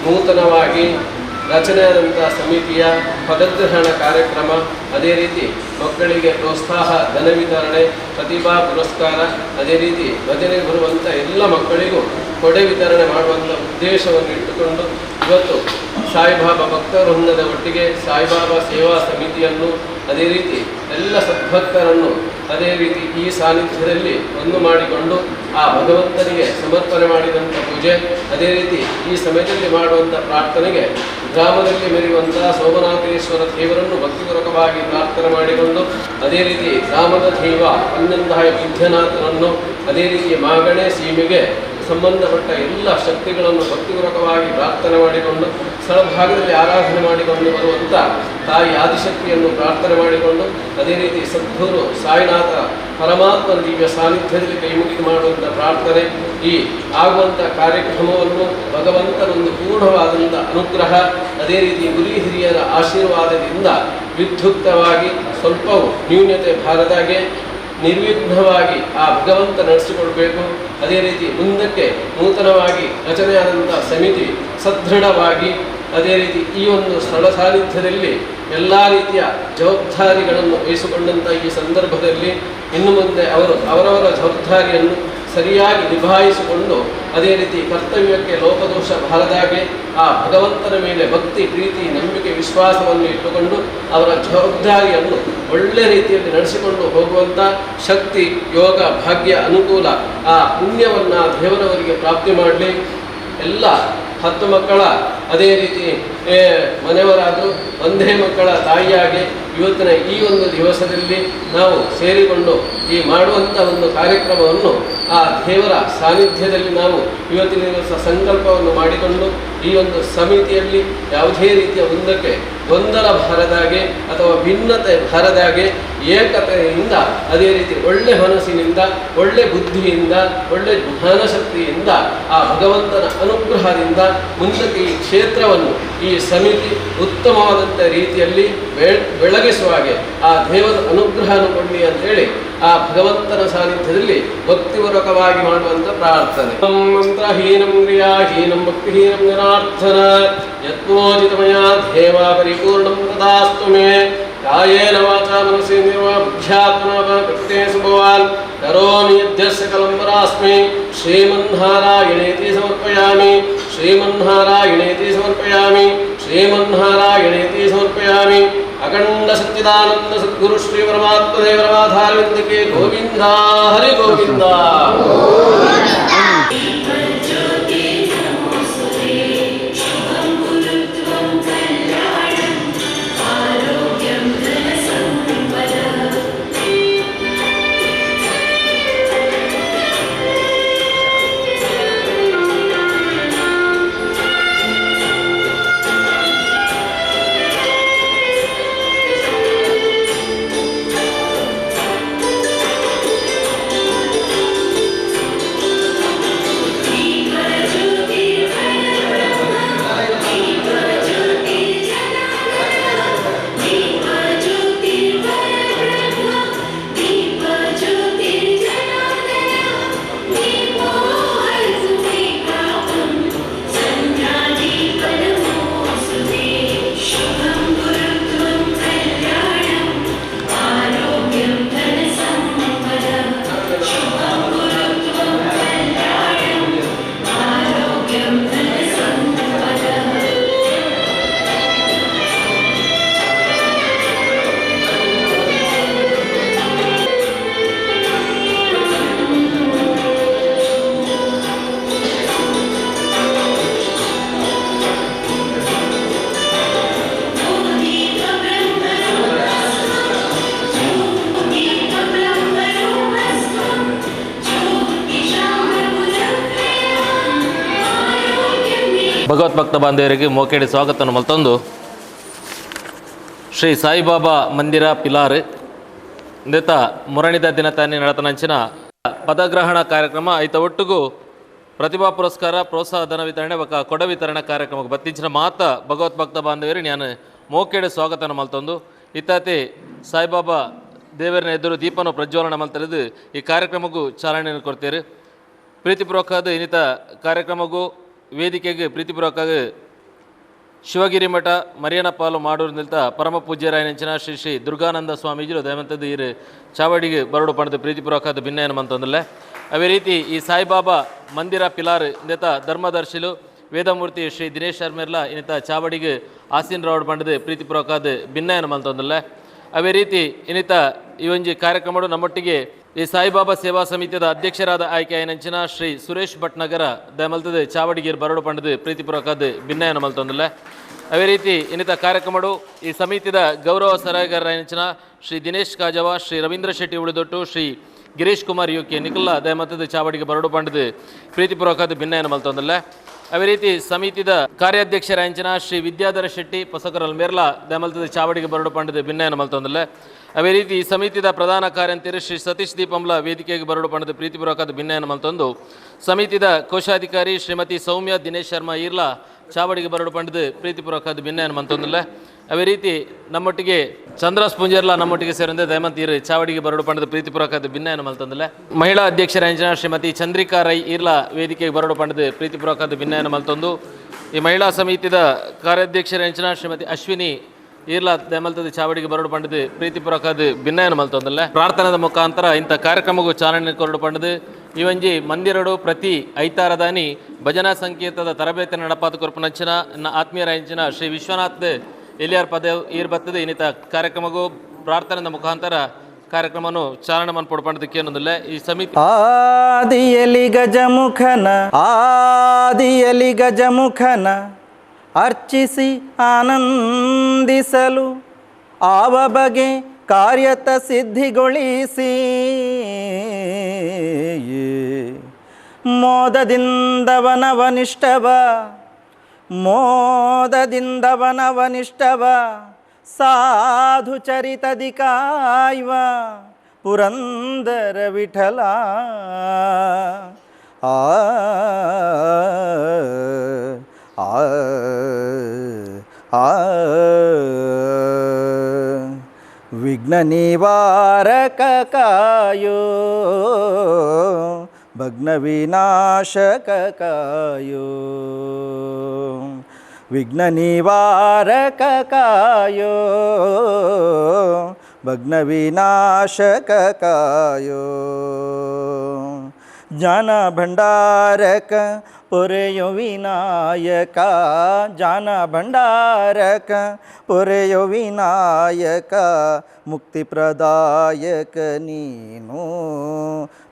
ನೂತನವಾಗಿ ರಚನೆಯಾದಂತಹ ಸಮಿತಿಯ ಪದಗ್ರಹಣ ಕಾರ್ಯಕ್ರಮ, ಅದೇ ರೀತಿ ಮಕ್ಕಳಿಗೆ ಪ್ರೋತ್ಸಾಹ ಧನ ವಿತರಣೆ, ಪ್ರತಿಭಾ ಪುರಸ್ಕಾರ, ಅದೇ ರೀತಿ ಭಜನೆಗೆ ಬರುವಂಥ ಎಲ್ಲ ಮಕ್ಕಳಿಗೂ ಕೊಡೆ ವಿತರಣೆ ಮಾಡುವಂಥ ಉದ್ದೇಶವನ್ನು ಇಟ್ಟುಕೊಂಡು ಇವತ್ತು ಸಾಯಿಬಾಬಾ ಭಕ್ತವೃಂದದ ಒಟ್ಟಿಗೆ ಸಾಯಿಬಾಬಾ ಸೇವಾ ಸಮಿತಿಯನ್ನು, ಅದೇ ರೀತಿ ಎಲ್ಲ ಸದ್ಭಕ್ತರನ್ನು ಅದೇ ರೀತಿ ಈ ಸಾನ್ನಿಧ್ಯದಲ್ಲಿ ಒಂದು ಮಾಡಿಕೊಂಡು ಆ ಭಗವಂತನಿಗೆ ಸಮರ್ಪಣೆ ಮಾಡಿದಂಥ ಪೂಜೆ, ಅದೇ ರೀತಿ ಈ ಸಮಯದಲ್ಲಿ ಮಾಡುವಂಥ ಪ್ರಾರ್ಥನೆಗೆ ಗ್ರಾಮದಲ್ಲಿ ಮೆರೆಯುವಂತಹ ಸೋಮನಾಥೇಶ್ವರ ದೇವರನ್ನು ಭಕ್ತಿಪೂರ್ವಕವಾಗಿ ಪ್ರಾರ್ಥನೆ ಮಾಡಿಕೊಂಡು, ಅದೇ ರೀತಿ ಗ್ರಾಮದ ದೈವ ಇನ್ನಂತಹ ವಿದ್ಯನಾಥನನ್ನು, ಅದೇ ರೀತಿ ಮಾಗಣೆ ಸೀಮೆಗೆ ಸಂಬಂಧಪಟ್ಟ ಎಲ್ಲ ಶಕ್ತಿಗಳನ್ನು ಭಕ್ತಿಪೂರ್ವಕವಾಗಿ ಪ್ರಾರ್ಥನೆ ಮಾಡಿಕೊಂಡು ಸ್ಥಳಭಾಗದಲ್ಲಿ ಆರಾಧನೆ ಮಾಡಿಕೊಂಡು ಬರುವಂಥ ತಾಯಿ ಆದಿಶಕ್ತಿಯನ್ನು ಪ್ರಾರ್ಥನೆ ಮಾಡಿಕೊಂಡು, ಅದೇ ರೀತಿ ಸದ್ಗುರು ಸಾಯಿನಾಥ ಪರಮಾತ್ಮನ ದಿವ್ಯ ಸಾನ್ನಿಧ್ಯದಲ್ಲಿ ಕೈಮುಗಿ ಮಾಡುವಂಥ ಪ್ರಾರ್ಥನೆ, ಈ ಆಗುವಂಥ ಕಾರ್ಯಕ್ರಮವನ್ನು ಭಗವಂತನೊಂದು ಪೂರ್ಣವಾದಂಥ ಅನುಗ್ರಹ, ಅದೇ ರೀತಿ ಗುರು ಹಿರಿಯರ ಆಶೀರ್ವಾದದಿಂದ ವಿದ್ಯುಕ್ತವಾಗಿ ಸ್ವಲ್ಪವೂ ನ್ಯೂನ್ಯತೆ ಬಾರದಾಗೆ ನಿರ್ವಿಘ್ನವಾಗಿ ಆ ಭಗವಂತ ನಡೆಸಿಕೊಳ್ಬೇಕು. ಅದೇ ರೀತಿ ಮುಂದಕ್ಕೆ ನೂತನವಾಗಿ ರಚನೆಯಾದಂಥ ಸಮಿತಿ ಸದೃಢವಾಗಿ, ಅದೇ ರೀತಿ ಈ ಒಂದು ಸ್ಥಳ ಸಾನ್ನಿಧ್ಯದಲ್ಲಿ ಎಲ್ಲ ರೀತಿಯ ಜವಾಬ್ದಾರಿಗಳನ್ನು ವಹಿಸಿಕೊಂಡಂಥ ಈ ಸಂದರ್ಭದಲ್ಲಿ ಇನ್ನು ಮುಂದೆ ಅವರು ಅವರವರ ಜವಾಬ್ದಾರಿಯನ್ನು ಸರಿಯಾಗಿ ನಿಭಾಯಿಸಿಕೊಂಡು ಅದೇ ರೀತಿ ಕರ್ತವ್ಯಕ್ಕೆ ಲೋಪದೋಷ ಬಾರದಾಗೆ ಆ ಭಗವಂತನ ಮೇಲೆ ಭಕ್ತಿ ಪ್ರೀತಿ ನಂಬಿಕೆ ವಿಶ್ವಾಸವನ್ನು ಇಟ್ಟುಕೊಂಡು ಅವರ ಜವಾಬ್ದಾರಿಯನ್ನು ಒಳ್ಳೆ ರೀತಿಯಲ್ಲಿ ನಡೆಸಿಕೊಂಡು ಹೋಗುವಂಥ ಶಕ್ತಿ ಯೋಗ ಭಾಗ್ಯ ಅನುಕೂಲ ಆ ಪುಣ್ಯವನ್ನು ದೇವರವರಿಗೆ ಪ್ರಾಪ್ತಿ ಮಾಡಲಿ. ಎಲ್ಲ 10 ಮಕ್ಕಳ ಅದೇ ರೀತಿ ಮನೆಯವರಾದರೂ ಒಂದೇ ಮಕ್ಕಳ ತಾಯಿಯಾಗಿ ಇವತ್ತಿನ ಈ ಒಂದು ದಿವಸದಲ್ಲಿ ನಾವು ಸೇರಿಕೊಂಡು ಈ ಮಾಡುವಂಥ ಒಂದು ಕಾರ್ಯಕ್ರಮವನ್ನು ಆ ದೇವರ ಸಾನ್ನಿಧ್ಯದಲ್ಲಿ ನಾವು ಇವತ್ತಿನ ದಿವಸ ಸಂಕಲ್ಪವನ್ನು ಮಾಡಿಕೊಂಡು ಈ ಒಂದು ಸಮಿತಿಯಲ್ಲಿ ಯಾವುದೇ ರೀತಿಯ ಮುಂದಕ್ಕೆ ಗೊಂದಲ ಬಾರದಾಗೆ ಅಥವಾ ಭಿನ್ನತೆ ಬಾರದಾಗೆ ಏಕತೆಯಿಂದ ಅದೇ ರೀತಿ ಒಳ್ಳೆ ಮನಸ್ಸಿನಿಂದ ಒಳ್ಳೆ ಬುದ್ಧಿಯಿಂದ ಒಳ್ಳೆ ಜ್ಞಾನಶಕ್ತಿಯಿಂದ ಆ ಭಗವಂತನ ಅನುಗ್ರಹದಿಂದ ಮುಂದಕ್ಕೆ ಈ ಕ್ಷೇತ್ರವನ್ನು ಈ ಸಮಿತಿ ಉತ್ತಮವಾದಂಥ ರೀತಿಯಲ್ಲಿ ಬೆಳಗಿಸುವ ಹಾಗೆ ಆ ದೇವರ ಅನುಗ್ರಹವನ್ನು ಕೊಡಲಿ ಅಂತೇಳಿ ಆ ಭಗವಂತನ ಸಾನ್ನಿಧ್ಯದಲ್ಲಿ ಭಕ್ತಿಪೂರ್ವಕವಾಗಿ ಮಾಡುವಂಥ ಪ್ರಾರ್ಥನೆ. ಮಂತ್ರಹೀನಂ ಕ್ರಿಯಾಹೀನಂ ಭಕ್ತಿಹೀನಂ ಜನಾರ್ದನ ಯತ್ನೋಜಿತಮಯ ದೇವ ಪರಿಪೂರ್ಣಂ ತದಾಸ್ತು ಮೇ ಕಾಯೇನ ವಾಚಾ ಮನಸೇಂದ್ರಿಯರ್ವಾ ಬುದ್ಧ್ಯಾತ್ಮನಾ ಪ್ರಕೃತೇ ಸುಭವಾನ್ ಕರೋಮಿ ಯದ್ಯಸ್ಯ ಕಲಂಬರಾಸ್ಮಿ ಶ್ರೀಮನ್ನಾರಾಯಣೇತಿ ಸಮರ್ಪಯಾಮಿ ಶ್ರೀಮನ್ನಾರಾಯಣೇತಿ ಸಮರ್ಪಯಾಮಿ ಶ್ರೀಮನ್ನಾರಾಯಣೇತಿ ಸಮರ್ಪಯಾಮಿ. ಅಖಂಡ ಸಚ್ಚಿದಾನಂದ ಸದ್ಗುರು ಶ್ರೀ ಪರಮಾತ್ಮ ದೇವರಮಾಧಾರವಿಂದಕ್ಕೆ ಗೋವಿಂದ ಹರಿ ಗೋವಿಂದ. ಭಗವದ್ಭಕ್ತ ಬಾಂಧವರಿಗೆ ಮೋಕೆಡಿ ಸ್ವಾಗತವನ್ನು ಮಲ್ತೊಂದು ಶ್ರೀ ಸಾಯಿಬಾಬಾ ಮಂದಿರ ಪಿಲಾರ್ ಇಂದೆತ ಮುರಣಿದ ದಿನತಾನಿ ನಡತನಂಚಿನ ಪದಗ್ರಹಣ ಕಾರ್ಯಕ್ರಮ ಐತ ಒಟ್ಟಿಗೂ ಪ್ರತಿಭಾ ಪುರಸ್ಕಾರ ಪ್ರೋತ್ಸಾಹ ಧನ ವಿತರಣೆ ಬೊಕ ಕೊಡ ವಿತರಣಾ ಕಾರ್ಯಕ್ರಮಕ್ಕೆ ಬತ್ತಿಂಚಿನ ಮಾತ ಭಗವದ್ಭಕ್ತ ಬಾಂಧವರಿಗೆ ನಾನು ಮೋಕೆಡೆ ಸ್ವಾಗತವನ್ನು ಮಲ್ತೊಂದು ಇತ್ತಾತಿ ಸಾಯಿಬಾಬಾ ದೇವರಿನ ಎದುರು ದೀಪನ ಪ್ರಜ್ವಲನ ಮಲ್ತರಿದು ಈ ಕಾರ್ಯಕ್ರಮಕ್ಕೂ ಚಾಲನೆಯನ್ನು ಕೊಡ್ತೀರಿ. ಪ್ರೀತಿಪೂರ್ವಕವಾದ ಇನ್ನಿತ ಕಾರ್ಯಕ್ರಮಕ್ಕೂ ವೇದಿಕೆಗೆ ಪ್ರೀತಿಪೂರ್ವಕವಾಗಿ ಶಿವಗಿರಿ ಮಠ ಮರಿಯನ ಪಾಲು ಮಾಡೂರು ನಿಲ್ತ ಪರಮ ಪೂಜ್ಯರಾಯನಂಚಿನ ಶ್ರೀ ಶ್ರೀ ದುರ್ಗಾನಂದ ಸ್ವಾಮೀಜಿರು ದಯವಂತದ್ದು ಇರು ಚಾವಡಿಗೆ ಬರಡು ಪಡೆದು ಪ್ರೀತಿಪೂರ್ವಕವಾದ ಭಿನ್ನಯನ ಮಂತಂದಲ್ಲ. ಅವೇ ರೀತಿ ಈ ಸಾಯಿಬಾಬಾ ಮಂದಿರ ಪಿಲಾರ್ ಇಂದೆತ ಧರ್ಮದರ್ಶಿಲು ವೇದಮೂರ್ತಿ ಶ್ರೀ ದಿನೇಶ್ ಶರ್ಮಿರ್ಲ ಇನ್ನಿತ ಚಾವಡಿಗೆ ಆಸೀನ್ ರೌಡ್ ಪಡೆದು ಪ್ರೀತಿಪೂರ್ವಕವಾದ ಭಿನ್ನಯನ ಮಂತಂದಲ್ಲ. ಅವೇ ರೀತಿ ಇನ್ನಿತ ಈ ಒಂಜಿ ಕಾರ್ಯಕ್ರಮಗಳು ನಮ್ಮೊಟ್ಟಿಗೆ ಈ ಸಾಯಿಬಾಬಾ ಸೇವಾ ಸಮಿತಿಯ ಅಧ್ಯಕ್ಷರಾದ ಆಯ್ಕೆ ಆಯ್ನಂಚಿನ ಶ್ರೀ ಸುರೇಶ್ ಭಟ್ನಗರ ದಯಮಲ್ತದ ಚಾವಡಿಗೇರು ಬರಡು ಪಂಡದು ಪ್ರೀತಿಪೂರ್ವಕದ ಭಿನ್ನಯನ ಮಲ್ತೊಂದಿಲ್ಲ. ಅವೇ ರೀತಿ ಇನ್ನಿತ ಕಾರ್ಯಕ್ರಮಗಳು ಈ ಸಮಿತಿಯ ಗೌರವ ಸಲಹೆಗಾರರಾಯನಂಚಿನ ಶ್ರೀ ದಿನೇಶ್ ಕಾಜವ ಶ್ರೀ ರವೀಂದ್ರ ಶೆಟ್ಟಿ ಉಳಿದೊಟ್ಟು ಶ್ರೀ ಗಿರೀಶ್ ಕುಮಾರ್ ಯುಕೆ ನಿಖಲ್ಲ ದಯಮಲ್ತದ ಚಾವಡಿಗೆ ಬರಡು ಪಂಡದು ಪ್ರೀತಿಪೂರ್ವಕದ ಭಿನ್ನಯನ ಮಲ್ತೊಂದಿಲ್ಲ. ಅವೇ ರೀತಿ ಸಮಿತಿಯ ಕಾರ್ಯಾಧ್ಯಕ್ಷರಾಯಂಚಿನ ಶ್ರೀ ವಿದ್ಯಾಧರ ಶೆಟ್ಟಿ ಪೊಸಕರಲ್ ಮೇರ್ಲಾ ದಯಮಲ್ತದ ಚಾವಡಿಗೆ ಬರಡು ಪಂಡದು ಭಿನ್ನಯನ ಮಲ್ತೊಂದಿಲ್ಲ. ಅವೇ ರೀತಿ ಈ ಸಮಿತಿಯ ಪ್ರಧಾನ ಕಾರ್ಯಂತಿರು ಶ್ರೀ ಸತೀಶ್ ದೀಪಂಲ ವೇದಿಕೆಗೆ ಬರಡು ಪಡೆದು ಪ್ರೀತಿಪೂರ್ವಕದ ಭಿನ್ನಯನ ಮಲ್ತೊಂದು ಸಮಿತಿಯ ಕೋಶಾಧಿಕಾರಿ ಶ್ರೀಮತಿ ಸೌಮ್ಯ ದಿನೇಶ್ ಶರ್ಮಾ ಈರ್ಲಾ ಚಾವಡಿಗೆ ಬರಡು ಪಡೆದು ಪ್ರೀತಿಪೂರ್ವಕದ ಭಿನ್ನಯನ ಮಲ್ತೊಂದಿಲ್ಲ. ಅವೇ ರೀತಿ ನಮ್ಮೊಟ್ಟಿಗೆ ಚಂದ್ರಾಸ್ ಪುಂಜರ್ಲ ನಮ್ಮೊಟ್ಟಿಗೆ ಸೇರಿದ ದಯಮಂತ್ ಈರ್ ಚಾವಡಿಗೆ ಬರಡು ಪಡೆದು ಪ್ರೀತಿಪೂರ್ವಕದ ಭಿನ್ನಯನ ಮಲ್ತೊಂದಿಲ್ಲ. ಮಹಿಳಾ ಅಧ್ಯಕ್ಷರಾಂಜನ ಶ್ರೀಮತಿ ಚಂದ್ರಿಕಾ ರೈ ಈರ್ಲಾ ವೇದಿಕೆಗೆ ಬರಡು ಪಡೆದು ಪ್ರೀತಿಪೂರ್ವಕದ ಭಿನ್ನಯನ ಮಲ್ತೊಂದು ಈ ಮಹಿಳಾ ಸಮಿತಿಯ ಕಾರ್ಯಾಧ್ಯಕ್ಷರಾಂಜನ ಶ್ರೀಮತಿ ಅಶ್ವಿನಿ ಈರ್ಲಾ ದಯಮಲ್ತದ ಚಾವಡಿಗೆ ಬರಡು ಪಂಡದು ಪ್ರೀತಿಪೂರ್ವಕದ ಭಿನ್ನಯನ ಮಲ್ತೊಂದಲ್ಲ. ಪ್ರಾರ್ಥನೆದ ಮುಖಾಂತರ ಇಂಥ ಕಾರ್ಯಕ್ರಮಕ್ಕೂ ಚಾಲನೆ ಕೊರಡು ಪಂಡದು ಈ ಒಂಜಿ ಮಂದಿರಡು ಪ್ರತಿ ಐತಾರದಾನಿ ಭಜನಾ ಸಂಕೀರ್ತದ ತರಬೇತಿ ನಡಪಾತ ಕೊರ್ಪುನಂಚಿನ ಆತ್ಮೀಯರಾಂಚಿನ ಶ್ರೀ ವಿಶ್ವನಾಥ್ ಎಲಿಯಾರ್ ಪದೇವ್ ಈರ್ ಬತ್ತದ ಇನ್ನಿತ ಕಾರ್ಯಕ್ರಮಗೂ ಪ್ರಾರ್ಥನೆಯ ಮುಖಾಂತರ ಕಾರ್ಯಕ್ರಮವನ್ನು ಚಾಲನೆ ಮನ್ಪಡ್ಪಂಡದಕ್ಕೆ ಅನ್ನೋದಿಲ್ಲ ಈ ಸಮಿತಿ ಆದಿಯಲಿ ಗಜಮುಖನ ಅರ್ಚಿಸಿ ಆನಂದಿಸಲು ಆವ ಬಗೆ ಕಾರ್ಯತ ಸಿದ್ಧಿಗೊಳಿಸಿ ಮೋದದಿಂದವನವನಿಷ್ಠವ ಸಾಧು ಚರಿತದಿ ಕಾಯ್ವ ಪುರಂದರ ವಿಠಲ ಆ ಆ ಆ ವಿಘ್ನ ನಿವಾರಕ ಕಾಯೋ ಭಗ್ನ ವಿನಾಶಕ ಕಾಯೋ ವಿಘ್ನ ನಿವಾರಕ ಕಾಯೋ ಭಗ್ನ ವಿನಾಶಕ ಕಾಯೋ ಜ್ಞಾನ ಭಂಡಾರಕ ಪೊರೆಯೋ ವಿನಾಯಕ ಜ್ಞಾನ ಭಂಡಾರಕ ಪೊರೆಯೋ ವಿನಾಯಕ ಮುಕ್ತಿ ಪ್ರದಾಯಕ ನೀನು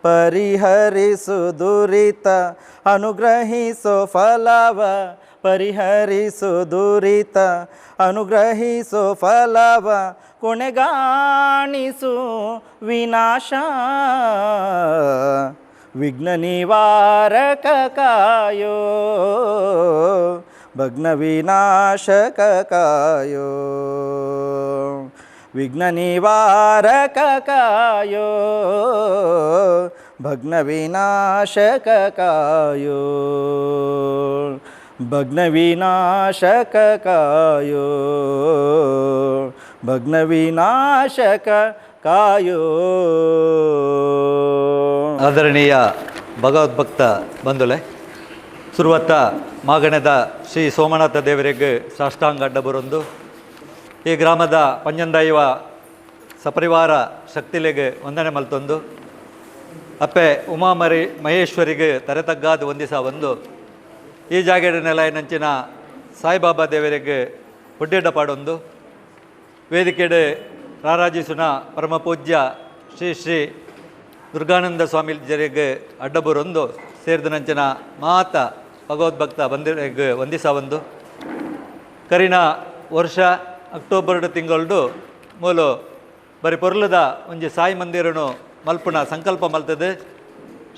ಪರಿಹರಿಸು ದುರಿತ ಅನುಗ್ರಹಿಸೋ ಫಲವ ಪರಿಹರಿಸು ದುರಿತ ಅನುಗ್ರಹಿಸೋ ಫಲವ ಕೊನೆಗಾಣಿಸು ವಿನಾಶ ವಿಘ್ನ ನಿವಾರಕ ಕಾಯೋ ಭಗ್ನ ವಿನಾಶಕ ಕಾಯೋ ವಿಘ್ನ ನಿವಾರಕ ಕಾಯೋ ಭಗ್ನ ವಿನಾಶಕ ಕಾಯೋ ಭಗ್ನ ವಿನಾಶಕ ಕಾಯೋ ಭಗ್ನ ವಿನಾಶಕ ಕಾಯೋ. ಆದರಣೀಯ ಭಗವದ್ಭಕ್ತ ಬಂಧುಲೆ, ಸುರುವತ್ತ ಮಾಗಣದ ಶ್ರೀ ಸೋಮನಾಥ ದೇವರಿಗೆ ಸಾಷ್ಟಾಂಗ ಅಡ್ಡ ಬರೊಂದು ಈ ಗ್ರಾಮದ ಪಂಜಂದೈವ ಸಪರಿವಾರ ಶಕ್ತಿಲೆಗೆ ವಂದನೆ ಮಲ್ತೊಂದು ಅಪ್ಪೆ ಉಮಾಮರಿ ಮಹೇಶ್ವರಿಗೆ ತರೆತಗ್ಗಾದ ಒಂದಿಸ ಒಂದು ಈ ಜಾಗೆಡ ನೆಲೆಯಂಚಿನ ಸಾಯಿಬಾಬಾ ದೇವರಿಗೆ ಒಡ್ಡೆಡ್ಡ ಪಾಡೊಂದು ವೇದಿಕೆಡೆ ರಾರಾಜಿಸುನ ಪರಮ ಪೂಜ್ಯ ಶ್ರೀ ಶ್ರೀ ದುರ್ಗಾನಂದ ಸ್ವಾಮೀಜರಿಗೆ ಅಡ್ಡಬರೊಂದು ಸೇರಿದನಂಚಿನ ಮಾತ ಭಗವದ್ಭಕ್ತ ಬಂದಿಗೆ ಒಂದಿಸ ಒಂದು ಕರಿನ ವರ್ಷ ಅಕ್ಟೋಬರ್ ತಿಂಗಳು ಮೂಲು ಬರೀ ಪೊರ್ಲದ ಒಂಜಿ ಸಾಯಿ ಮಂದಿರನು ಮಲ್ಪುನ ಸಂಕಲ್ಪ ಮಲ್ತದೆ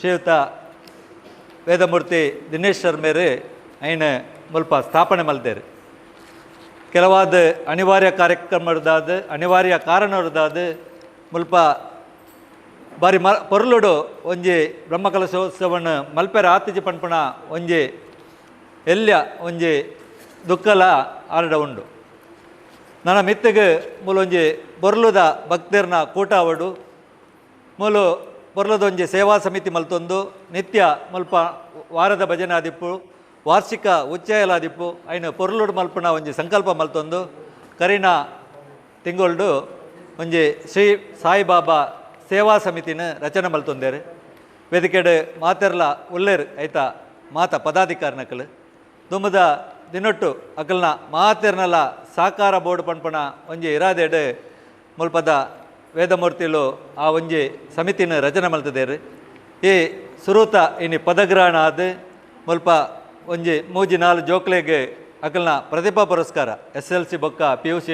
ಶ್ರೀಯುತ ವೇದಮೂರ್ತಿ ದಿನೇಶ್ ಶರ್ಮೇರು ಐನ ಮುಲ್ಪ ಸ್ಥಾಪನೆ ಮಲ್ತೇರು ಕೆಲವಾದ ಅನಿವಾರ್ಯ ಕಾರ್ಯಕ್ರಮದಾದ ಅನಿವಾರ್ಯ ಕಾರಣದಾದ ಮುಲ್ಪ ಬಾರಿ ಪೊರ್ಲುಡು ಒಂಜಿ ಬ್ರಹ್ಮಕಲಶೋತ್ಸವನ ಮಲ್ಪೆರ ಆತಿಜಿ ಪನ್ಪುಣ ಒಂಜಿ ಎಲ್ಯ ಒಂಜಿ ದುಃಖಲ ಆರಡ ಉಂಡು ನನ್ನ ಮಿತ್ತಿಗೆ ಮೂಲೊಂಜಿ ಬೊರ್ಲುದ ಭಕ್ತರ್ನ ಕೂಟ ಅವಡು ಮೂಲು ಬೊರ್ಲದೊಂಜಿ ಸೇವಾ ಸಮಿತಿ ಮಲ್ತೊಂದು ನಿತ್ಯ ಮುಲ್ಪ ವಾರದ ಭಜನೆ ಆದಿಪ್ಪು ವಾರ್ಷಿಕ ಉಚ್ಚಾಯಲಾದಿಪ್ಪು ಐನು ಪೊರ್ಲುಡು ಮಲ್ಪುನ ಒಂಜಿ ಸಂಕಲ್ಪ ಮಲ್ತೊಂದು ಕರಿನ ತಿಂಗೊಳ್ಡು ಒಂಜಿ ಶ್ರೀ ಸಾಯಿಬಾಬಾ ಸೇವಾ ಸಮಿತಿನ ರಚನೆ ಮಲ್ತೊಂದೇರು ವೇದಿಕೆಡು ಮಾತೆರ್ಲ ಉಲ್ಲೇರು ಐತ ಮಾತ ಪದಾಧಿಕಾರಿನಕಲು ದುಮ್ಮದ ದಿನೊಟ್ಟು ಅಕಲ್ನ ಮಾತೆರ್ನಲ ಸಾಕಾರ ಬೋರ್ಡ್ ಪನ್ಪಣ ಒಂಜಿ ಇರಾದೇಡು ಮುಲ್ಪದ ವೇದಮೂರ್ತಿಲು ಆ ಒಂಜಿ ಸಮಿತಿನ ರಚನೆ ಮಲ್ತದೇರು ಈ ಸುರೂತ ಇನಿ ಪದಗ್ರಹಣ ಆದ ಮುಲ್ಪ ಒಂಜಿ ಮೂಜಿ ನಾಲ್ ಜೋಕ್ಲೆಗೆ ಅಕಲ್ನ ಪ್ರತಿಭಾ ಪುರಸ್ಕಾರ SLC ಬೊಕ್ಕ PUC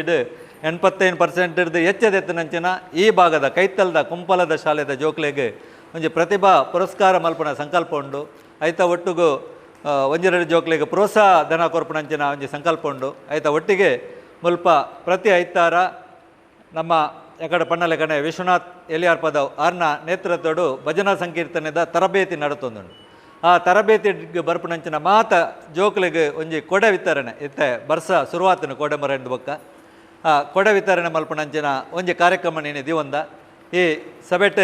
85% ಹೆಚ್ಚದೆತ್ತನಂಚಿನ ಈ ಭಾಗದ ಕೈತಲ್ದ ಕುಂಪಲದ ಶಾಲೆದ ಜೋಕ್ಲೆಗೆ ಒಂಜಿ ಪ್ರತಿಭಾ ಪುರಸ್ಕಾರ ಮಲ್ಪನ ಸಂಕಲ್ಪ ಉಂಡು ಐತ ಒಟ್ಟಿಗೂ ಒಂಜೆರಡು ಜೋಕ್ಲೆಗೆ ಪ್ರೋತ್ಸಾಹ ಧನ ಕೊರ್ಪಣಂಚಿನ ಒಂಜಿ ಸಂಕಲ್ಪ ಉಂಡು ಐತ ಒಟ್ಟಿಗೆ ಮುಲ್ಪ ಪ್ರತಿ ಐತಾರ ನಮ್ಮ ಎಕಡೆ ಪಣ್ಣಲೆ ಕಣೆ ವಿಶ್ವನಾಥ್ ಎಲಿಯಾರ್ ಪದವ್ ಆರ್ನ ನೇತೃತ್ವಡು ಭಜನಾ ಸಂಕೀರ್ತನೆದ ತರಬೇತಿ ನಡತೊಂದುಂಡು ಆ ತರಬೇತಿಗೆ ಬರ್ಪಣಂಚಿನ ಮಾತ ಜೋಕ್ಲೆಗೆ ಒಂಜಿ ಕೊಡೆ ವಿತರಣೆ ಇತ್ತೆ ಬರ್ಸ ಶುರುವಾತನು ಕೊಡೆ ಮರೆಂದು ಬೊಕ್ಕ ಆ ಕೊಡೆ ವಿತರಣೆ ಮಲ್ಪಣಂಚಿನ ಒಂಜಿ ಕಾರ್ಯಕ್ರಮ ನೀನು ದಿವಂದ ಈ ಸಭೆಟ್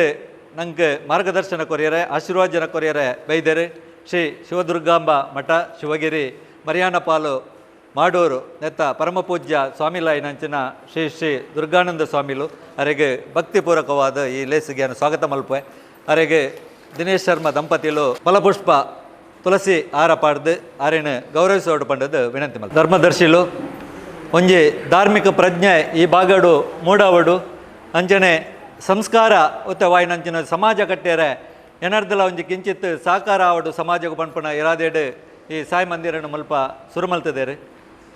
ನಂಗೆ ಮಾರ್ಗದರ್ಶನ ಕೊರಿಯರೆ ಆಶೀರ್ವಾದನ ಕೊರಿಯರೆ ಬೈದೇರು ಶ್ರೀ ಶಿವದುರ್ಗಾಂಬ ಮಠ ಶಿವಗಿರಿ ಮರಿಯಾನ ಪಾಲು ಮಾಡೂರು ನೆತ್ತ ಪರಮಪೂಜ್ಯ ಸ್ವಾಮಿಲಾಯಿನಂಚಿನ ಶ್ರೀ ಶ್ರೀ ದುರ್ಗಾನಂದ ಸ್ವಾಮಿಲು ಅವರಿಗೆ ಭಕ್ತಿಪೂರ್ವಕವಾದ ಈ ಲೇಸಿಗೆ ಸ್ವಾಗತ ಮಲ್ಪೆ ಅವರಿಗೆ ದಿನೇಶ್ ಶರ್ಮಾ ದಂಪತಿಲು ಫಲಪುಷ್ಪ ತುಳಸಿ ಹಾರ ಪಾಡ್ದು ಆರೇನು ಗೌರವಿಸೋಡು ಪಂಡದು ವಿನಂತಿ ಮಾಡಿ ಧರ್ಮದರ್ಶಿಲು ಒಂಜಿ ಧಾರ್ಮಿಕ ಪ್ರಜ್ಞೆ ಈ ಬಾಗಡು ಮೂಡಾವಡು ಅಂಚನೆ ಸಂಸ್ಕಾರ ಉತ್ತ ವಾಯಿನಂಚಿನ ಸಮಾಜ ಕಟ್ಟೆರೆ ಎನರ್ದಲ ಒಂಜಿ ಕಿಂಚಿತ್ ಸಾಕಾರ ಆವಡು ಸಮಾಜಕ್ಕೆ ಪಂಪಣ ಇರಾದೇಡು ಈ ಸಾಯಿ ಮಂದಿರನು ಮಲ್ಪ ಸುರುಮಲ್ತದೇರು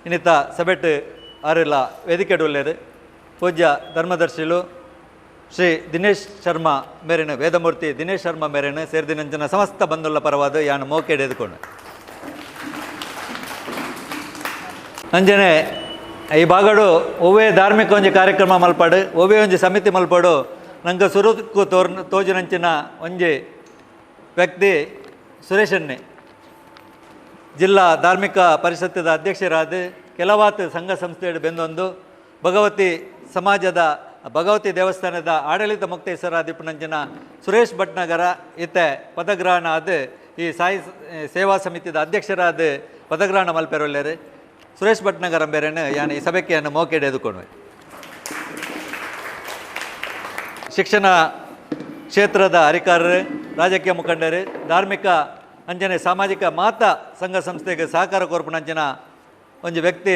ಇನ್ನಿತ ಸಬೆಟ್ ಆರೆಲ್ಲ ವೇದಿಕೆಡು ಉಳ್ಳೇರು ಪೂಜ್ಯ ಧರ್ಮದರ್ಶಿಲು ಶ್ರೀ ದಿನೇಶ್ ಶರ್ಮಾ ಮೇರೆನ ವೇದಮೂರ್ತಿ ದಿನೇಶ್ ಶರ್ಮಾ ಮೇರೆನ ಸೇರಿದಿನಂಚಿನ ಸಮಸ್ತ ಬಂಧುಗಳ ಪರವಾದ ಯಾನು ಮೋಕೆಡೆ ಎದುಕೊಂಡು ಅಂಜನೆ ಈ ಬಾಗಡು ಒವ್ವೇ ಧಾರ್ಮಿಕ ಒಂಜಿ ಕಾರ್ಯಕ್ರಮ ಮಲ್ಪಾಡು ಒವ್ವೇ ಒಂಜಿ ಸಮಿತಿ ಮಲ್ಪಾಡು ನಂಗೆ ಸುರುಕು ತೋಜಿನಂಚಿನ ಒಂಜಿ ವ್ಯಕ್ತಿ ಸುರೇಶನ್ನೇ ಜಿಲ್ಲಾ ಧಾರ್ಮಿಕ ಪರಿಷತ್ತದ ಅಧ್ಯಕ್ಷರಾದ ಕೆಲವಾತು ಸಂಘ ಸಂಸ್ಥೆಗಳು ಬೆಂದೊಂದು ಭಗವತಿ ಸಮಾಜದ ಭಗವತಿ ದೇವಸ್ಥಾನದ ಆಡಳಿತ ಮುಕ್ತೇಶ್ವರಾದಿಪನಂಚಿನ ಸುರೇಶ್ ಭಟ್ನಗರ ಇತ್ತೆ ಪದಗ್ರಹಣ ಆದ ಈ ಸಾಯಿ ಸೇವಾ ಸಮಿತಿದ ಅಧ್ಯಕ್ಷರಾದ ಪದಗ್ರಹಣ ಮಲ್ಪೆರೊಲ್ಲೇರು ಸುರೇಶ್ ಭಟ್ನಗರ ಬೇರೆನು ಯಾನು ಈ ಸಭೆಗೆ ಮೋಕೆಡೆ ಎದುಕೊಂಡ್ವೆ ಶಿಕ್ಷಣ ಕ್ಷೇತ್ರದ ಅಧಿಕಾರರು ರಾಜಕೀಯ ಮುಖಂಡರು ಧಾರ್ಮಿಕ ಅಂಜನೆ ಸಾಮಾಜಿಕ ಮಾತ ಸಂಘ ಸಂಸ್ಥೆಗೆ ಸಹಕಾರ ಕೋರ್ಪಣಂಚಿನ ಒಂದು ವ್ಯಕ್ತಿ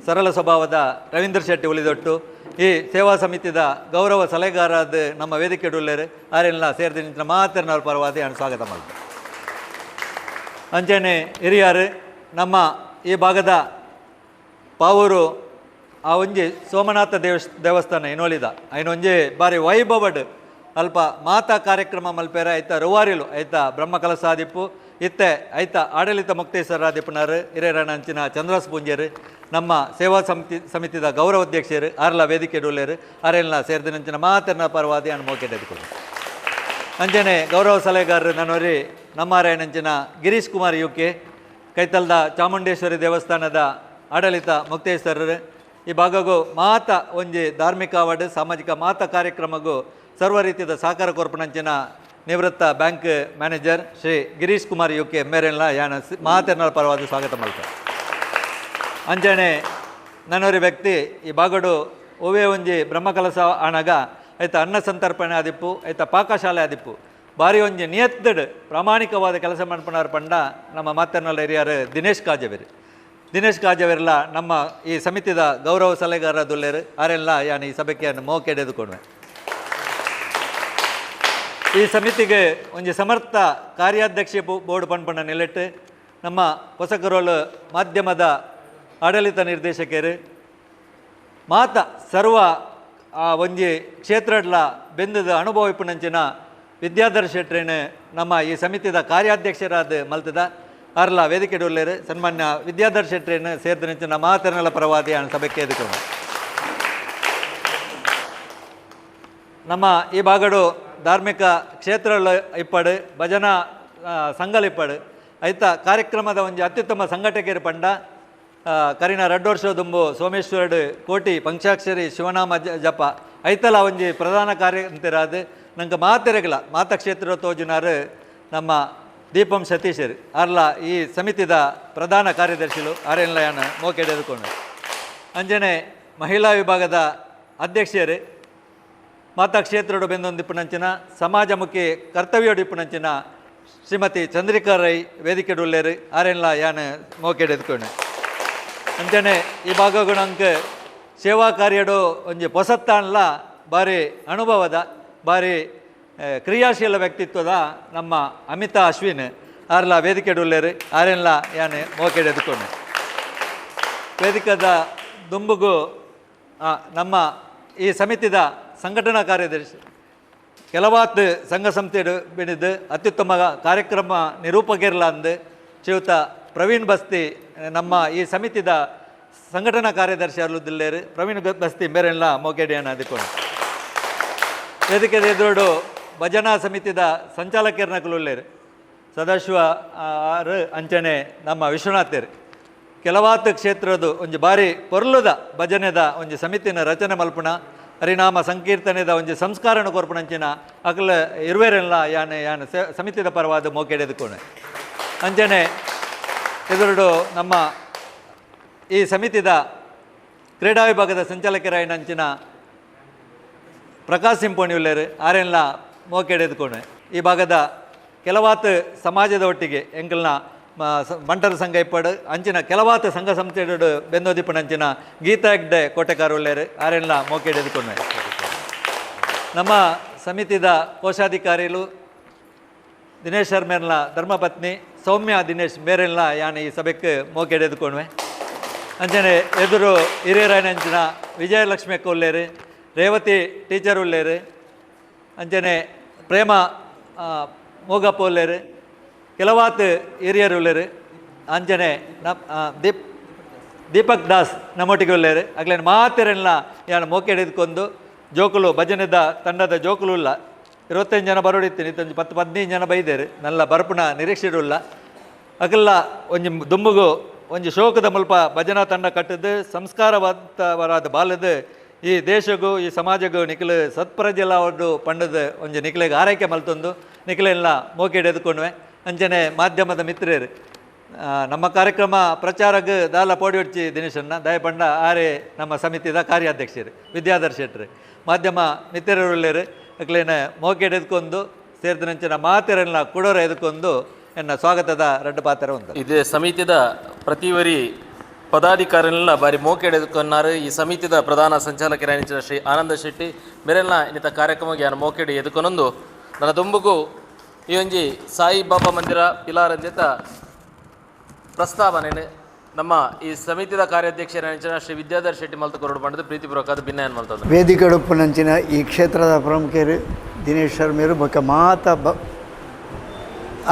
ಸರಳ ಸ್ವಭಾವದ ರವೀಂದ್ರ ಶೆಟ್ಟಿ ಉಳಿದೊಟ್ಟು ಈ ಸೇವಾ ಸಮಿತಿದ ಗೌರವ ಸಲಹೆಗಾರಾದ ನಮ್ಮ ವೇದಿಕೆ ಉಳ್ಳೇರು ಆರೆಲ್ಲ ಸೇರಿದ ನಿಂತಿನ ಮಾತರಿನವ್ರ ಪರವಾದಿ ನಾನು ಸ್ವಾಗತ ಮಾಡ್ತೀನಿ ಅಂಚನೆ ಹಿರಿಯರು ನಮ್ಮ ಈ ಭಾಗದ ಪಾವೂರು ಆ ಒಂಜಿ ಸೋಮನಾಥ ದೇವಸ್ಥಾನ ಏನೋಲಿದ ಐನೊಂಜಿ ಬಾರಿ ವೈಭವಡ್ ಅಲ್ಪ ಮಾತಾ ಕಾರ್ಯಕ್ರಮ ಮಲ್ಪೇರ ಐತ ರುವಾರಿಲು ಐತ ಬ್ರಹ್ಮ ಕಲಸಾದಿಪ್ಪು ಇತ್ತೆ ಐತ ಆಡಳಿತ ಮುಕ್ತೇಶ್ವರಾದಿಪ್ಪನರು ಹಿರೇರಣ ಅಂಚಿನ ಚಂದ್ರಾಸ್ ಪೂಂಜೇರು ನಮ್ಮ ಸೇವಾ ಸಮಿತಿದ ಗೌರವಾಧ್ಯಕ್ಷರು ಆರ್ಲ ವೇದಿಕೆ ಡೂಲೇರು ಆರೆಲ್ಲ ಸೇರಿದಂಚಿನ ಮಾತನ್ನ ಪರವಾದಿ ಅನ್ನು ಮೋಕೆಡೆ ಎದುಕೊಂಡು ಅಂಚನೆ ಗೌರವ ಸಲಹೆಗಾರರು ನನ್ನವರಿ ನಮ್ಮಾರಾಯಣಂಚಿನ ಗಿರೀಶ್ ಕುಮಾರ್ ಯುಕೆ ಕೈತಲ್ದ ಚಾಮುಂಡೇಶ್ವರಿ ದೇವಸ್ಥಾನದ ಆಡಳಿತ ಮುಕ್ತೇಶ್ವರರು ಈ ಭಾಗಗೂ ಮಾತ ಒಂಜಿ ಧಾರ್ಮಿಕ ಅವಾರ್ಡ್ ಸಾಮಾಜಿಕ ಮಾತ ಕಾರ್ಯಕ್ರಮಗೂ ಸರ್ವ ರೀತಿಯ ಸಹಕಾರ ಕೋರ್ಪಣಂಚಿನ ನಿವೃತ್ತ bank manager Shri Girish Kumar UK ಮೇರೆಲ್ಲ ಯಾನ ಮಾತನ್ನ ಪರವಾದ ಸ್ವಾಗತ ಮಾಡ್ತಾರೆ ಅಂಚನೆ ನನ್ನೊರಿ ವ್ಯಕ್ತಿ ಈ ಬಾಗಡು ಓವೇ ಒಂಜಿ ಬ್ರಹ್ಮಕಲಸ ಆಣಗ ಐತ ಅನ್ನ ಸಂತರ್ಪಣೆ ಆದಿಪ್ಪು ಐತ ಪಾಕಶಾಲೆ ಆದಿಪ್ಪು ಬಾರಿ ಒಂಜಿ ನಿಯತ್ತಡ್ ಪ್ರಾಮಾಣಿಕವಾದ ಕೆಲಸ ಮಾಡ್ಪಣಾರ ಪಂಡ ನಮ್ಮ ಮಾತನ್ನಲ್ಲ ಹಿರಿಯರು ದಿನೇಶ್ ಕಾಜವೇರ್ಲ ನಮ್ಮ ಈ ಸಮಿತಿದ ಗೌರವ ಸಲಹೆಗಾರ ದುಲ್ಲೇರು ಆರೆಲ್ಲ ಯಾನು ಈ ಸಭೆಗೆ ಮೋಕೆಡೆ ಎದುಕೊಂಡ್ವೆ ಈ ಸಮಿತಿಗೆ ಒಂಜಿ ಸಮರ್ಥ ಕಾರ್ಯಾಧ್ಯಕ್ಷ ಬೋರ್ಡ್ ಪಂಪಣ ನಿಲ್ಲಿಟ್ಟು ನಮ್ಮ ಹೊಸಕರೋಲು ಮಾಧ್ಯಮದ ಆಡಳಿತ ನಿರ್ದೇಶಕರು ಮಾತ ಸರ್ವ ಆ ಒಂಜಿ ಕ್ಷೇತ್ರಡ್ಲ ಬೆಂದದ ಅನುಭವ ಇಪ್ಪುನಂಚಿನ ವಿದ್ಯಾಧರ್ ಶೆಟ್ರೇನು ನಮ್ಮ ಈ ಸಮಿತಿದ ಕಾರ್ಯಾಧ್ಯಕ್ಷರಾದ ಮಲ್ತದ ಆರ್ಲ ವೇದಿಕೆ ಡೊಲ್ಲೇರು ಸನ್ಮಾನ್ಯ ವಿದ್ಯಾಧರ್ ಶೆಟ್ರೇನು ಸೇರಿದಂಚಿನ ಮಾತನೆಲ್ಲ ಪರವಾದಿ ಆ ಸಭೆಗೆ ಎದುಕೊಂಡು ನಮ್ಮ ಈ ಭಾಗಡು ಧಾರ್ಮಿಕ ಕ್ಷೇತ್ರ ಇಪ್ಪಡು ಭಜನಾ ಸಂಘಲ್ ಇಪ್ಪಡು ಐತ ಕಾರ್ಯಕ್ರಮದ ಒಂದು ಅತ್ಯುತ್ತಮ ಸಂಘಟಕರು ಪಂಡ ಕರಿನ 2 ವರ್ಷ ದುಂಬು ಸೋಮೇಶ್ವರಡು ಕೋಟಿ ಪಂಚಾಕ್ಷರಿ ಶಿವನಾಮ ಜಪ ಐತಲ ಒಂಜಿ ಪ್ರಧಾನ ಕಾರ್ಯಂತಿರಾದ ನಂಗೆ ಮಾತೆರೆಗಲ ಮಾತಕ್ಷೇತ್ರ ತೋಜುನಾರು ನಮ್ಮ ದೀಪಂ ಸತೀಶರು ಆರ್ಲ ಈ ಸಮಿತಿದ ಪ್ರಧಾನ ಕಾರ್ಯದರ್ಶಿಲು ಆರೆಲ್ಲ ಯಾನು ಮೋಕೆಡೆ ಎದುಕೊಂಡು ಅಂಜನೆ ಮಹಿಳಾ ವಿಭಾಗದ ಅಧ್ಯಕ್ಷರು ಮಾತಾ ಕ್ಷೇತ್ರಡು ಬೆಂದೊಂದಿಪ್ಪುನಂಚಿನ ಸಮಾಜಮುಖಿ ಕರ್ತವ್ಯೋಡಿಪ್ಪುನಂಚಿನ ಶ್ರೀಮತಿ ಚಂದ್ರಿಕಾ ರೈ ವೇದಿಕೆ ಉಳ್ಳೇರು ಆರೆಲ್ಲ ಯಾನು ಮೋಕೆಡೆ ಎದುಕೊಂಡು ಅಂಚನೆ ಈ ಭಾಗಗುಣಂಗೆ ಸೇವಾ ಕಾರ್ಯಡು ಒಂಜಿ ಪೊಸತ್ತಾನ್ಲ ಬಾರಿ ಅನುಭವದ ಬಾರಿ ಕ್ರಿಯಾಶೀಲ ವ್ಯಕ್ತಿತ್ವದ ನಮ್ಮ ಅಮಿತಾ ಅಶ್ವಿನ್ ಆರ್ಲ ವೇದಿಕೆ ಉಳ್ಳೇರು ಆರೆಲ್ಲ ಯಾನು ಮೋಕೆಡೆ ಎದುಕೊಂಡು ವೇದಿಕದ ದುಂಬುಗು ನಮ್ಮ ಈ ಸಮಿತಿದ ಸಂಘಟನಾ ಕಾರ್ಯದರ್ಶಿ ಕೆಲವಾತ್ ಸಂಘ ಸಂಸ್ಥೆಡು ಬೆಣಿದು ಅತ್ಯುತ್ತಮ ಕಾರ್ಯಕ್ರಮ ನಿರೂಪಕರ್ಲ ಅಂದು ಶ್ರೀಯುತ ಪ್ರವೀಣ್ ಬಸ್ತಿ ನಮ್ಮ ಈ ಸಮಿತಿದ ಸಂಘಟನಾ ಕಾರ್ಯದರ್ಶಿ ಅಲ್ಲುದಿಲ್ಲೇರು ಪ್ರವೀಣ್ ಬಸ್ತಿ ಬೇರೆಲ್ಲ ಮೋಕೆಡಿಯನ್ನು ಅದಕೊಂಡು ವೇದಿಕೆ ಎದುರು ಭಜನಾ ಸಮಿತಿದ ಸಂಚಾಲಕರನ್ನಕುಲ್ಲೇರು ಸದಾಶಿವ ಆರು ಅಂಚನೆ ನಮ್ಮ ವಿಶ್ವನಾಥರು ಕೆಲವಾತ್ ಕ್ಷೇತ್ರದ ಒಂಜಿ ಬಾರಿ ಪೊರ್ಲುದ ಭಜನೆದ ಒಂಜಿ ಸಮಿತಿನ ರಚನೆ ಮಲ್ಪುಣ ಹರಿನಾಮ ಸಂಕೀರ್ತನೆದ ಒಂಜಿ ಸಂಸ್ಕಾರಣ ಕೊರ್ಪುಣಂಚಿನ ಅಕಲ ಇರುವೆರೆಲ್ಲ ಯಾನು ಸಮಿತಿದ ಪರವಾದ ಮೋಕೆಡೆ ಎದುಕೊಂಡೆ ಅಂಚನೆ ಎದುರು ನಮ್ಮ ಈ ಸಮಿತಿದ ಕ್ರೀಡಾ ವಿಭಾಗದ ಸಂಚಾಲಕರಾಯನಂಚಿನ ಪ್ರಕಾಶ್ ಸಿಂಪೋಣಿ ಉಳ್ಳೇರು ಆರೆಲ್ಲ ಮೋಕೆಡೆ ಎದುಕೊಂಡೆ ಈ ಭಾಗದ ಕೆಲವಾತು ಸಮಾಜದ ಒಟ್ಟಿಗೆ ಎಂಕಲ್ನ ಮಂಟರ ಸಂಘ ಇಪ್ಪಡು ಅಂಚಿನ ಕೆಲವಾತು ಸಂಘ ಸಂಸ್ಥೆಡು ಬೆನ್ನೋದಿಪ್ಪಣ ಅಂಚಿನ ಗೀತಾ ಹೆಗ್ಡೆ ಕೋಟೆಕಾರ ಒಳ್ಳೆಯರು ಆರೆಲ್ಲ ಮೋಕೆ ಎದುಕೊಂಡೆ ನಮ್ಮ ಸಮಿತಿದ ಕೋಶಾಧಿಕಾರಿಗಳು ದಿನೇಶ್ ಶರ್ಮೇರ್ಲ ಧರ್ಮಪತ್ನಿ ಸೌಮ್ಯ ದಿನೇಶ್ ಬೇರೆಲ್ಲ ಯಾನು ಈ ಸಭೆಗೆ ಮೋಕೆ ಎದುಕೊಂಡ್ವೆ ಅಂಚನೆ ಎದುರು ಹಿರಿಯರಾಯನಂಚಿನ ವಿಜಯಲಕ್ಷ್ಮಿ ಅಕ್ಕ ಉಳ್ಳೇರು ರೇವತಿ ಟೀಚರ್ ಉಳ್ಳೇರು ಅಂಚನೆ ಪ್ರೇಮ ಮೂಗಪ್ಪ ಉಳ್ಳೇರು ಕೆಲವಾತು ಹಿರಿಯರು ಉಳ್ಳೇರು ಅಂಚನೆ ದೀಪಕ್ ದಾಸ್ ನಮ್ಮೊಟ್ಟಿಗೆ ಉಳ್ಳೇರು ಆಗ್ಲೇನು ಮಾತೆರೆಲ್ಲ ಯಾನು ಮೋಕೆ ಹಿಡಿದುಕೊಂಡು ಜೋಕುಲು ಭಜನೆದ ತಂಡದ ಜೋಕುಲು ಇಲ್ಲ 25 ಜನ ಬರೋಡಿತ್ತೀನಿ 10-15 ಜನ ಬೈದೇರು ನಲ್ಲ ಬರ್ಪುನ ನಿರೀಕ್ಷೆಡುಲ್ಲ ಅಗಲ್ಲ ಒಂಜಿ ದುಂಬುಗು ಒಂಜಿ ಶೋಕದ ಮುಲ್ಪ ಭಜನಾ ತಂಡ ಕಟ್ಟದು ಸಂಸ್ಕಾರವಂತವರಾದ ಬಾಲದು ಈ ದೇಶಗೂ ಈ ಸಮಾಜಗೂ ನಿಖಿಲು ಸತ್ಪ್ರಜೆಲ್ಲ ಅವ್ರದ್ದು ಪಂಡದು ಒಂಜಿ ನಿಖಿಲಿಗೆ ಆರೈಕೆ ಮಲ್ತೊಂದು ನಿಖಿಲೆಲ್ಲ ಮೋಕೆ ಎದುಕೊಂಡ್ವೆ ಅಂಚನೆ ಮಾಧ್ಯಮದ ಮಿತ್ರರು ನಮ್ಮ ಕಾರ್ಯಕ್ರಮ ಪ್ರಚಾರಕ್ಕೆ ದಾಲ ಪೋಡಿ ಹೊಡ್ಚಿ ದಿನೇಶನ್ನ ದಯಪಂಡ ಆರೆ ನಮ್ಮ ಸಮಿತಿದ ಕಾರ್ಯಾಧ್ಯಕ್ಷರು ವಿದ್ಯಾಧರ್ ಶೆಟ್ರು ಮಾಧ್ಯಮ ಮಿತ್ರರುಳ್ಳೇರು ಅಕ್ಲೇನ ಮೋಕೆ ಎದುಕೊಂಡು ಸೇರಿದಂಚಿನ ಮಾತೆರೆಲ್ಲ ಕುಡೋರ ಎದುಕೊಂಡು ಎನ್ನ ಸ್ವಾಗತದ ರಡ್ಡು ಪಾತ್ರ ಉಂಟು ಇದೇ ಸಮಿತಿದ ಪ್ರತಿವರಿ ಪದಾಧಿಕಾರಿನೆಲ್ಲ ಬಾರಿ ಮೋಕೆ ಎದುಕೊన్నారు ಈ ಸಮಿತಿದ ಪ್ರಧಾನ ಸಂಚಾಲಕರಾಗಿನ ಶ್ರೀ ಆನಂದ ಶೆಟ್ಟಿ ಬೇರೆಲ್ಲ ಇನ್ನಿತ ಕಾರ್ಯಕ್ರಮಕ್ಕೆ ಯಾರು ಮೋಕೆಡಿ ಎದುಕೊನೊಂದು ನನ್ನ ದುಂಬುಗೂ ಈ ಒಂಜಿ ಸಾಯಿಬಾಬಾ ಮಂದಿರ ಪಿಲಾರ್ ಅಂದಿತ ಪ್ರಸ್ತಾವನೆ ನಮ್ಮ ಈ ಸಮಿತಿದ ಕಾರ್ಯಾಧ್ಯಕ್ಷರಾಗಿನ ಶ್ರೀ ವಿದ್ಯಾಧರ್ ಶೆಟ್ಟಿ ಮಲ್ತಕೊರಡು ಮಾಡಿದ ಪ್ರೀತಿಪೂರ್ವಕವಾದ ಭಿನ್ನಯನ್ ಮಲ್ತದ್ದು ವೇದಿಕೆಡುಪ್ಪುನಂಚಿನ ಈ ಕ್ಷೇತ್ರದ ಪ್ರಮುಖರು ದಿನೇಶ್ ಶರ್ಮೇರು ಬೊಕ್ಕ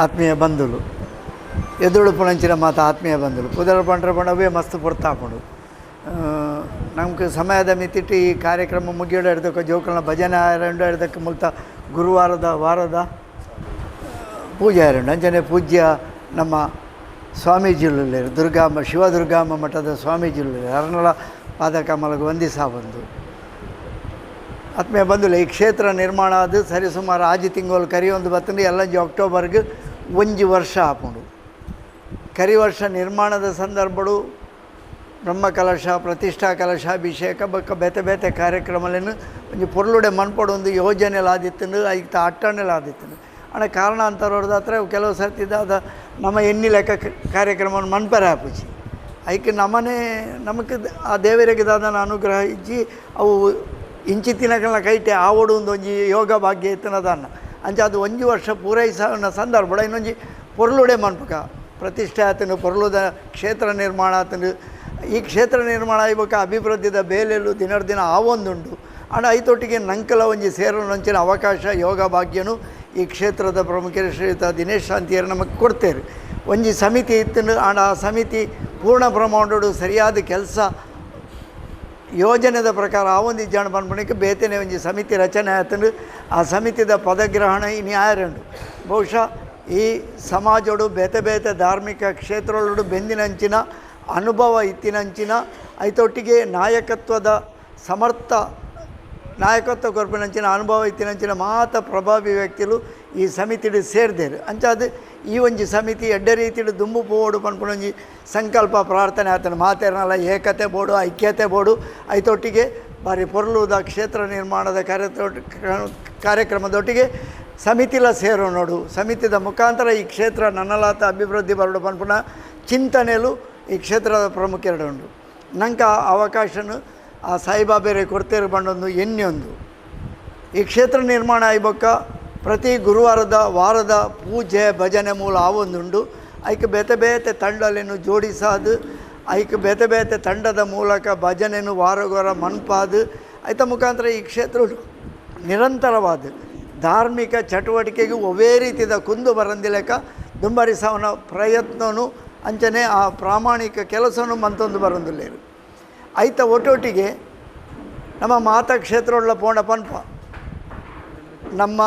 ಆತ್ಮೀಯ ಬಂಧುಲು ಎದುಳುಪ್ಪುನಂಚಿನ ಮಾತ ಆತ್ಮೀಯ ಬಂಧುಲು ಪುದರ ಪಂಡ್ರಪಣವೇ ಮಸ್ತ್ ಪೊರ್ತಾಪುಂಡು ನಮ್ಗೆ ಸಮಯದ ಮಿತಿಟ್ಟು ಈ ಕಾರ್ಯಕ್ರಮ ಮುಗಿಯೋಡು ಹಿಡ್ದಕ್ಕೆ ಜೋಕಲ್ನ ಭಜನೆ ಆರಂಡು ಹಿಡ್ದಕ್ಕೆ ಮುಲ್ತ ವಾರದ ಪೂಜೆ ಆರಂಡು ಅಂಚನೆ ಪೂಜ್ಯ ನಮ್ಮ ಸ್ವಾಮೀಜಿಗಳು ದುರ್ಗಾಂಬ ಶಿವದುರ್ಗಾಂಬ ಮಠದ ಸ್ವಾಮೀಜಿಗಳು ಅರ್ನಳ ಪಾದಕಮಲಗೆ ವಂದಿಸ ಬಂದು ಆತ್ಮೀಯ ಬಂಧುಲೆ ಈ ಕ್ಷೇತ್ರ ನಿರ್ಮಾಣ ಅದು ಸರಿ ಸುಮಾರು ಆಜಿ ತಿಂಗಳು ಕರಿ ಒಂದು ಬತ್ತಂದು ಎಲ್ಲಂಜಿ ಅಕ್ಟೋಬರ್ಗೆ 1 ವರ್ಷ ಆಪುಂಡು ಕರಿ ವರ್ಷ ನಿರ್ಮಾಣದ ಸಂದರ್ಭಡು ಬ್ರಹ್ಮಕಲಶ ಪ್ರತಿಷ್ಠಾ ಕಲಶಾಭಿಷೇಕ ಬೊಕ್ಕ ಬೇತೆ ಬೇತೆ ಕಾರ್ಯಕ್ರಮಗಳನ್ನು ಒಂಜಿ ಪೊರ್ಲುಡೆ ಮನ್ಪಡು ಒಂದು ಯೋಜನೆಲ್ಲ ಆದಿತ್ತು ಐತ ಅಟ್ಟಣೆಲ್ಲ ಆದಿತ್ತು ಅಣ್ಣ ಕಾರಣಾಂತರವ್ರದ್ದು ಹತ್ರ ಕೆಲವು ಸರ್ತಿದಾದ ನಮ್ಮ ಎಣ್ಣಿ ಲೆಕ್ಕ ಕಾರ್ಯಕ್ರಮವನ್ನು ಮನ್ಪರೆ ಹಾಪಿಸಿ ಐಕೆ ನಮಗೆ ಆ ದೇವರಿಗೆ ದಾದನ ಅನುಗ್ರಹ ಇಜ್ಜಿ ಅವು ಇಂಚಿ ತಿನ್ನಕಲ್ನ ಕೈಟೆ ಆವಡು ಒಂದೊಂಜಿ ಯೋಗ ಭಾಗ್ಯ ಇತ್ತನದನ್ನ ಅಂಚೆ ಅದು 1 ವರ್ಷ ಪೂರೈಸೋ ಸಂದರ್ಭ ಇನ್ನೊಂಜಿ ಪೊರ್ಲುಡೆ ಮನ್ಪಕ ಪ್ರತಿಷ್ಠೆ ಆತನು ಪೊರ್ಲುದ ಕ್ಷೇತ್ರ ನಿರ್ಮಾಣ ಆತನು ಈ ಕ್ಷೇತ್ರ ನಿರ್ಮಾಣ ಆಯ್ಬೇಕು ಅಭಿವೃದ್ಧಿದ ಬೇಲೆಲು ದಿನ ಆವೊಂದುಂಡು ಅಣ್ಣ ಐತೊಟ್ಟಿಗೆ ನಂಕಲ ಒಂಜಿ ಸೇರನೊಂಚಿನ ಅವಕಾಶ ಯೋಗ ಭಾಗ್ಯನು ಈ ಕ್ಷೇತ್ರದ ಪ್ರಮುಖರು ಶ್ರೀಯುತ ದಿನೇಶ್ ಶಾಂತಿಯರು ನಮಗೆ ಕೊಡ್ತೇವೆ ಒಂಜಿ ಸಮಿತಿ ಇತ್ತು ಆಂಡ ಆ ಸಮಿತಿ ಪೂರ್ಣ ಪ್ರಮಾಣಡು ಸರಿಯಾದ ಕೆಲಸ ಯೋಜನೆದ ಪ್ರಕಾರ ಆ ಒಂದು ಜನ ಬಂದ್ಬಿಡಕ್ಕೆ ಬೇತೇನೆ ಒಂಜಿ ಸಮಿತಿ ರಚನೆ ಆಯ್ತು ಆ ಸಮಿತಿದ ಪದಗ್ರಹಣ ಇನ್ನು ಯಾರಂಡು ಬಹುಶಃ ಈ ಸಮಾಜಡು ಬೇತೆ ಬೇತೆ ಧಾರ್ಮಿಕ ಕ್ಷೇತ್ರಗಳು ಬೆಂದಿನಂಚಿನ ಅನುಭವ ಇತ್ತಿನಂಚಿನ ಐತೊಟ್ಟಿಗೆ ನಾಯಕತ್ವದ ಸಮರ್ಥ ನಾಯಕತ್ವ ಕೊರ್ಪಿನಂಚಿನ ಅನುಭವ ಇತ್ತಿನಂಚಿನ ಮಾತ ಪ್ರಭಾವಿ ವ್ಯಕ್ತಿಗಳು ಈ ಸಮಿತಿಡು ಸೇರಿದೇರು ಅಂಚಾದ ಈ ಒಂಜಿ ಸಮಿತಿ ಎಡ್ಡೆ ರೀತಿಡು ದುಂಬು ಪೋಡು ಪನ್ಪುಣೊಂಜಿ ಸಂಕಲ್ಪ ಪ್ರಾರ್ಥನೆ ಆತನ ಮಾತೇರನಲ್ಲ ಏಕತೆ ಬೋಡು ಐಕ್ಯತೆ ಬೋಡು ಐತೊಟ್ಟಿಗೆ ಬಾರಿ ಪೊರ್ಲುದ ಕ್ಷೇತ್ರ ನಿರ್ಮಾಣದ ಕಾರ್ಯಕ್ರಮದೊಟ್ಟಿಗೆ ಸಮಿತಿಲ ಸೇರೋ ನೋಡು ಸಮಿತಿದ ಮುಖಾಂತರ ಈ ಕ್ಷೇತ್ರ ನನ್ನಲಾತ ಅಭಿವೃದ್ಧಿ ಬರಡು ಪನ್ಪುಣ ಚಿಂತನೆಲು ಈ ಕ್ಷೇತ್ರದ ಪ್ರಮುಖರು ಉಂಟು ನಂಗೆ ಆ ಅವಕಾಶನು ಆ ಸಾಯಿಬಾಬೇರೆ ಕೊಡ್ತೇರು ಬಂಡೊಂದು ಎಣ್ಣೆಯೊಂದು ಈ ಕ್ಷೇತ್ರ ನಿರ್ಮಾಣ ಆಯ್ಬೊಕ್ಕ ಪ್ರತಿ ವಾರದ ಪೂಜೆ ಭಜನೆ ಮೂಲ ಆವೊಂದುಂಡು ಐಕೆ ಬೇತೆ ಬೇತೆ ತಂಡಲೆನು ಜೋಡಿಸಾದು ಐಕೆ ಬೇತೆ ಬೇತೆ ತಂಡದ ಮೂಲಕ ಭಜನೆನು ವಾರಗೋರ ಮನ್ಪಾದು ಐತ ಮುಖಾಂತರ ಈ ಕ್ಷೇತ್ರ ನಿರಂತರವಾದ ಧಾರ್ಮಿಕ ಚಟುವಟಿಕೆಗೆ ಒವೇ ರೀತಿಯ ಕುಂದು ಬರಂದಿಲೆಕ್ಕ ದುಂಬರಿಸವನ ಪ್ರಯತ್ನವೂ ಅಂಚನೆ ಆ ಪ್ರಾಮಾಣಿಕ ಕೆಲಸವೂ ಮಂತೊಂದು ಬರಂದಿಲ್ಲೇರು ಐತ ಒಟ್ಟೊಟ್ಟಿಗೆ ನಮ್ಮ ಮಾತ ಕ್ಷೇತ್ರಗಳ ಪೋಣ ಪನ್ಪ ನಮ್ಮ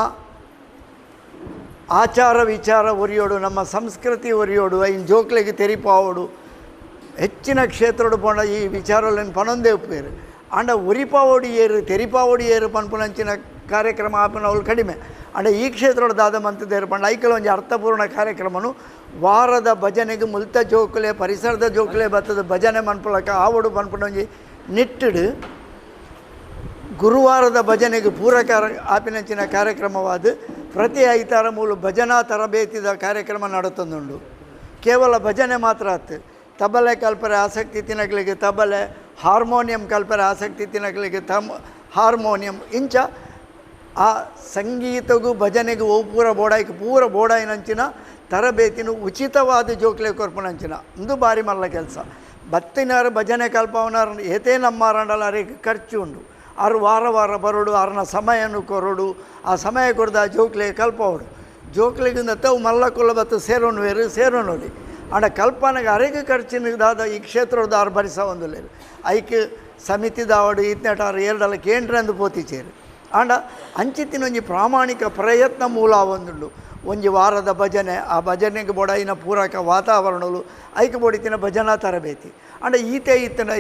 ಆಚಾರ ವಿಚಾರ ಒರಿಯೋಡು ನಮ್ಮ ಸಂಸ್ಕೃತಿ ಒರಿಯೋಡು ಐನ್ ಜೋಕ್ಲೆಗೆ ತೆರಿಪಾವೋಡು ಹೆಚ್ಚಿನ ಕ್ಷೇತ್ರಡು ಪೋಣ ಈ ವಿಚಾರಗಳನ್ನು ಪನೊಂದೇ ಉಪ್ಪೇರು ಆಂಡ ಉರಿಪಾವೋಡಿ ಏರು ತೆರಿಪಾವೋಡಿ ಏರು ಪನ್ಪುನಂಚಿನ ಕಾರ್ಯಕ್ರಮ ಆಪನ ಅವಳು ಕಡಿಮೆ ಆಂಡ ಈ ಕ್ಷೇತ್ರದ ದಾದ ಮಂತದೇರು ಪಂಡ ಐಕಲ್ ಒಂಜಿ ಅರ್ಥಪೂರ್ಣ ಕಾರ್ಯಕ್ರಮನು ವಾರದ ಭಜನೆಗೆ ಮುಲ್ತ ಜೋಕುಲೆ ಪರಿಸರದ ಜೋಕುಲೆ ಬತ್ತದ ಭಜನೆ ಮನ್ಪುಲಕ ಆವಡು ಪನ್ಪುನೊಂಜಿ ನಿಟ್ಟಿಡು ಗುರುವಾರದ ಭಜನೆಗೆ ಪೂರಕ ಆಪಿನಂಚಿನ ಕಾರ್ಯಕ್ರಮವಾದ ಪ್ರತಿ ಐತಾರ ಮೂಲ ಭಜನಾ ತರಬೇತಿದ ಕಾರ್ಯಕ್ರಮ ನಡತೊಂದುಂಡು. ಕೇವಲ ಭಜನೆ ಮಾತ್ರ ಆತು, ತಬಲೆ ಕಲ್ಪರೆ ಆಸಕ್ತಿ ತಿನ್ನಕ್ಲಿಗೆ ತಬಲೆ, ಹಾರ್ಮೋನಿಯಂ ಕಲ್ಪರೆ ಆಸಕ್ತಿ ತಿನ್ನಕ್ಲಿಗೆ ಹಾರ್ಮೋನಿಯಂ ಇಂಚ ಆ ಸಂಗೀತಗೂ ಭಜನೆಗೂ ಪೂರ ಬೋಡಾಯ್ಕೆ ಪೂರ ಬೋಡಾಯಿನಂಚಿನ ತರಬೇತಿನೂ ಉಚಿತವಾದ ಜೋಕ್ಲೆ ಕೊರ್ಪುನಂಚಿನ ಇಂದು ಬಾರಿ ಮಲ್ಲ ಕೆಲಸ. ಬತ್ತಿನಾರು ಭಜನೆ ಕಲ್ಪವನಾರು ಏತೇ ನಮ್ಮಾರಂಡಲ್ಲ ಅವರಿಗೆ ಖರ್ಚು ಉಂಡು. ಆರು ವಾರ ವಾರ ಬರೋಡು, ಅವ್ರನ್ನ ಸಮಯನು ಕೊರೋಡು, ಆ ಸಮಯ ಕೊಡ್ದ ಜೋಕ್ಲೆ ಕಲ್ಪವಡು. ಜೋಕ್ಲೆಗಿಂದ ತವು ಮಲ್ಲ ಕೊಲ್ಲ ಬತ್ತು ಸೇರೋನು ವೇರು ಸೇರೋನೋಲಿ ಆಂಡ ಕಲ್ಪನೆಗೆ ಅರೆಗೆ ಖರ್ಚಿನದಾದ ಈ ಕ್ಷೇತ್ರದ ಆರು ಭರಿಸ ಒಂದು ಲೇರು ಐಕ್ ಸಮಿತಿದಾವಡು ಇತ್ನೆಟಾರು ಎರಡಲ್ಲ ಕೇಂದ್ರಂದು ಪೋತಿಚೇರು ಆಂಡ ಅಂಚಿತ್ತಿನ ಒಂಜಿ ಪ್ರಾಮಾಣಿಕ ಪ್ರಯತ್ನ ಮೂಲ ಒಂದುಂಡು. ಒಂಜಿ ವಾರದ ಭಜನೆ, ಆ ಭಜನೆಗೆ ಬೋಡಾಯಿನ ಪೂರಕ ವಾತಾವರಣಗಳು ಐಕ್ ಬೋಡಿತಿನ ಭಜನಾ ತರಬೇತಿ ಆಂಡ ಈತೆ ಇತ್ತಿನ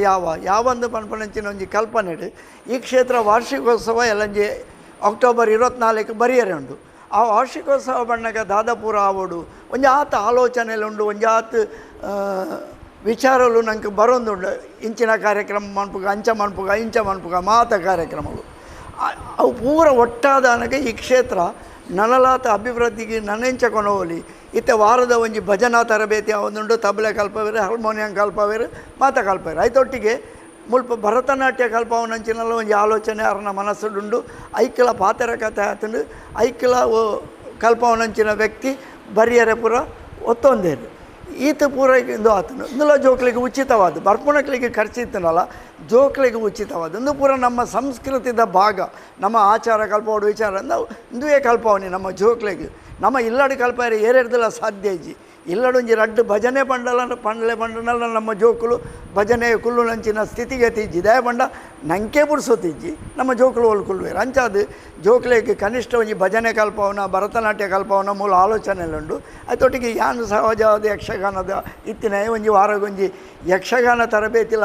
ಯಾವಂದು ಪನ್ಪನಂಚಿನ ಒಂಜಿ ಕಲ್ಪನೆ ಈ ಕ್ಷೇತ್ರ ವಾರ್ಷಿಕೋತ್ಸವ ಎಲ್ಲಂಜಿ ಅಕ್ಟೋಬರ್ 24 ಬರಿಯರೆ ಉಂಡು. ಆ ವಾರ್ಷಿಕೋತ್ಸವ ಬಣ್ಣಗ ದಾದಾಪುರ ಆವೋಡು ಒಂಜಿ ಆತ ಆಲೋಚನೆಲುಂಡು, ಒಂಜಿ ಆತ ವಿಚಾರಗಳು ನಂಗೆ ಬರೋದುಂಡು. ಇಂಚಿನ ಕಾರ್ಯಕ್ರಮ ಮನ್ಪುಗ, ಅಂಚ ಮನ್ಪುಗ, ಇಂಚ ಮನ್ಪುಗ ಮಾತ ಕಾರ್ಯಕ್ರಮಗಳು ಅವು ಪೂರ ಒಟ್ಟಾದ ನನಗೆ ಈ ಕ್ಷೇತ್ರ ನನಲಾತ ಅಭಿವೃದ್ಧಿಗೆ ನನೆಂಚ ಕೊನೋಲಿ ಇತ್ತೆ ವಾರದ ಒಂಜಿ ಭಜನಾ ತರಬೇತಿ ಒಂದುಂಡು. ತಬಲೆ ಕಲ್ಪವೇರು, ಹಾರ್ಮೋನಿಯಂ ಕಲ್ಪವೇರು, ಮಾತ ಕಲ್ಪವೇರು ಐತೊಟ್ಟಿಗೆ ಮುಲ್ಪ ಭರತನಾಟ್ಯ ಕಲ್ಪವನಂಚಿನಲ್ಲ ಒಂಜಿ ಆಲೋಚನೆ ಅರನ ಮನಸ್ಸುಡುಂಡು. ಐಕ್ಲ ಪಾತೆರ ಕಥೆ ಆತಂಡು ಐಕ್ಲ ಕಲ್ಪವನಂಚಿನ ವ್ಯಕ್ತಿ ಬರಿಯರೆ ಪೂರ ಒತ್ತೊಂದೇರು ಈತ ಪೂರ ಇಂದು ಆತನು ಇಂದುಲ ಜೋಕ್ಲಿಗೆ ಉಚಿತವಾದ ಬರ್ಪುಣಕ್ಲಿಗೆ ಖರ್ಚಿತ್ತನಲ್ಲ ಜೋಕ್ಲಿಗೆ ಉಚಿತವಾದ ಇಂದು ಪೂರ ನಮ್ಮ ಸಂಸ್ಕೃತಿದ ಭಾಗ. ನಮ್ಮ ಆಚಾರ ಕಲ್ಪೋಡು ವಿಚಾರ ನಾವು ಇಂದುವೇ ಕಲ್ಪವನಿ ನಮ್ಮ ಜೋಕ್ಲಿಗೆ ನಮ್ಮ ಇಲ್ಲಡು ಕಲ್ಪರೆ ಏರೆಡ್ದಲ್ಲ ಸಾಧ್ಯ ಇಜ್ಜಿ ಇಲ್ಲಡೊಂಜಿ ರಡ್ಡು ಭಜನೆ ಪಂಡನಲ್ಲ ನಮ್ಮ ಜೋಕುಲು ಭಜನೆ ಕುಲ್ಲುನಂಚಿನ ಸ್ಥಿತಿಗತಿ ಇಜ್ಜಿ ದಯ ಪಂಡ ನಂಗೆ ಬುಡ್ಸೋತಿಜ್ಜಿ ನಮ್ಮ ಜೋಕುಲು ಒಲ್ಕುಲ್ವೇರು ಅಂಚಾದು ಜೋಕ್ಲೆಗೆ ಕನಿಷ್ಠ ಒಂಜಿ ಭಜನೆ ಕಲ್ಪವನ ಭರತನಾಟ್ಯ ಕಲ್ಪವನ ಮೂಲ ಆಲೋಚನೆಲುಂಡು. ಅದೊಟ್ಟಿಗೆ ಯಾನು ಸಹಜವಾದ ಯಕ್ಷಗಾನದ ಇತ್ತಿನ ಒಂಜಿ ವಾರಗೊಂಜಿ ಯಕ್ಷಗಾನ ತರಬೇತಿಲ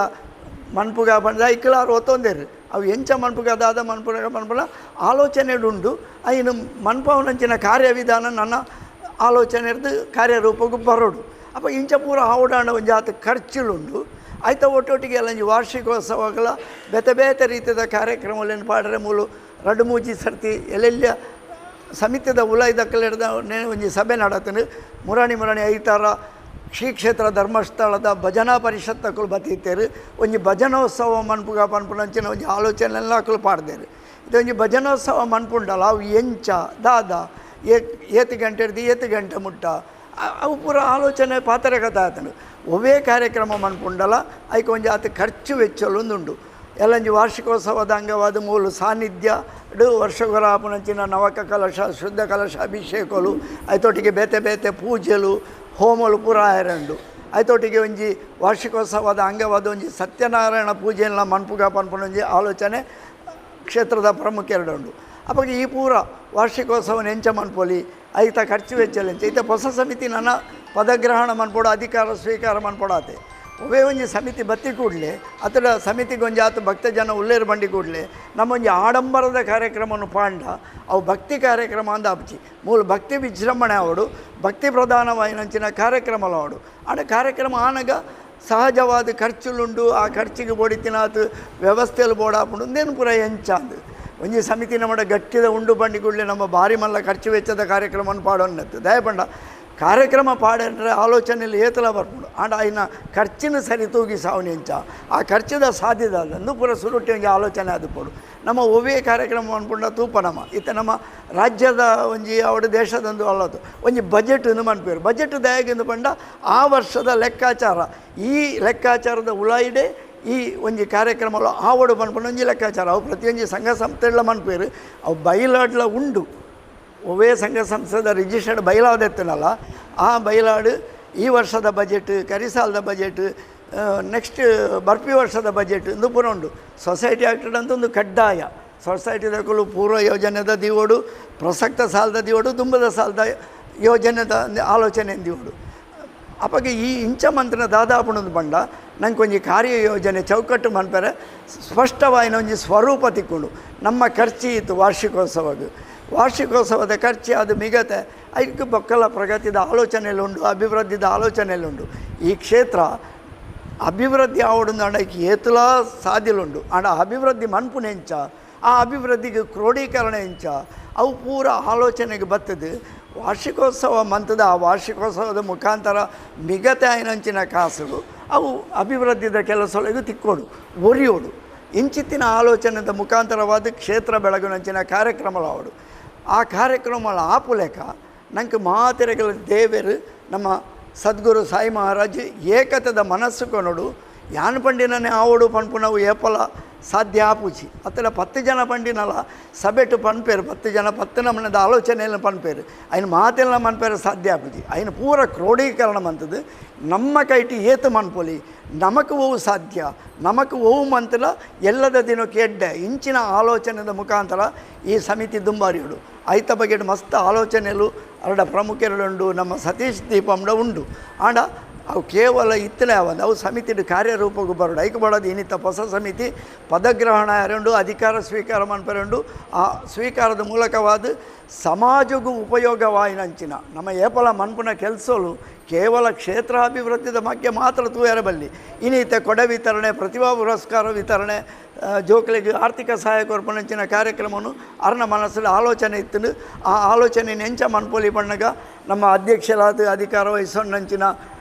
ಮನ್ಪುಗ ಬಂದ ಐಕ್ಲಾರು ಒತ್ತೊಂದೇರು ಅವು ಎಂಚ ಮನ್ಪುಗದಾದ ಮನ್ಪುನ ಆಲೋಚನೆ ಉಂಡು. ಇನ್ನು ಮನ್ಪವನಂಚಿನ ಕಾರ್ಯವಿಧಾನ ನನ್ನ ಆಲೋಚನೆ ಇರ್ದು ಕಾರ್ಯರೂಪಕ್ಕೂ ಬರೋಡು. ಅಪ್ಪ ಇಂಚ ಪೂರ ಆವಡಾಂಡ ಒಂಜಿ ಆತ ಖರ್ಚುಲುಂಡು. ಆಯ್ತಾ ಒಟ್ಟೊಟ್ಟಿಗೆ ಎಲ್ಲ ವಾರ್ಷಿಕೋತ್ಸವಗಳ ಬೇತೆ ರೀತಿಯ ಕಾರ್ಯಕ್ರಮಗಳನ್ನು ಪಾಡ್ರೆ ಮೂಲು ರಡ್ಡು ಮೂಜಿ ಸರ್ತಿ ಎಲ್ಲೆಲ್ಲ ಸಮಿತಿದ ಉಲಾಯ್ದಕ್ಕಲಿಡ್ದ ಒಂಜಿ ಸಭೆ ನಡತನು. ಮುರಾಣಿ ಐತಾರ ಶ್ರೀ ಕ್ಷೇತ್ರ ಧರ್ಮಸ್ಥಳದ ಭಜನಾ ಪರಿಷತ್ತಕ್ಕಳು ಬತ್ತಿತ್ತೇರು ಒಂಜಿ ಭಜನೋತ್ಸವ ಮನ್ಪುಗ ಪನ್ಪುನಂಚಿನ ಒಂಜಿ ಆಲೋಚನೆ ಎಲ್ಲ ಅಕ್ಕಲು ಪಾಡ್ದೇರು. ಇದು ಒಂಜಿ ಭಜನೋತ್ಸವ ಮನ್ಪುಂಡಲ್ಲ ಅವು ಎಂಚ ದಾದ ಏತು ಗಂಟೆ ಹಿಡ್ದು ಏತು ಗಂಟೆ ಮುಟ್ಟ ಅವು ಪೂರ ಆಲೋಚನೆ ಪಾತ್ರೆ ಕಥೆ ಆತನು ಒವೇ ಕಾರ್ಯಕ್ರಮ ಮನ್ಪುಂಡಲ್ಲ ಐಕೆ ಒಂಜಿ ಆತ ಖರ್ಚು ವೆಚ್ಚಲೊಂದುಂಡು. ಎಲ್ಲಂಜಿ ವಾರ್ಷಿಕೋತ್ಸವದ ಅಂಗವಾದ ಮೂಲು ಸಾನ್ನಿಧ್ಯ ವರ್ಷಗೊರಾಪುನಂಚಿನ ನವಕ ಕಲಶ ಶುದ್ಧ ಕಲಶ ಅಭಿಷೇಕಲು ಐತೊಟ್ಟಿಗೆ ಬೇತೆ ಪೂಜೆಲು ಹೋಮಲು ಪೂರ ಆಯರಂಡು. ಐತೊಟ್ಟಿಗೆ ಒಂಜಿ ವಾರ್ಷಿಕೋತ್ಸವದ ಅಂಗವಾದ ಒಂಜಿ ಸತ್ಯನಾರಾಯಣ ಪೂಜೆಯನ್ನ ಮನ್ಪುಗ ಪನ್ಪುನೊಂಜಿ ಆಲೋಚನೆ ಕ್ಷೇತ್ರದ ಪ್ರಮುಖ ಎರಡುಂಡು. ಅಪ್ಪಾಗ ಈ ಪೂರ ವಾರ್ಷಿಕೋತ್ಸವನ ಎಂಚ ಮನ್ಪೊಲಿ ಐತ ಖರ್ಚು ವೆಚ್ಚಲೆಂಚ ಐತ ಹೊಸ ಸಮಿತಿ ನನ್ನ ಪದಗ್ರಹಣ ಮನ್ಪೋಡು ಅಧಿಕಾರ ಸ್ವೀಕಾರ ಮನ್ಪೊಡಾತೆ ಒವೇ ಒಂಜಿ ಸಮಿತಿ ಬತ್ತಿ ಕೂಡಲೇ ಅತಡ ಸಮಿತಿಗೆ ಒಂಜಿ ಆತು ಭಕ್ತ ಜನ ಉಲ್ಲೇರು ಬಂಡಿ ಕೂಡಲೇ ನಮ್ಮ ಒಂಜಿ ಆಡಂಬರದ ಕಾರ್ಯಕ್ರಮವನ್ನು ಪಾಂಡ ಅವು ಭಕ್ತಿ ಕಾರ್ಯಕ್ರಮ ಅಂದ ಅಪ್ಚಿ ಮೂಲ ಭಕ್ತಿ ವಿಜೃಂಭಣೆ ಅವಡು ಭಕ್ತಿ ಪ್ರಧಾನವಾಯಿನಂಚಿನ ಕಾರ್ಯಕ್ರಮಲು ಅವಡು ಆಡ ಕಾರ್ಯಕ್ರಮ ಆನಗ ಸಹಜವಾದ ಖರ್ಚುಲುಂಡು. ಆ ಖರ್ಚಿಗೆ ಬೋಡಿತಿನಾತು ವ್ಯವಸ್ಥೆಯಲ್ಲಿ ಬೋಡಾಪುಂಡು ಒಂದೇನು ಪೂರ ಎಂಚಾಂದು ಒಂಜಿ ಸಮಿತಿ ನಮ್ಮ ಗಟ್ಟಿದ ಉಂಡು ಬಂಡಿ ಕೂಡಲೇ ನಮ್ಮ ಭಾರಿ ಮಲ್ಲ ಖರ್ಚು ವೆಚ್ಚದ ಕಾರ್ಯಕ್ರಮವನ್ನು ಪಾಡೋನ್ನತ್ತು ದಯಪಂಡ ಕಾರ್ಯಕ್ರಮ ಪಾಡಂದ್ರೆ ಆಲೋಚನೆಯಲ್ಲಿ ಏತಲ ಬರ್ಬೋದು ಆಂಡ ಇನ್ನು ಖರ್ಚಿನ ಸರಿ ತೂಗಿ ಸಾವನಿ ಎಂಚ ಆ ಖರ್ಚಿದ ಸಾಧ್ಯದ ಅಂದು ಪೂರ ಸುರುಟ್ಟಿ ಒಂಜಿ ಆಲೋಚನೆ ಅದು ಪೋಡು ನಮ್ಮ ಒವೇ ಕಾರ್ಯಕ್ರಮ ಅನ್ಕೊಂಡ ತೂಪ ನಮ್ಮ ಇತ್ತ ನಮ್ಮ ರಾಜ್ಯದ ಒಂಜಿ ಅವಡ ದೇಶದೊಂದು ಅಲ್ಲದು ಒಂಜಿ ಬಜೆಟ್ ಮನ್ಪೇರು ಬಜೆಟ್ ದಯಾಗಿಂದು ಪಂಡ ಆ ವರ್ಷದ ಲೆಕ್ಕಾಚಾರ ಈ ಲೆಕ್ಕಾಚಾರದ ಉಲಾಯಿಡೆ ಈ ಒಂಜಿ ಕಾರ್ಯಕ್ರಮಗಳು ಆವಡು ಮನ್ಪಂಡು ಒಂಜಿ ಲೆಕ್ಕಾಚಾರ ಅವು ಪ್ರತಿಯೊಂಜಿ ಸಂಘ ಸಂಸ್ಥೆಗಳ ಮನ್ಪೇರು ಅವು ಬೈಲಾಡ್ಲ ಉಂಡು ಒವೇ ಸಂಘ ಸಂಸ್ಥೆದ ರಿಜಿಸ್ಟರ್ಡ್ ಬೈಲಾಡ್ ಎತ್ತನಲ್ಲ ಆ ಬೈಲಾಡು ಈ ವರ್ಷದ ಬಜೆಟ್ ಕರಿಸಾಲದ ಬಜೆಟ್ ನೆಕ್ಸ್ಟ್ ಬರ್ಪಿ ವರ್ಷದ ಬಜೆಟ್ ಇಂದು ಪೂರ ಉಂಡು. ಸೊಸೈಟಿ ಆ್ಯಕ್ಟೆಡ್ ಅಂತ ಒಂದು ಕಡ್ಡಾಯ ಸೊಸೈಟಿದಕ್ಕೂ ಪೂರ್ವ ಯೋಜನೆದ ದಿವೋಡು ಪ್ರಸಕ್ತ ಸಾಲದ ದಿವೋಡು ತುಂಬದ ಸಾಲದ ಯೋಜನೆದ ಆಲೋಚನೆ ದಿವೋಡು ಅಪ್ಪಗೆ ಈ ಇಂಚ ಮಂತ್ರನ ದಾದಾಪುಣದ ಬಂಡ ನಂಗೆ ಒಂಜಿ ಕಾರ್ಯ ಯೋಜನೆ ಚೌಕಟ್ಟು ಮನ್ಪರೆ ಸ್ಪಷ್ಟವಾಯಿನ ಒಂಜಿ ಸ್ವರೂಪ ತಿಕ್ಕೊಂಡು ನಮ್ಮ ಖರ್ಚು ಇತ್ತು ವಾರ್ಷಿಕೋತ್ಸವದ ಖರ್ಚು ಅದು ಮಿಗತೆ ಐದು ಬೊಕ್ಕಲ ಪ್ರಗತಿದ ಆಲೋಚನೆಯಲ್ಲುಂಡು ಅಭಿವೃದ್ಧಿದ ಆಲೋಚನೆಯಲ್ಲುಂಡು. ಈ ಕ್ಷೇತ್ರ ಅಭಿವೃದ್ಧಿ ಆವಡು ಅಂಡಕ್ಕೆ ಏತುಲ ಸಾಧ್ಯಲುಂಡು ಆಂಡ ಅಭಿವೃದ್ಧಿ ಮನ್ಪುನೆ ಎಂಚ ಆ ಅಭಿವೃದ್ಧಿಗೆ ಕ್ರೋಢೀಕರಣ ಎಂಚ ಅವು ಪೂರ ಆಲೋಚನೆಗೆ ಬರ್ತದೆ. ವಾರ್ಷಿಕೋತ್ಸವ ಮಂತದ ಆ ವಾರ್ಷಿಕೋತ್ಸವದ ಮುಖಾಂತರ ಮಿಗತೆ ಆಯ್ನಂಚಿನ ಕಾಸುಗಳು ಅವು ಅಭಿವೃದ್ಧಿದ ಕೆಲಸಗಳಿಗೆ ತಿಕ್ಕೋಡು ಒರಿಯೋಡು ಇಂಚಿತ್ತಿನ ಆಲೋಚನೆದ ಮುಖಾಂತರವಾದ ಕ್ಷೇತ್ರ ಬೆಳಗುನಂಚಿನ ಕಾರ್ಯಕ್ರಮಗಳು ಅವಡು ಆ ಕಾರ್ಯಕ್ರಮಗಳ ಆಪುಲೆಕ ನಂಗೆ ಮಾತೆರೆಗಳ ದೇವರು ನಮ್ಮ ಸದ್ಗುರು ಸಾಯಿ ಮಹಾರಾಜ್ ಏಕತದ ಮನಸ್ಸು ಕೊನೋಡು ಯಾನ್ ಪಂಡಿನನೇ ಆವಡು ಪಂಪು ನಾವು ಏಪಲ ಸಾಧ್ಯ ಆಪುಚಿ ಅತ್ತಲ 10 ಜನ ಪಂಡಿನಲ್ಲ ಸಭೆಟು ಪನ್ಪೇರು 10 ಜನ 10 ನಮ್ಮನದ ಆಲೋಚನೆಯಲ್ಲಿ ಪನ್ಪೇರು ಅಯ್ನ ಮಾತೆಲ್ಲ ಮನ್ಪೇರು ಸಾಧ್ಯ ಆಪುಜಿ ಅಯ್ನ ಪೂರ ಕ್ರೋಢೀಕರಣ ಮಂತದ್ದು ನಮ್ಮ ಕೈಟಿ ಏತು ಮನ್ಪೊಲಿ ನಮಕ್ ಓವು ಸಾಧ್ಯ ನಮಕ್ ಓವು ಮಂತಲ ಎಲ್ಲದ ದಿನಕ್ಕೆ ಎಡ್ಡೆ ಇಂಚಿನ ಆಲೋಚನೆದ ಮುಖಾಂತರ ಈ ಸಮಿತಿ ದುಂಬಾರಿಯುಡು ಐತ ಬಗ್ಗೆ ಮಸ್ತ್ ಆಲೋಚನೆಲು ಅರಡ ಪ್ರಮುಖರುಂಡು ನಮ್ಮ ಸತೀಶ್ ದೀಪಂಡ ಉಂಡು ಆಂಡ ಅವು ಕೇವಲ ಇತ್ತಲೇ ಅವಂದು ಅವು ಸಮಿತಿಡು ಕಾರ್ಯರೂಪಗೂ ಬರೋಡು ಐಕೆ ಬರೋದು ಇನ್ನಿತ್ತ ಹೊಸ ಸಮಿತಿ ಪದಗ್ರಹಣ ಎರಡು ಅಧಿಕಾರ ಸ್ವೀಕಾರ ಮನ್ಪರೆಂಡು ಆ ಸ್ವೀಕಾರದ ಮೂಲಕವಾದ ಸಮಾಜಗೂ ಉಪಯೋಗವಾಯಿನಂಚಿನ ನಮ್ಮ ಏಪಲ ಮನ್ಪುನ ಕೆಲಸಲು ಕೇವಲ ಕ್ಷೇತ್ರಾಭಿವೃದ್ಧಿದ ಬಗ್ಗೆ ಮಾತ್ರ ತೂಯರಬಲ್ಲಿ ಇನ್ನಿತ ಕೊಡೆ ವಿತರಣೆ ಪ್ರತಿಭಾ ಪುರಸ್ಕಾರ ವಿತರಣೆ ಜೋಕ್ಲಿಗೆ ಆರ್ಥಿಕ ಸಹಾಯ ಕೊರ್ಪಣಂಚಿನ ಕಾರ್ಯಕ್ರಮವನ್ನು ಅರ್ನ ಮನಸ್ಸಲ್ಲಿ ಆಲೋಚನೆ ಇತ್ತು ಆ ಆಲೋಚನೆ ನೆಂಚ ಮನ್ಪೊಲಿ ಬಣ್ಣಗ ನಮ್ಮ ಅಧ್ಯಕ್ಷರಾದ ಅಧಿಕಾರ ವಹಿಸೋಣಂಚಿನ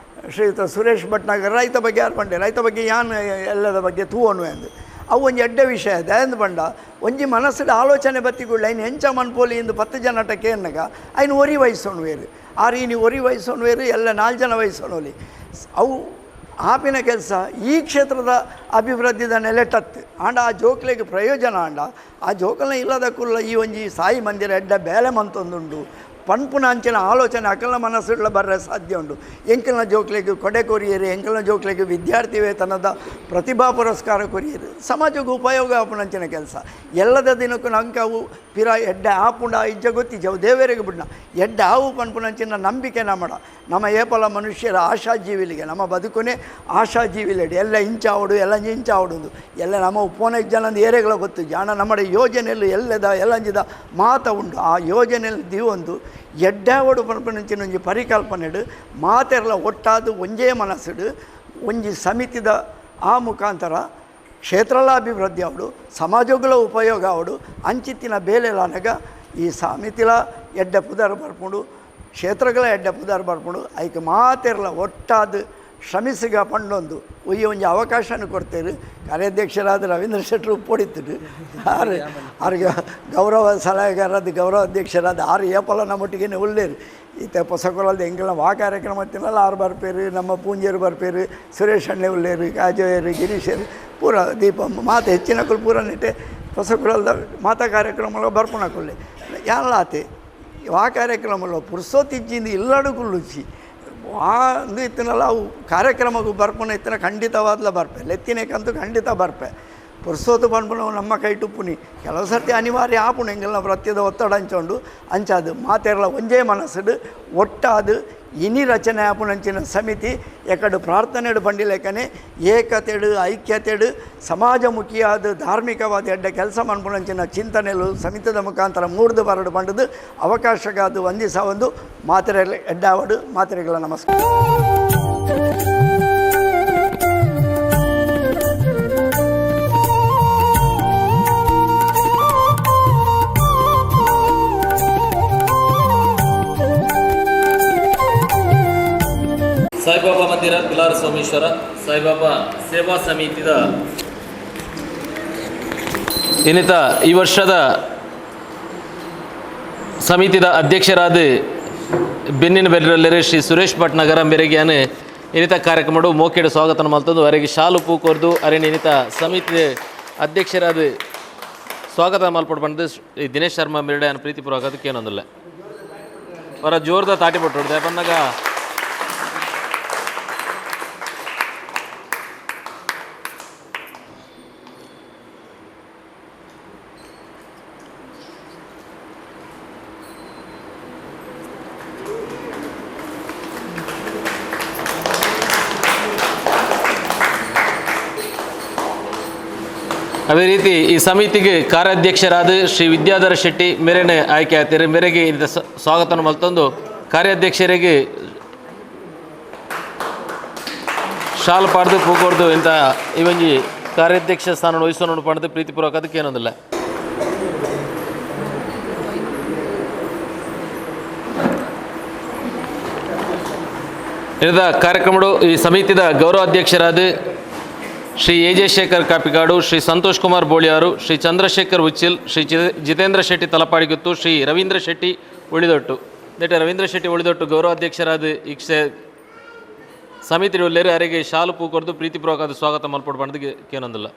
ಶ್ರೀಯುತ ಸುರೇಶ್ ಭಟ್ನಾಗರ್ ರೈತ ಬಗ್ಗೆ ಯಾರು ಬಂಡೆ ರೈತ ಬಗ್ಗೆ ಯಾನ್ ಎಲ್ಲದ ಬಗ್ಗೆ ತೂವನು ಎಂದು ಅವು ಒಂದು ಎಡ್ಡೆ ವಿಷಯ ದಯಂದು ಬಂಡ ಒಂಜಿ ಮನಸ್ಸಲ್ಲಿ ಆಲೋಚನೆ ಬತ್ತಿಗುಳ್ಳ ಐನು ಹೆಂಚ ಮನ್ಪೋಲಿ ಇಂದು 10 ಜನಟಕ್ಕೆ ಎನ್ನಗ ಐನು ಒರಿ ವಹಿಸೋಣ ವೇರು ಆ ರೀನಿ ಒರಿ ವಹಿಸೋಣ ವೇರು ಎಲ್ಲ 4 ಜನ ವಹಿಸೋಣಲಿ ಅವು ಆಪಿನ ಕೆಲಸ ಈ ಕ್ಷೇತ್ರದ ಅಭಿವೃದ್ಧಿದ ನೆಲೆಟತ್ತು ಆಂಡ ಆ ಜೋಕ್ಲೆಗೆ ಪ್ರಯೋಜನ ಆಂಡ ಆ ಜೋಕಲ್ನ ಇಲ್ಲದ ಕುಲ್ಲ ಈ ಒಂಜಿ ಸಾಯಿ ಮಂದಿರ ಎಡ್ಡ ಬೇಲೆ ಮಂತೊಂದುಂಡು ಪನ್ಪುನ ಅಂಚಿನ ಆಲೋಚನೆ ಅಕಲ್ನ ಮನಸ್ಸುಗಳ ಬರ್ರೆ ಸಾಧ್ಯ ಉಂಡು ಎಂಕಲ್ನ ಜೋಕ್ಲೆಗೆ ಕೊಡೆ ಕೊರಿಯರು ಎಂಕಲ್ನ ಜೋಕ್ಲೆಗೆ ವಿದ್ಯಾರ್ಥಿ ವೇತನದ ಪ್ರತಿಭಾ ಪುರಸ್ಕಾರ ಕೊರಿಯರು ಸಮಾಜಕ್ಕೆ ಉಪಯೋಗ ಆಪುನಂಚಿನ ಕೆಲಸ ಎಲ್ಲದ ದಿನಕ್ಕೂ ನಂಗೆ ಅವು ಪಿರ ಎಡ್ಡೆ ಆಪುಂಡ ಇಜ್ಜ ಗೊತ್ತಿಜ್ಜವು ದೇವರಿಗೆ ಬಿಡ್ನ ಎಡ್ಡೆ ಆವು ಪನ್ಪುನಂಚಿನ ನಂಬಿಕೆ ನಮ್ಮ ಏಪಲ ಮನುಷ್ಯರ ಆಶಾಜೀವಿಲಿಗೆ ನಮ್ಮ ಬದುಕುನೇ ಆಶಾಜೀವಿಲೆಡಿ ಎಲ್ಲ ಇಂಚಾವಡು ಎಲ್ಲ ಇಂಚಾವಡುದು ಎಲ್ಲ ನಮ್ಮ ಉಪೋನ ಜನದ ಏರೆಗಳ ಗೊತ್ತು ಜಾಣ ನಮ್ಮ ಯೋಜನೆಯಲ್ಲಿ ಎಲ್ಲದ ಎಲ್ಲಂಜಿದ ಮಾತ ಉಂಡು ಆ ಯೋಜನೆಯಲ್ಲಿ ದಿವೊಂದು ಎಡ್ಡಾವಡು ಪನ್ಪುನಂಚಿನ ಒಂಜಿ ಪರಿಕಲ್ಪನೆಡು ಮಾತೆಲ್ಲ ಒಟ್ಟಾದು ಒಂಜೇ ಮನಸ್ಸುಡು ಒಂಜಿ ಸಮಿತಿದ ಆ ಮುಖಾಂತರ ಕ್ಷೇತ್ರಲ ಅಭಿವೃದ್ಧಿ ಅವಡು ಸಮಾಜಗಳ ಉಪಯೋಗ ಅವಡು ಅಂಚಿತ್ತಿನ ಬೇಲೆಲಾನಗ ಈ ಸಮಿತಿಲ ಎಡ್ಡ ಪುದರ್ ಬರ್ಪುಂಡು ಕ್ಷೇತ್ರಗಳ ಎಡ್ಡ ಪುದರ್ ಬರ್ಪುಂಡು ಐಕೆ ಮಾತೆರ್ಲ ಒಟ್ಟಾದು ಶ್ರಮಿಸಿಗ ಪಂಡೊಂದು ಈ ಒಂಜಿ ಅವಕಾಶನ ಕೊಡ್ತೇವೆ ಕಾರ್ಯಾಧ್ಯಕ್ಷರಾದ ರವೀಂದ್ರ ಶೆಟ್ಟರು ಉಪ್ಪೊಡಿತು ಅವ್ರಿಗೆ ಗೌರವ ಸಲಹೆಗಾರದ್ದು ಗೌರವ ಅಧ್ಯಕ್ಷರಾದ 6 ಏಪಲ ನಮ್ಮೊಟ್ಟಿಗೆ ಒಳ್ಳೇರು ಈತ ಹೊಸಕೊಳದ ಎಂಗೆಲ್ಲ ಆ ಕಾರ್ಯಕ್ರಮ ತಿನ್ನಲ್ಲ 6 ಬರ್ಪೇರು ನಮ್ಮ ಪೂಂಜೇರು ಬರ್ಪೇರು ಸುರೇಶ್ ಅಣ್ಣೆ ಉಳ್ಳೇರು ಕಾಜೋಯರು ಗಿರೀಶರು ಪೂರ ದೀಪ ಮಾತು ಹೆಚ್ಚಿನ ಕುಲ್ ಪೂರ ನಿಟ್ಟೆ ಹೊಸಕೊಳದ ಮಾತಾ ಕಾರ್ಯಕ್ರಮ ಬರ್ಪುಣಕೊಳ್ಳೆ ಎಲ್ಲ ಆತೆ ಆ ಕಾರ್ಯಕ್ರಮలో ಪುರ್ಸೋತಿಜ್ಜಿಂದ ಇಲ್ಲಡು ಕುಲ್ಲುಚ್ಚಿ ಒಂದು ಇತ್ತಿನಲ್ಲ ಅವು ಕಾರ್ಯಕ್ರಮಕ್ಕೂ ಬರ್ಪುನ ಇತ್ತಿನ ಖಂಡಿತವಾದ್ಲ ಬರ್ಪೆ ಲೆತ್ತಿನೇಕಂತೂ ಖಂಡಿತ ಬರ್ಪೆ ಪುರ್ಸೋತು ಪನ್ಪುನ ನಮ್ಮ ಕೈ ಟುಪ್ಪುನಿ ಕೆಲವು ಸರ್ತಿ ಅನಿವಾರ್ಯ ಆಪುಣ ಹಿಂಗೆಲ್ಲ ವೃತ್ತಿಯದ ಒತ್ತಡ ಹಂಚೊಂಡು ಅಂಚಾದು ಮಾತೆರ್ಲ ಒಂಜೇ ಮನಸ್ಸುಡು ಒಟ್ಟಾದು ಇನಿ ರಚನೆ ಆಪುನಂಚಿನ ಸಮಿತಿ ಎಕಡು ಪ್ರಾರ್ಥನೆಡು ಬಂಡಿಲೇಕನೆ ಏಕತೆಡು ಐಕ್ಯತೆಡು ಸಮಾಜಮುಖಿಯಾದ ಧಾರ್ಮಿಕವಾದ ಎಡ್ಡ ಕೆಲಸ ಮನ್ಪುನಂಚಿನ ಚಿಂತನೆಲು ಸಮಿತಿದ ಮುಖಾಂತರ ಮೂಡ್ದು ಬರಡು ಬಂಡದು ಅವಕಾಶಗಾದು ವಂದಿಸ ಒಂದು ಮಾತೆರೆಲ್ಲ ಎಡ್ಡಾವಡು ಮಾತೆರೆಗಳ ನಮಸ್ಕಾರ. ಸಾಯಿಬಾಬಾ ಮಂದಿರ ಪಿಲಾರ ಸೋಮೇಶ್ವರ ಸಾಯಿಬಾಬಾ ಸೇವಾ ಸಮಿತಿದ ಇನ್ನಿತ ಈ ವರ್ಷದ ಸಮಿತಿದ ಅಧ್ಯಕ್ಷರಾದ ಬೆನ್ನಿನ ಬೆಲ್ಲರೆ ಶ್ರೀ ಸುರೇಶ್ ಭಟ್ನಗರ ಮೇರೆಗೆ ಇನ್ನಿತ ಕಾರ್ಯಕ್ರಮ ಮೋಕೆಡು ಸ್ವಾಗತ ಮಲ್ತಂದು ಅವರಿಗೆ ಶಾಲು ಪೂಕೋರ್ದು ಅರೇನು ಇನ್ನಿತ ಸಮಿತಿ ಅಧ್ಯಕ್ಷರಾದ ಸ್ವಾಗತ ಮಲ್ಪಟ್ಟು ಬಂದು ಈ ದಿನೇಶ್ ಶರ್ಮಾ ಮೇರೆಡೆ ಅನ್ನ ಪ್ರೀತಿಪೂರ್ವಕದಕ್ಕೆ ಏನೊಂದಿಲ್ಲ ಅವರ ಜೋರ್ದ ತಾಟಿ ಪಟ್ಟು ಬಂದಾಗ ಅದೇ ರೀತಿ ಈ ಸಮಿತಿಗೆ ಕಾರ್ಯಾಧ್ಯಕ್ಷರಾದ ಶ್ರೀ ವಿದ್ಯಾಧರ ಶೆಟ್ಟಿ ಮೇರೆನೆ ಆಯ್ಕೆ ಆಗ್ತಾರೆ ಮೇರೆಗೆ ಇಂಥ ಸ್ವಾಗತವನ್ನು ಮಲ್ತೊಂದು ಕಾರ್ಯಾಧ್ಯಕ್ಷರಿಗೆ ಶಾಲ್ ಪಾಡ್ದು ಪೂಕೋರ್ದು ಇಂಥ ಇವೊಂಜಿ ಕಾರ್ಯಾಧ್ಯಕ್ಷ ಸ್ಥಾನ ವಹಿಸೋಣ ಪಡೆದು ಪ್ರೀತಿಪೂರ್ವಕ ಅದಕ್ಕೆ ಏನೊಂದಿಲ್ಲ ಇರದ ಕಾರ್ಯಕ್ರಮಗಳು ಈ ಸಮಿತಿದ ಗೌರವ ಅಧ್ಯಕ್ಷರಾದ ಶ್ರೀ ಎ.ಜೆ. ಶೇಖರ್ ಕಾಪಿಕಾಡು, ಶ್ರೀ ಸಂತೋಷ್ ಕುಮಾರ್ ಬೋಳಿಯಾರು, ಶ್ರೀ ಚಂದ್ರಶೇಖರ್ ಉಚ್ಚಿಲ್, ಶ್ರೀ ಜಿತೇಂದ್ರ ಶೆಟ್ಟಿ ತಲಪಾಡಿಗುತ್ತು, ಶ್ರೀ ರವೀಂದ್ರ ಶೆಟ್ಟಿ ಉಳಿದೊಟ್ಟು ರವೀಂದ್ರ ಶೆಟ್ಟಿ ಉಳಿದೊಟ್ಟು ಗೌರವ ಅಧ್ಯಕ್ಷರಾದ ಈ ಸಮಿತಿ ಉಳ್ಳೇರು ಅವರಿಗೆ ಶಾಲು ಪೂ ಕೊರೆದು ಪ್ರೀತಿಪೂರ್ವಕವಾದ ಸ್ವಾಗತ ಮಲ್ಪಟ್ಟು ಬಂದಕ್ಕೆ ಏನೊಂದಿಲ್ಲ.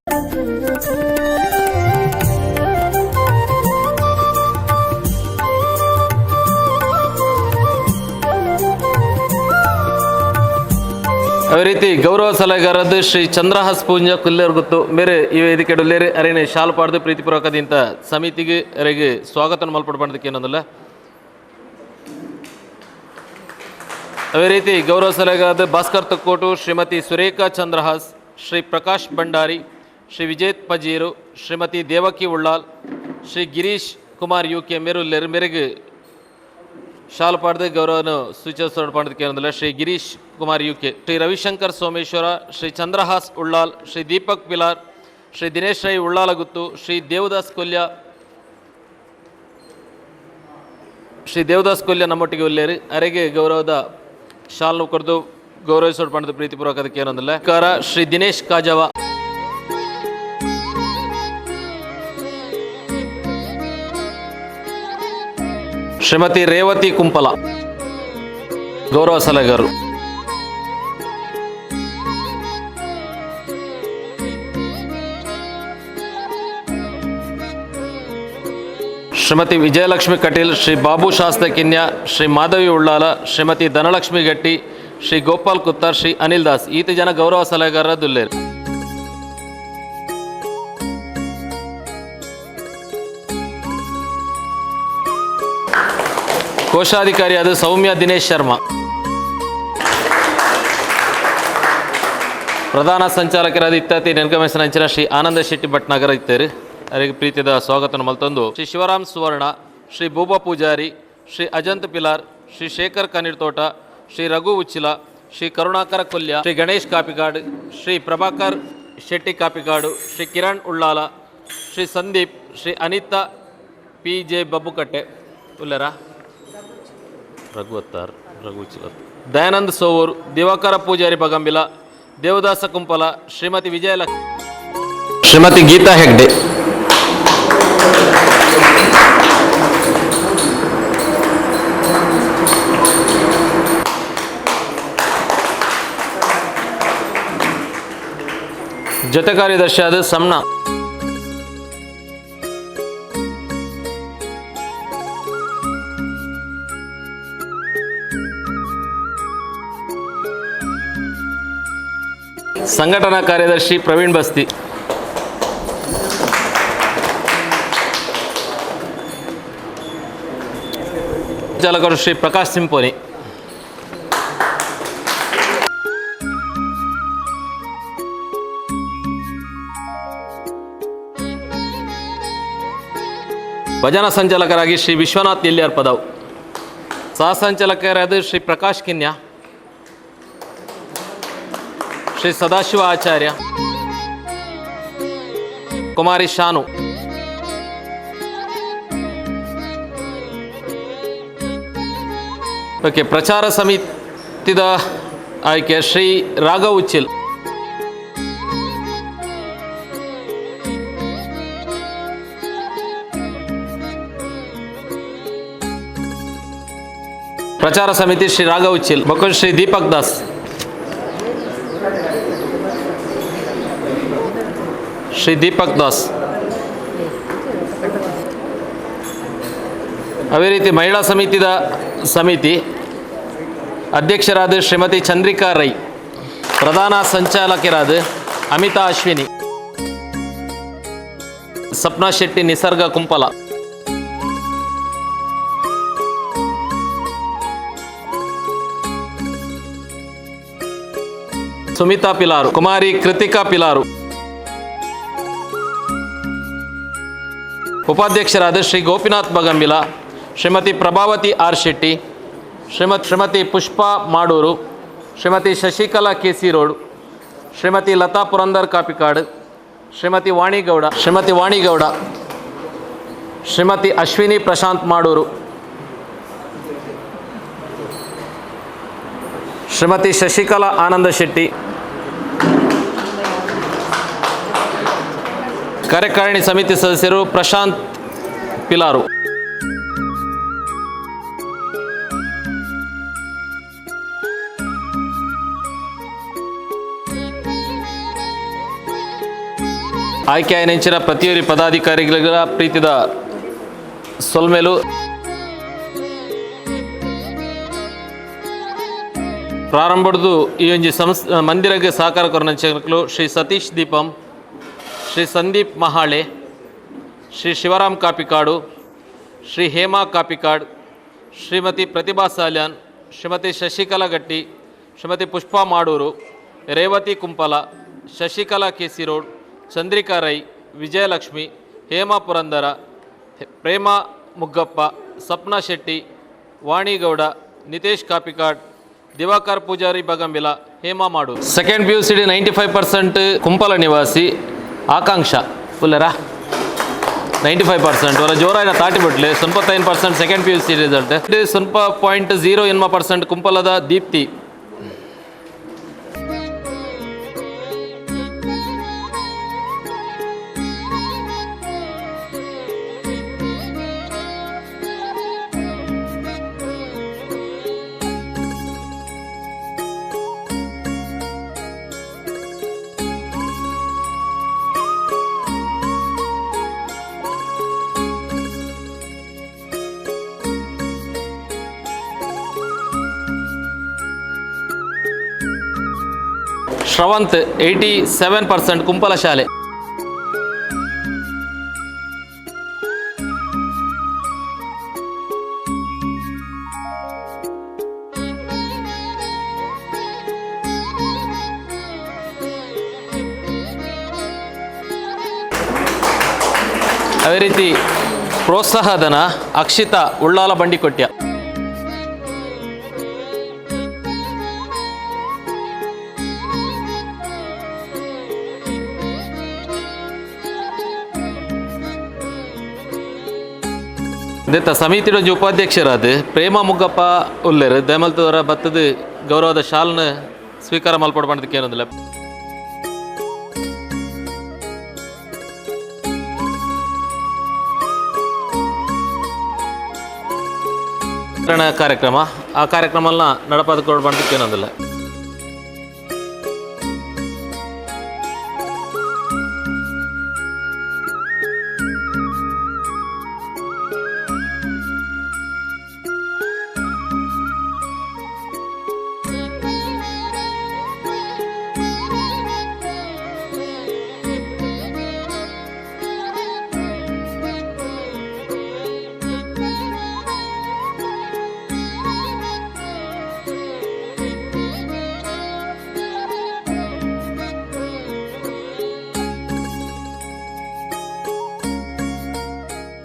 ಅದೇ ರೀತಿ ಗೌರವ ಸಲಹೆಗಾರದ್ದು ಶ್ರೀ ಚಂದ್ರಹಾಸ್ ಪೂಂಜ ಕುಲ್ಲೇರ್ ಗೊತ್ತು ಬೇರೆ ಈ ವೇದಿಕೆ ಉಳ್ಳೇರು ಅರೇನೆ ಶಾಲು ಪಾಡ್ದು ಪ್ರೀತಿಪೂರ್ವಕದಿಂದ ಸಮಿತಿಗೆ ಅವರಿಗೆ ಸ್ವಾಗತ ಮಲ್ಪಟ್ಟು ಬಂದಕ್ಕೆ ಏನೊಂದಿಲ್ಲ. ಅದೇ ರೀತಿ ಗೌರವ ಸಲಹೆಗಾರದು ಭಾಸ್ಕರ್ ತಕ್ಕೋಟು, ಶ್ರೀಮತಿ ಸುರೇಖಾ ಚಂದ್ರಹಾಸ್, ಶ್ರೀ ಪ್ರಕಾಶ್ ಭಂಡಾರಿ, ಶ್ರೀ ವಿಜೇತ್ ಪಜೀರು, ಶ್ರೀಮತಿ ದೇವಕಿ ಉಳ್ಳಾಲ್, ಶ್ರೀ ಗಿರೀಶ್ ಕುಮಾರ್ ಯುಕೆ ಮೇರುಲ್ಲೇರು ಮೇರೆಗೆ ಶಾಲು ಪಾಡ್ದು ಗೌರವನು ಸೂಚಿಸೋಣ ಪಾಡೋದಕ್ಕೆ ಏನಂದಿಲ್ಲ. ಶ್ರೀ ಗಿರೀಶ್ ಕುಮಾರ್ ಯುಕೆ, ಶ್ರೀ ರವಿಶಂಕರ್ ಸೋಮೇಶ್ವರ, ಶ್ರೀ ಚಂದ್ರಹಾಸ್ ಉಳ್ಳಾಲ್, ಶ್ರೀ ದೀಪಕ್ ಪಿಲಾರ್, ಶ್ರೀ ದಿನೇಶ್ ರೈ ಉಳ್ಳಾಲಗುತ್ತು, ಶ್ರೀ ದೇವದಾಸ್ ಕೊಲ್ಯ ನಮ್ಮೊಟ್ಟಿಗೆ ಉಲ್ಲೇರಿ ಅರೆಗೆ ಗೌರವದ ಶಾಲು ಕೊರೆದು ಗೌರವಿಸೋಣ ಪಾಡೋದು ಪ್ರೀತಿಪೂರ್ವಕ ಅದಕ್ಕೆ ಏನಂದಿಲ್ಲ. ಶ್ರೀ ದಿನೇಶ್ ಕಾಜವ, ಶ್ರೀಮತಿ ರೇವತಿ ಕುಂಪಲ ಗೌರವ ಸಲಹೆಗಾರರು, ಶ್ರೀಮತಿ ವಿಜಯಲಕ್ಷ್ಮಿ ಕಟೀಲ್, ಶ್ರೀ ಬಾಬು ಶಾಸ್ತ್ರ ಕಿನ್ಯ, ಶ್ರೀ ಮಾಧವಿ ಉಳ್ಳಾಲ, ಶ್ರೀಮತಿ ಧನಲಕ್ಷ್ಮಿ ಗಟ್ಟಿ, ಶ್ರೀ ಗೋಪಾಲ್ ಕುತ್ತಾರ್, ಶ್ರೀ ಅನಿಲ್ ದಾಸ್ ಈತ ಜನ ಗೌರವ ಸಲಹೆಗಾರರ ದುಲ್ಲೇರು. ಕೋಶಾಧಿಕಾರಿಯಾದ ಸೌಮ್ಯ ದಿನೇಶ್ ಶರ್ಮಾ, ಪ್ರಧಾನ ಸಂಚಾಲಕರಾದ ಇತ್ಯಾದಿ ನೆನ್ಕಮೇಶನ ಅಂಚಿನ ಶ್ರೀ ಆನಂದ ಶೆಟ್ಟಿ ಭಟ್ನಗರ ಇತ್ತೇರು ಅವರಿಗೆ ಪ್ರೀತಿಯ ಸ್ವಾಗತ ಮಲ್ತಂದು ಶ್ರೀ ಶಿವರಾಮ್ ಸುವರ್ಣ, ಶ್ರೀ ಭೂಬಾ ಪೂಜಾರಿ, ಶ್ರೀ ಅಜಂತ್ ಪಿಲಾರ್, ಶ್ರೀ ಶೇಖರ್ ಕನೀರ್ತೋಟ, ಶ್ರೀ ರಘು ಉಚ್ಚಿಲ, ಶ್ರೀ ಕರುಣಾಕರ ಕೊಲ್ಯ, ಶ್ರೀ ಗಣೇಶ್ ಕಾಪಿಕಾಡು, ಶ್ರೀ ಪ್ರಭಾಕರ್ ಶೆಟ್ಟಿ ಕಾಪಿಕಾಡು, ಶ್ರೀ ಕಿರಣ್ ಉಳ್ಳಾಲ, ಶ್ರೀ ಸಂದೀಪ್, ಶ್ರೀ ಅನಿತಾ ಪಿ.ಜೆ. ಬಬ್ಬುಕಟ್ಟೆ ಉಲ್ಲರ ರಘುವತ್ತಾರ್ ರಘುಚಿಲ, ದಯಾನಂದ್ ಸೋವೂರ್, ದಿವಾಕರ ಪೂಜಾರಿ ಬಗಂಬಿಲ, ದೇವದಾಸ ಕುಂಪಲ, ಶ್ರೀಮತಿ ವಿಜಯಲಕ್ಷ್ಮಿ, ಶ್ರೀಮತಿ ಗೀತಾ ಹೆಗ್ಡೆ, ಜೊತೆ ಕಾರ್ಯದರ್ಶಿಯಾದ ಸಮನಾ, ಸಂಘಟನಾ ಕಾರ್ಯದರ್ಶಿ ಪ್ರವೀಣ್ ಬಸ್ತಿ, ಚಾಲಕರು ಶ್ರೀ ಪ್ರಕಾಶ್ ಸಿಂಪೋನಿ, ಭಜನಾ ಸಂಚಾಲಕರಾಗಿ ಶ್ರೀ ವಿಶ್ವನಾಥ್ ನೆಲ್ಲಿಯಾರ್ ಪದವ್, ಸಹ ಸಂಚಾಲಕರಾದ ಶ್ರೀ ಪ್ರಕಾಶ್ ಕಿನ್ಯ, ಶ್ರೀ ಸದಾಶಿವ ಆಚಾರ್ಯ, ಕುಮಾರಿ ಶಾನು, ಓಕೆ. ಪ್ರಚಾರ ಸಮಿತಿದ ಆಯ್ಕೆ ಶ್ರೀ ರಾಘವ್ ಉಚ್ಚಿಲ್, ಪ್ರಚಾರ ಸಮಿತಿ ಶ್ರೀ ರಾಘವ್ ಉಚ್ಚಿಲ್, ಬೊಕ್ಕ ಶ್ರೀ ದೀಪಕ್ ದಾಸ್, ಶ್ರೀ ದೀಪಕ್ ದಾಸ್. ಅದೇ ರೀತಿ ಮಹಿಳಾ ಸಮಿತಿ ಅಧ್ಯಕ್ಷರಾದ ಶ್ರೀಮತಿ ಚಂದ್ರಿಕಾ ರೈ, ಪ್ರಧಾನ ಸಂಚಾಲಕರಾದ ಅಮಿತಾ ಅಶ್ವಿನಿ, ಸಪ್ನಾ ಶೆಟ್ಟಿ ನಿಸರ್ಗ ಕುಂಪಲ, ಸುಮಿತಾ ಪಿಲಾರು, ಕುಮಾರಿ ಕೃತಿಕಾ ಪಿಲಾರು. ಉಪಾಧ್ಯಕ್ಷರಾದ ಶ್ರೀ ಗೋಪಿನಾಥ್ ಬಗಂಬಿಲ, ಶ್ರೀಮತಿ ಪ್ರಭಾವತಿ ಆರ್ ಶೆಟ್ಟಿ, ಶ್ರೀಮತಿ ಪುಷ್ಪಾ ಮಾಡೂರು, ಶ್ರೀಮತಿ ಶಶಿಕಲಾ ಕೆಸಿ ರೋಡ್, ಶ್ರೀಮತಿ ಲತಾ ಪುರಂದರ್ ಕಾಪಿಕಾಡು, ಶ್ರೀಮತಿ ವಾಣಿಗೌಡ, ಶ್ರೀಮತಿ ಅಶ್ವಿನಿ ಪ್ರಶಾಂತ್ ಮಾಡೂರು, ಶ್ರೀಮತಿ ಶಶಿಕಲಾ ಆನಂದ ಶೆಟ್ಟಿ, ಕಾರ್ಯಕಾರಿಣಿ ಸಮಿತಿ ಸದಸ್ಯರು ಪ್ರಶಾಂತ್ ಪಿಲಾರು. ಆಯ್ಕೆಯಾಗಿ ನೆಂಚಿನ ಪ್ರತಿಯೊಬ್ಬ ಪದಾಧಿಕಾರಿಗಳ ಪ್ರೀತಿದ ಸೊಲ್ಮೆಲು ಪ್ರಾರಂಭದ್ದು ಈ ಒಂಜಿ ಮಂದಿರಗೆ ಸಹಕಾರ ಕೊರನಂಚಲು ಶ್ರೀ ಸತೀಶ್ ದೀಪಂ, ಶ್ರೀ ಸಂದೀಪ್ ಮಹಾಳೆ, ಶ್ರೀ ಶಿವರಾಮ್ ಕಾಪಿಕಾಡು, ಶ್ರೀ ಹೇಮಾ ಕಾಪಿಕಾಡ್, ಶ್ರೀಮತಿ ಪ್ರತಿಭಾ ಸಾಲ್ಯಾನ್, ಶ್ರೀಮತಿ ಶಶಿಕಲಾ ಗಟ್ಟಿ, ಶ್ರೀಮತಿ ಪುಷ್ಪಾ ಮಾಡೂರು, ರೇವತಿ ಕುಂಪಲ, ಶಶಿಕಲಾ ಕೇಸಿರೋಡ್, ಚಂದ್ರಿಕಾ ರೈ, ವಿಜಯಲಕ್ಷ್ಮಿ, ಹೇಮಾ ಪುರಂದರ, ಪ್ರೇಮಾ ಮುಗ್ಗಪ್ಪ, ಸಪ್ನಾ ಶೆಟ್ಟಿ, ವಾಣಿಗೌಡ, ನಿತೇಶ್ ಕಾಪಿಕಾಡ್, ದಿವಾಕರ್ ಪೂಜಾರಿ ಬಗಂಬಿಲ, ಹೇಮಾ ಮಾಡು. ಸೆಕೆಂಡ್ PUC 95% ಕುಂಪಲ ನಿವಾಸಿ ಆಕಾಂಕ್ಷ ಫುಲ್ಲರಾ 95% ಅವರ ಜೋರಾಯಿನ ತಾಟಿ ಬಿಟ್ಲೆ. ಸ್ವಲ್ಪ 9% ಸೆಕೆಂಡ್ PUC ರಿಸಲ್ಟ್. ಸ್ವಲ್ಪ 0.01% ಕುಂಪಲದ ದೀಪ್ತಿ. ಶ್ರವಂತ್ 87% ಕುಂಪಲ ಶಾಲೆ. ಅದೇ ರೀತಿ ಪ್ರೋತ್ಸಾಹಧನ ಅಕ್ಷಿತಾ ಉಳ್ಳಾಲ ಬಂಡಿಕೊಟ್ಯ. ಇದೆತ್ತ ಸಮಿತಿಯ ಉಪಾಧ್ಯಕ್ಷರಾದ ಪ್ರೇಮಾ ಮುಗ್ಗಪ್ಪ ಉಲ್ಲೇರು ದಯಮಲ್ತವರ ಬತ್ತದ ಗೌರವದ ಶಾಲ್ನ ಸ್ವೀಕಾರ ಮಲ್ಪಡ್ಬಂದಕ್ಕೆ ಏನೊಂದಿಲ್ಲ. ಕಾರ್ಯಕ್ರಮ ಆ ಕಾರ್ಯಕ್ರಮನ ನಡಪದಕ್ಕೆ ಏನೊಂದಿಲ್ಲ.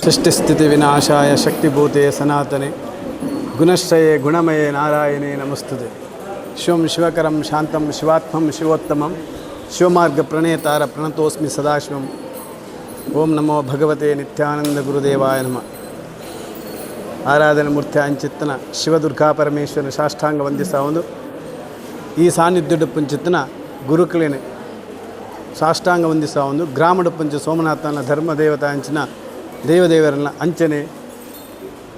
ಸೃಷ್ಟಿಸ್ಥಿತಿ ವಿನಾಶಾಯ ಶಕ್ತಿಭೂತೆ ಸನಾತನೆ ಗುಣಶ್ರಯೇ ಗುಣಮಯೇ ನಾರಾಯಣೇ ನಮಸ್ತುತೆ. ಶಿವಂ ಶಿವಕರಂ ಶಾಂತಂ ಶಿವಾತ್ಮಂ ಶಿವೋತ್ತಮಂ ಶಿವಮಾರ್ಗ ಪ್ರಣೇತಾರ ಪ್ರಣತೋಸ್ಮಿ ಸದಾಶಿವಂ. ಓಂ ನಮೋ ಭಗವತೆ ನಿತ್ಯಾನಂದ ಗುರುದೇವಾಯ ನಮಃ. ಆರಾಧನೆ ಮೂರ್ತಿ ಅಂಚಿತ್ತನ ಶಿವದುರ್ಗಾ ಪರಮೇಶ್ವರನ ಸಾಷ್ಟಾಂಗ ವಂದಿಸ ಒಂದು ಈ ಸಾನ್ನಿಧ್ಯಡುಪ್ಪಂಚಿತ್ತನ ಗುರುಕುಲೇನೆ ಸಾಷ್ಟಾಂಗ ವಂದಿಸ ಒಂದು ಗ್ರಾಮಡುಪ್ಪಂಚ ಸೋಮನಾಥನ ಧರ್ಮ ದೇವತಾ ಅಂಚಿನ ದೇವದೇವರನ್ನ ಅಂಚನೆ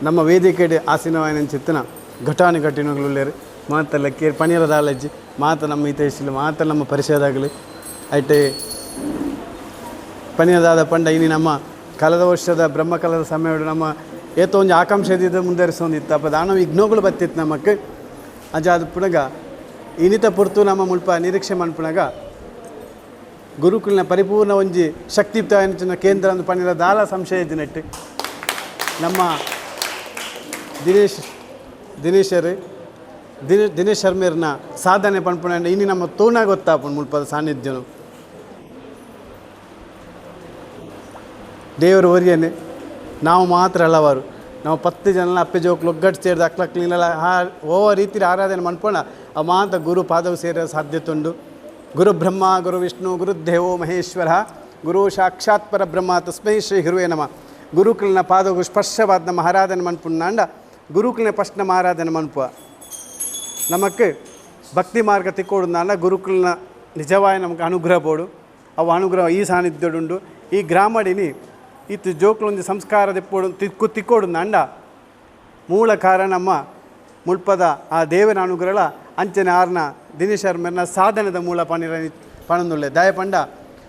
ನಮ್ಮ ವೇದಿಕೆಡೆ ಆಸೀನವಾಯಿನಂಚಿತ್ತನ ಘಟಾನು ಘಟಿನಗಳುಳ್ಳೇರು ಮಾತಲ್ಲ ಕೇರ್ ಪಣಿಯರದಾಲಜ್ಜಿ ಮಾತ ನಮ್ಮ ಹಿತೈಷಿಲ್ಲ ಮಾತ ನಮ್ಮ ಪರಿಚಯದಾಗಲಿ ಐಟೆ ಪಣಿಯದಾದ ಪಂಡ ಇನಿ ನಮ್ಮ ಕಳೆದ ವರ್ಷದ ಬ್ರಹ್ಮಕಲದ ಸಮಯ ನಮ್ಮ ಏತೋ ಒಂದು ಆಕಾಂಕ್ಷೆದಿದ್ದ ಮುಂದುವರಿಸೋಂದಿತ್ತು ಅಪ್ಪ ದಾನ ವಿಘ್ನಗಳು ಬತ್ತಿತ್ತು ನಮ್ಮಕ್ಕೆ ಅಜಾದ ಪುಣಗ ಇನಿತ ಪುರ್ತು ನಮ್ಮ ಮುಲ್ಪ ನಿರೀಕ್ಷೆ ಮನ್ಪುಣಗ ಗುರುಕುಲಿನ ಪರಿಪೂರ್ಣ ಒಂಜಿ ಶಕ್ತಿಯುಕ್ತ ಕೇಂದ್ರ ಒಂದು ಪಣಿರ ದಾಲ ಸಂಶಯ ಇದ್ದಿನಟ್ಟು ನಮ್ಮ ದಿನೇಶ್ ಶರ್ಮೇರ್ನ ಸಾಧನೆ ಪನ್ಪುಣ ಇನ್ನು ನಮ್ಮ ತೋಣ ಗೊತ್ತಾಪುಣ ಮುಲ್ಪದ ಸಾನ್ನಿಧ್ಯನು ದೇವರು ಒರಿಯನೆ ನಾವು ಮಾತ್ರ ಹಲವಾರು ನಾವು 10 ಜನ ಅಪ್ಪೆ ಜೋಕ್ಲು ಒಗ್ಗಟ್ಟು ಸೇರಿದ ಅಕ್ಲಕ್ಲಿನೆಲ್ಲ ಓ ರೀತಿ ಆರಾಧನೆ ಮನ್ಪೋಣ ಆ ಮಾತ ಗುರು ಪಾದವು ಸೇರೋ ಸಾಧ್ಯತೆ ಉಂಡು. ಗುರು ಬ್ರಹ್ಮ ಗುರು ವಿಷ್ಣು ಗುರುದೇವೋ ಮಹೇಶ್ವರ ಗುರು ಸಾಕ್ಷಾತ್ ಪರಬ್ರಹ್ಮ ತಸ್ಮೈ ಶ್ರೀ ಗುರುವೇ ನಮಃ. ಗುರುಕುಲಿನ ಪಾದವು ಸ್ಪರ್ಶವಾದ ನಮ್ಮ ಆರಾಧನೆ ಮನ್ಪುಣ್ಣಾಂಡ ಗುರುಕುಲಿನ ಫಸ್ಟ್ ನಮ್ಮ ಆರಾಧನೆ ಮನ್ಪುವ ನಮಕ್ಕೆ ಭಕ್ತಿ ಮಾರ್ಗ ತಿಕ್ಕೋಡು ನಾಂಡ ಗುರುಕುಲ್ನ ನಿಜವಾಯ ನಮಗೆ ಅನುಗ್ರಹ ಬೋಡು ಅವು ಅನುಗ್ರಹ ಈ ಸಾನ್ನಿಧ್ಯಡುಂಡು ಈ ಗ್ರಾಮಡಿನಿ ಇತ್ತು ಜೋಕ್ಲೊಂದು ಸಂಸ್ಕಾರ ತಿಕ್ಕೋಡು ತಿಕ್ಕೋಡು ನಾಂಡ ಮೂಲ ಕಾರಣ ನಮ್ಮ ಮುಲ್ಪದ ಆ ದೇವನ ಅನುಗ್ರಹ ಅಂಚನೆ ಆರ್ನ ದಿನೇಶ್ ಶರ್ಮನ ಸಾಧನದ ಮೂಲ ಪಣಂದುಳ್ಳೆ ದಯ ಪಂಡ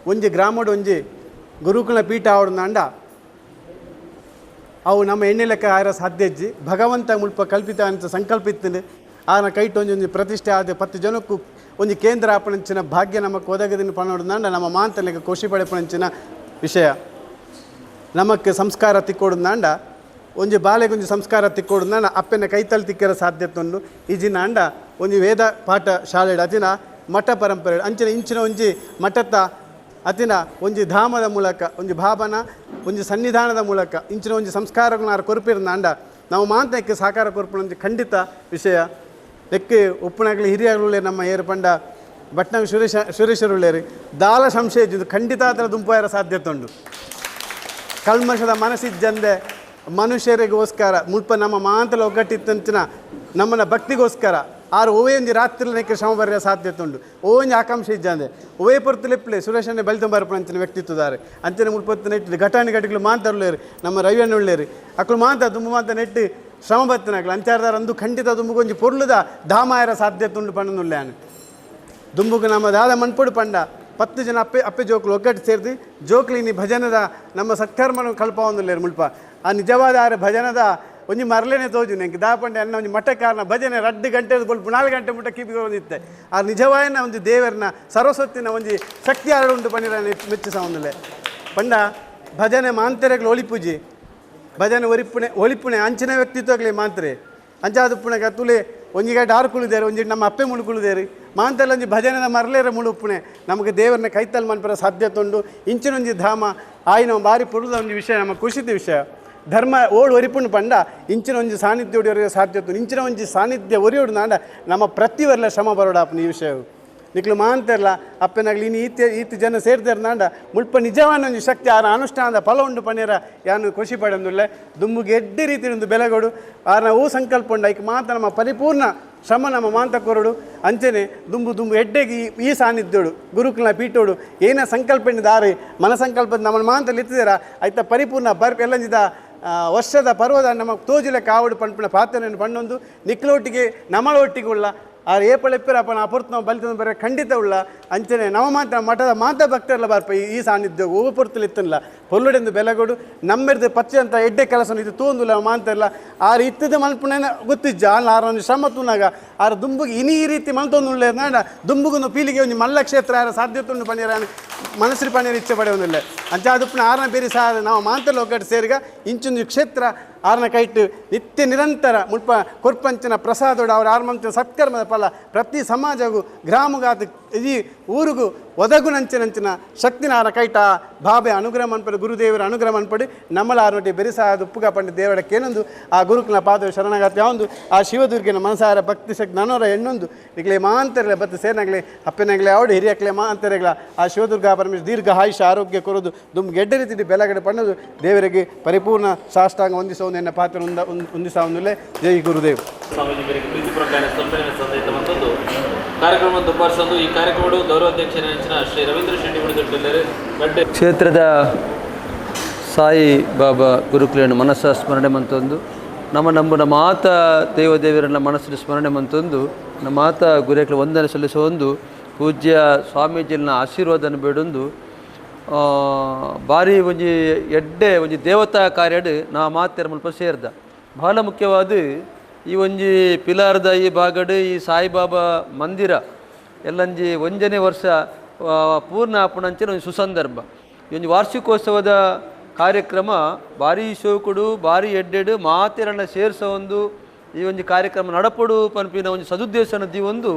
ಒಂಜಿ ಗ್ರಾಮಡು ಒಂಜಿ ಗುರುಕುಲ ಪೀಠ ಆವಡು ನಾಂಡ ಅವು ನಮ್ಮ ಎಣ್ಣೆ ಲೆಕ್ಕ ಆಯ್ರ ಸಾಧ್ಯಜ್ಜಿ ಭಗವಂತ ಮುಲ್ಪ ಕಲ್ಪಿತ ಅಂತ ಸಂಕಲ್ಪಿತ್ತು ಆನ ಕೈಟ್ ಒಂಜಿ ಪ್ರತಿಷ್ಠೆ ಆದ 10 ಜನಕ್ಕೂ ಒಂದು ಕೇಂದ್ರ ಆಪಣಂಚಿನ ಭಾಗ್ಯ ನಮಗೆ ಒದಗದಿನ ಪಣೋಡ್ನಾಂಡ ನಮ್ಮ ಮಾಂತಲೆಗೆ ಖುಷಿ ಪಡೆಪಣಂಚಿನ ವಿಷಯ ನಮಕ್ಕೆ ಸಂಸ್ಕಾರ ತಿಕ್ಕೋಡ್ನಾಂಡ ಒಂಜಿ ಬಾಲೆಗೊಂಜಿ ಸಂಸ್ಕಾರ ತಿಕ್ಕೋಡ್ನಾಂಡ ಅಪ್ಪನ ಕೈತಲ್ ತಿಕ್ಕರ ಸಾಧ್ಯತೆ ಉಂಡು ಈಜಿನ ಅಂಡ ಒಂಜಿ ವೇದ ಪಾಠ ಶಾಲೆ ಅತಿನ ಮಠ ಪರಂಪರೆ ಅಂಚಿನ ಇಂಚಿನ ಒಂಜಿ ಮಠದ ಅತಿನ ಒಂಜಿ ಧಾಮದ ಮೂಲಕ ಒಂಜಿ ಭಾವನ ಒಂಜಿ ಸನ್ನಿಧಾನದ ಮೂಲಕ ಇಂಚಿನ ಒಂಜಿ ಸಂಸ್ಕಾರಗಳನ್ನ ಕೊರಪಿರ್ನಾಂಡ ನಾವು ಮಾಂತಕ್ಕೆ ಸಾಕಾರ ಕೊರ್ಪಣಂಜಿ ಖಂಡಿತ ವಿಷಯ ಎಕ್ಕೆ ಉಪ್ಪುಣಾಗಲಿ ಹಿರಿಯಾಗಲೇ ನಮ್ಮ ಏರು ಪಂಡ ಭಟ್ನಾಗ ಸುರೇಶರುಳ್ಳೇರಿ ದಾಲ ಸಂಶಯ ಇದ್ದು ಖಂಡಿತ ಅದರ ದುಂಪಾಯರ ಸಾಧ್ಯತೆ ಉಂಟು ಕಲ್ಮಶದ ಮನಸ್ಸಿದ್ದಂದೆ ಮನುಷ್ಯರಿಗೋಸ್ಕರ ಮುಲ್ಪ ನಮ್ಮ ಮಾಂತಲ ಒಗ್ಗಟ್ಟಿತ್ತಂಚಿನ ನಮ್ಮನ್ನ ಭಕ್ತಿಗೋಸ್ಕರ ಆರು ಓವೇ ಒಂಜಿ ರಾತ್ರಿ ನೆಕ್ಕೆ ಶ್ರಮ ಬರೆಯ ಸಾಧ್ಯತೆ ಉಂಟು ಓಂಜಿ ಆಕಾಂಕ್ಷೆ ಇದ್ದಂದೆ ಓವೇ ಪೊರ್ತಲೆಪ್ಪಲೆ ಸುರೇಶನ್ನೇ ಬಲಿತಂಬರ್ಪಣಂಚಿನ ವ್ಯಕ್ತಿತ್ವದಾರೆ ಅಂಚನೆ ಮುಲ್ಪತ್ತು ನೆಟ್ಟು ಘಟಾಣಿ ಘಟಿಗಳು ಮಾತಾಡಲೇರಿ ನಮ್ಮ ರವಿಯಣ್ಣ ಉಳ್ಳೇರಿ ಅಕ್ಕಳು ಮಾತ ತುಂಬ ಮಾತ ನೆಟ್ಟು ಶ್ರಮ ಬತ್ತನಾಗಲಿ ಅಂಚಾರ್ದಾರ ಅಂದು ಖಂಡಿತ ದುಂಬುಗೊಂಜಿ ಪೊರ್ಲುದ ಧಾಮಾಯರ ಸಾಧ್ಯತೆ ಉಂಟು ಪಣ್ಣನುಲ್ಲಾನು ದುಂಬುಗು ನಮ್ಮ ದಾದ ಮಣ್ಪೊಡು ಪಂಡ 10 ಜನ ಅಪ್ಪೆ ಜೋಕ್ಲು ಒಗ್ಗಟ್ಟು ಸೇರಿದು ಜೋಕ್ಲಿನಿ ಭಜನದ ನಮ್ಮ ಸತ್ಕರ್ಮನ ಕಲ್ಪವೊಂದುಲ್ಲೇರು ಮುಲ್ಪ ಆ ನಿಜವಾದ ಆರ ಭಜನದ ಒಂಜಿ ಮರಲೇನೆ ತೋಜು ನಂಗೆ ದಾಪಂಡೆ ಅನ್ನ ಒಂಜಿ ಮಠಕಾರನ ಭಜನೆ 2 ಗಂಟೆ ಕೊಲ್ಪ 4 ಗಂಟೆ ಮುಟ್ಟ ಕಿಪಿಗೆ ಬಂದಿತ್ತೆ ಆ ನಿಜವಾಯನ ಒಂದು ದೇವರನ್ನ ಸರಸ್ವತಿನ ಒಂಜಿ ಶಕ್ತಿ ಆರುಂಟು ಪಂಡಿರ ಮೆಚ್ಚಿಸವೊಂದುಲೆ ಪಂಡ ಭಜನೆ ಮಾಂತೆರೆಗಳು ಒಳಿಪುಜಿ ಭಜನೆ ಒಳಿಪುಣೆ ಅಂಚಿನ ವ್ಯಕ್ತಿತ್ವಗಳೇ ಮಾತ್ರೆ ಅಂಚಾದ ಪುಣೆ ತುಲೆ ಒಂಜಿಗಟ್ಟು ಆರು ಕುಳಿದೇರು ಒಂಜಿ ನಮ್ಮ ಅಪ್ಪೆ ಮುಳುಕುಳಿದೇರಿ ಮಾಂತಲ್ಲ ಒಂಜಿ ಭಜನೆದ ಮರಲೇರ ಮುಳುಪುಣೆ ನಮಗೆ ದೇವರನ್ನ ಕೈತಲ್ ಮನ್ಪರ ಸಾಧ್ಯತೆ ಉಂಡು ಇಂಚಿನೊಂಜಿ ಧಾಮ ಆಯ್ನ ಬಾರಿ ಪುರುದ ಒಂಜಿ ವಿಷಯ ನಮ್ಮ ಖುಷಿದ ವಿಷಯ ಧರ್ಮ ಓಡು ಒರಿಪುಣ್ ಪಂಡ ಇಂಚಿನ ಒಂಜಿ ಸಾನ್ನಿಧ್ಯ ಒಡೆಯೋ ಸಾಧ್ಯತೆ ಇಂಚಿನ ಒಂಜಿ ಸಾನ್ನಿಧ್ಯ ಒರಿಯೋಡು ನಾಂಡ ನಮ್ಮ ಪ್ರತಿವರ್ಲ ಶ್ರಮ ಬರೋಡಾಪನ ಈ ವಿಷಯವು ನಿಕ್ಲು ಮಾಂತೆರ್ಲ ಅಪ್ಪನಾಗ್ಲಿ ಇನ್ನು ಈತ ಜನ ಸೇರ್ತಾರೆ ನಾಂಡ ಮುಲ್ಪ ನಿಜವಾನ ಒಂದು ಶಕ್ತಿ ಆರ ಅನುಷ್ಠಾನದ ಫಲ ಉಂಡು ಪನೇರ ಯಾನು ಖುಷಿ ಪಡೆಂದುಲ್ಲೆ ದುಂಬುಗೆ ಎಡ್ಡೆ ರೀತಿ ಒಂದು ಬೆಲೆಗೊಡು ಆರನ ಹೂ ಸಂಕಲ್ಪ ಉಂಡು ಐಕ್ ಮಾತ ನಮ್ಮ ಪರಿಪೂರ್ಣ ಶ್ರಮ ನಮ್ಮ ಮಾಂತ ಕೊರಡು ಅಂಚನೆ ದುಂಬು ಎಡ್ಡೆಗೆ ಈ ಸಾನ್ನಿಧ್ಯೋಡು ಗುರುಕುಲ ಪೀಠೋಡು ಏನ ಸಂಕಲ್ಪ ದಾರಿ ಮನ ಸಂಕಲ್ಪದ ನಮ್ಮ ಮಾಂತಲ್ಲಿ ಇತ್ತಿದಾರ ಆಯ್ತಾ ಪರಿಪೂರ್ಣ ಎಲ್ಲಂಜಿದ ವರ್ಷದ ಪರ್ವದ ನಮ್ಮ ತೋಜಿಲೆ ಕಾವಡು ಪಂಪಿನ ಪಾತ್ರನೆಯನ್ನು ಪಣ್ಣೊಂದು ನಿಕ್ಲೊಟ್ಟಿಗೆ ನಮ್ಮಳೊಟ್ಟಿಗೆ ಉಳ್ಳ ಆ ಏಪಳೆಪ್ಪರಪ್ಪನ ಅಪುರ್ತ ನಾವು ಬಲಿತ ಬರ ಖಂಡಿತ ಉಳ್ಳ ಅಂಚನೆ ನಾವು ಮಾತ್ರ ಮಠದ ಮಾತ ಭಕ್ತರೆಲ್ಲ ಬರ್ಪ ಈ ಸಾನ್ನಿಧ್ಯ ಪುರ್ತಲಿತ್ತಲ್ಲ ಹೊಲ್ಲುಡೆಂದು ಬೆಲೆಗೊಡು ನಮ್ಮೆರ್ದು ಪಚ್ಚೆ ಅಂತ ಎಡ್ಡೆ ಕೆಲಸ ಇದು ತೋಂದುಲ್ಲ ಮಾಂತಲ್ಲ ಆರು ಇತ್ತದ ಮಲ್ಪುಣೇನ ಗೊತ್ತಿಜ್ಜ ಅಲ್ಲ ಆರೊಂದು ಶ್ರಮ ತೂನಾಗ ಆರ ದುಂಬುಗೆ ಇನಿ ಈ ರೀತಿ ಮಲ್ತೊಂದುಳ್ಳೆ ನಾಡ ದುಂಬುಗೊಂದು ಪೀಳಿಗೆ ಒಂದು ಮಲ್ಲ ಕ್ಷೇತ್ರ ಆರ ಸಾಧ್ಯತೆ ಉಂಡು ಪಣಿರ ಮನಸ್ಸು ಪಣಿರ ಇಚ್ಛೆ ಪಡೆಯೋದಿಲ್ಲ ಅಂಚಾದುಪ್ಪನ ಆರನ ಬೇರೆ ಸಹ ನಾವು ಮಾಂತಲ್ಲಿ ಒಗ್ಗಟ್ಟು ಸೇರಿಗ ಇಂಚೊಂದು ಕ್ಷೇತ್ರ ಆರನ ಕೈಟ್ ನಿತ್ಯ ನಿರಂತರ ಮುಲ್ಪ ಕೊರ್ಪಂಚಿನ ಪ್ರಸಾದೋಡು ಅವ್ರ ಆರ್ಮಂಚಿನ ಸತ್ಕರ್ಮದ ಫಲ ಪ್ರತಿ ಸಮಾಜಗೂ ಗ್ರಾಮಗಾದ ಈ ಊರಿಗೂ ಒದಗು ನಂಚಿನ ಶಕ್ತಿನ ಆರ ಕೈಟ ಬಾಬೆ ಅನುಗ್ರಹ ಮನ್ಪಡು ಗುರುದೇವರ ಅನುಗ್ರಹ ಮನ್ಪಡಿ ನಮ್ಮಲ ಆರ್ನೊಟ್ಟಿ ಬೆರಿಸಾದ ಉಪ್ಪುಗ ಪಂಡ ದೇವರ ಕೇನೊಂದು ಆ ಗುರುಕುಲ ಪಾದ ಶರಣಗಾತಿ ಯಾವೊಂದು ಆ ಶಿವದುರ್ಗಿನ ಮನಸಾರ ಭಕ್ತಿ ಶಕ್ತಿ ನನೋರ ಹೆಣ್ಣೊಂದು ಈಗಲೇ ಮಾಂತರಲೆ ಬತ್ತು ಸೇನಾಗಲೇ ಅಪ್ಪನಾಗಲೇ ಅವಡು ಹಿರಿಯಕ್ಕಲೇ ಮಾಂತರೆಗಳ ಆ ಶಿವದುರ್ಗ ಪರಮೇಶ್ವರ ದೀರ್ಘ ಆಯುಷ ಆರೋಗ್ಯ ಕೊರೋದು ದುಮ್ ಗೆಡ್ಡೆ ರೀತಿ ಬೆಳಗಡೆ ಪಣ್ಣದು ದೇವರಿಗೆ ಪರಿಪೂರ್ಣ ಸಾಷ್ಟಾಂಗ ಹೊಂದಿಸೋದು ಎನ್ನ ಪಾತ್ರ ಹೊಂದಿಸೋಂದುಲ್ಲೇ ಜೈ ಗುರುದೇವ್ ಸ್ವಾಮೀಜಿ ಮೇರೆಗೆ ಪ್ರೀತಿ ಪ್ರಕಾರ ಸಂಪನ್ನ ಸಂದೇಶ ಮತ್ತೊಂದು ಕಾರ್ಯಕ್ರಮ ದುಬ್ಬಾರಿಸೋದು ಈ ಕಾರ್ಯಕ್ರಮಗಳು ಗೌರವಾಧ್ಯಕ್ಷರ ಶ್ರೀ ರವೀಂದ್ರ ಶೆಟ್ಟಿ ಬಿಡುತ್ತಿದ್ದಾರೆ ಗಡ್ಡೆ ಕ್ಷೇತ್ರದ ಸಾಯಿ ಬಾಬಾ ಗುರುಕುಲನ್ನು ಮನಸ್ಸ ಸ್ಮರಣೆ ಮಂತೊಂದು ನಮ್ಮ ಮಾತ ದೇವರನ್ನ ಮನಸ್ಸಿನ ಸ್ಮರಣೆ ಮಂತೊಂದು ನಮ್ಮ ಮಾತ ಗುರುಕುಲ ವಂದನೆ ಸಲ್ಲಿಸುವ ಪೂಜ್ಯ ಸ್ವಾಮೀಜಿನ ಆಶೀರ್ವಾದನ ಬೇಡೊಂದು ಭಾರಿ ಒಂಜಿ ಎಡ್ಡೆ ಒಂಜಿ ದೇವತಾ ಕಾರ್ಯಡ್ ನಾ ಮಾತೆರ ಮುಲ್ಪ ಸೇರ್ದ ಬಹಳ ಮುಖ್ಯವಾದ ಈ ಒಂಜಿ ಪಿಲಾರ್ದ ಈ ಬಾಗಡ್ ಈ ಸಾಯಿಬಾಬಾ ಮಂದಿರ ಎಲ್ಲಂಜಿ ಒಂಜನೇ ವರ್ಷ ಪೂರ್ಣ ಆಪಣಂಚಿನ ಒಂದು ಸುಸಂದರ್ಭ ಈ ಒಂದು ವಾರ್ಷಿಕೋತ್ಸವದ ಕಾರ್ಯಕ್ರಮ ಭಾರಿ ಶೋಕುಡು ಭಾರಿ ಎಡ್ಡೆಡು ಮಾತೆರನ್ನ ಸೇರಿಸೋ ಒಂದು ಈ ಒಂದು ಕಾರ್ಯಕ್ರಮ ನಡಪಡು ಪನ್ಪಿನ ಒಂದು ಸದುದ್ದೇಶನ ಒಂದು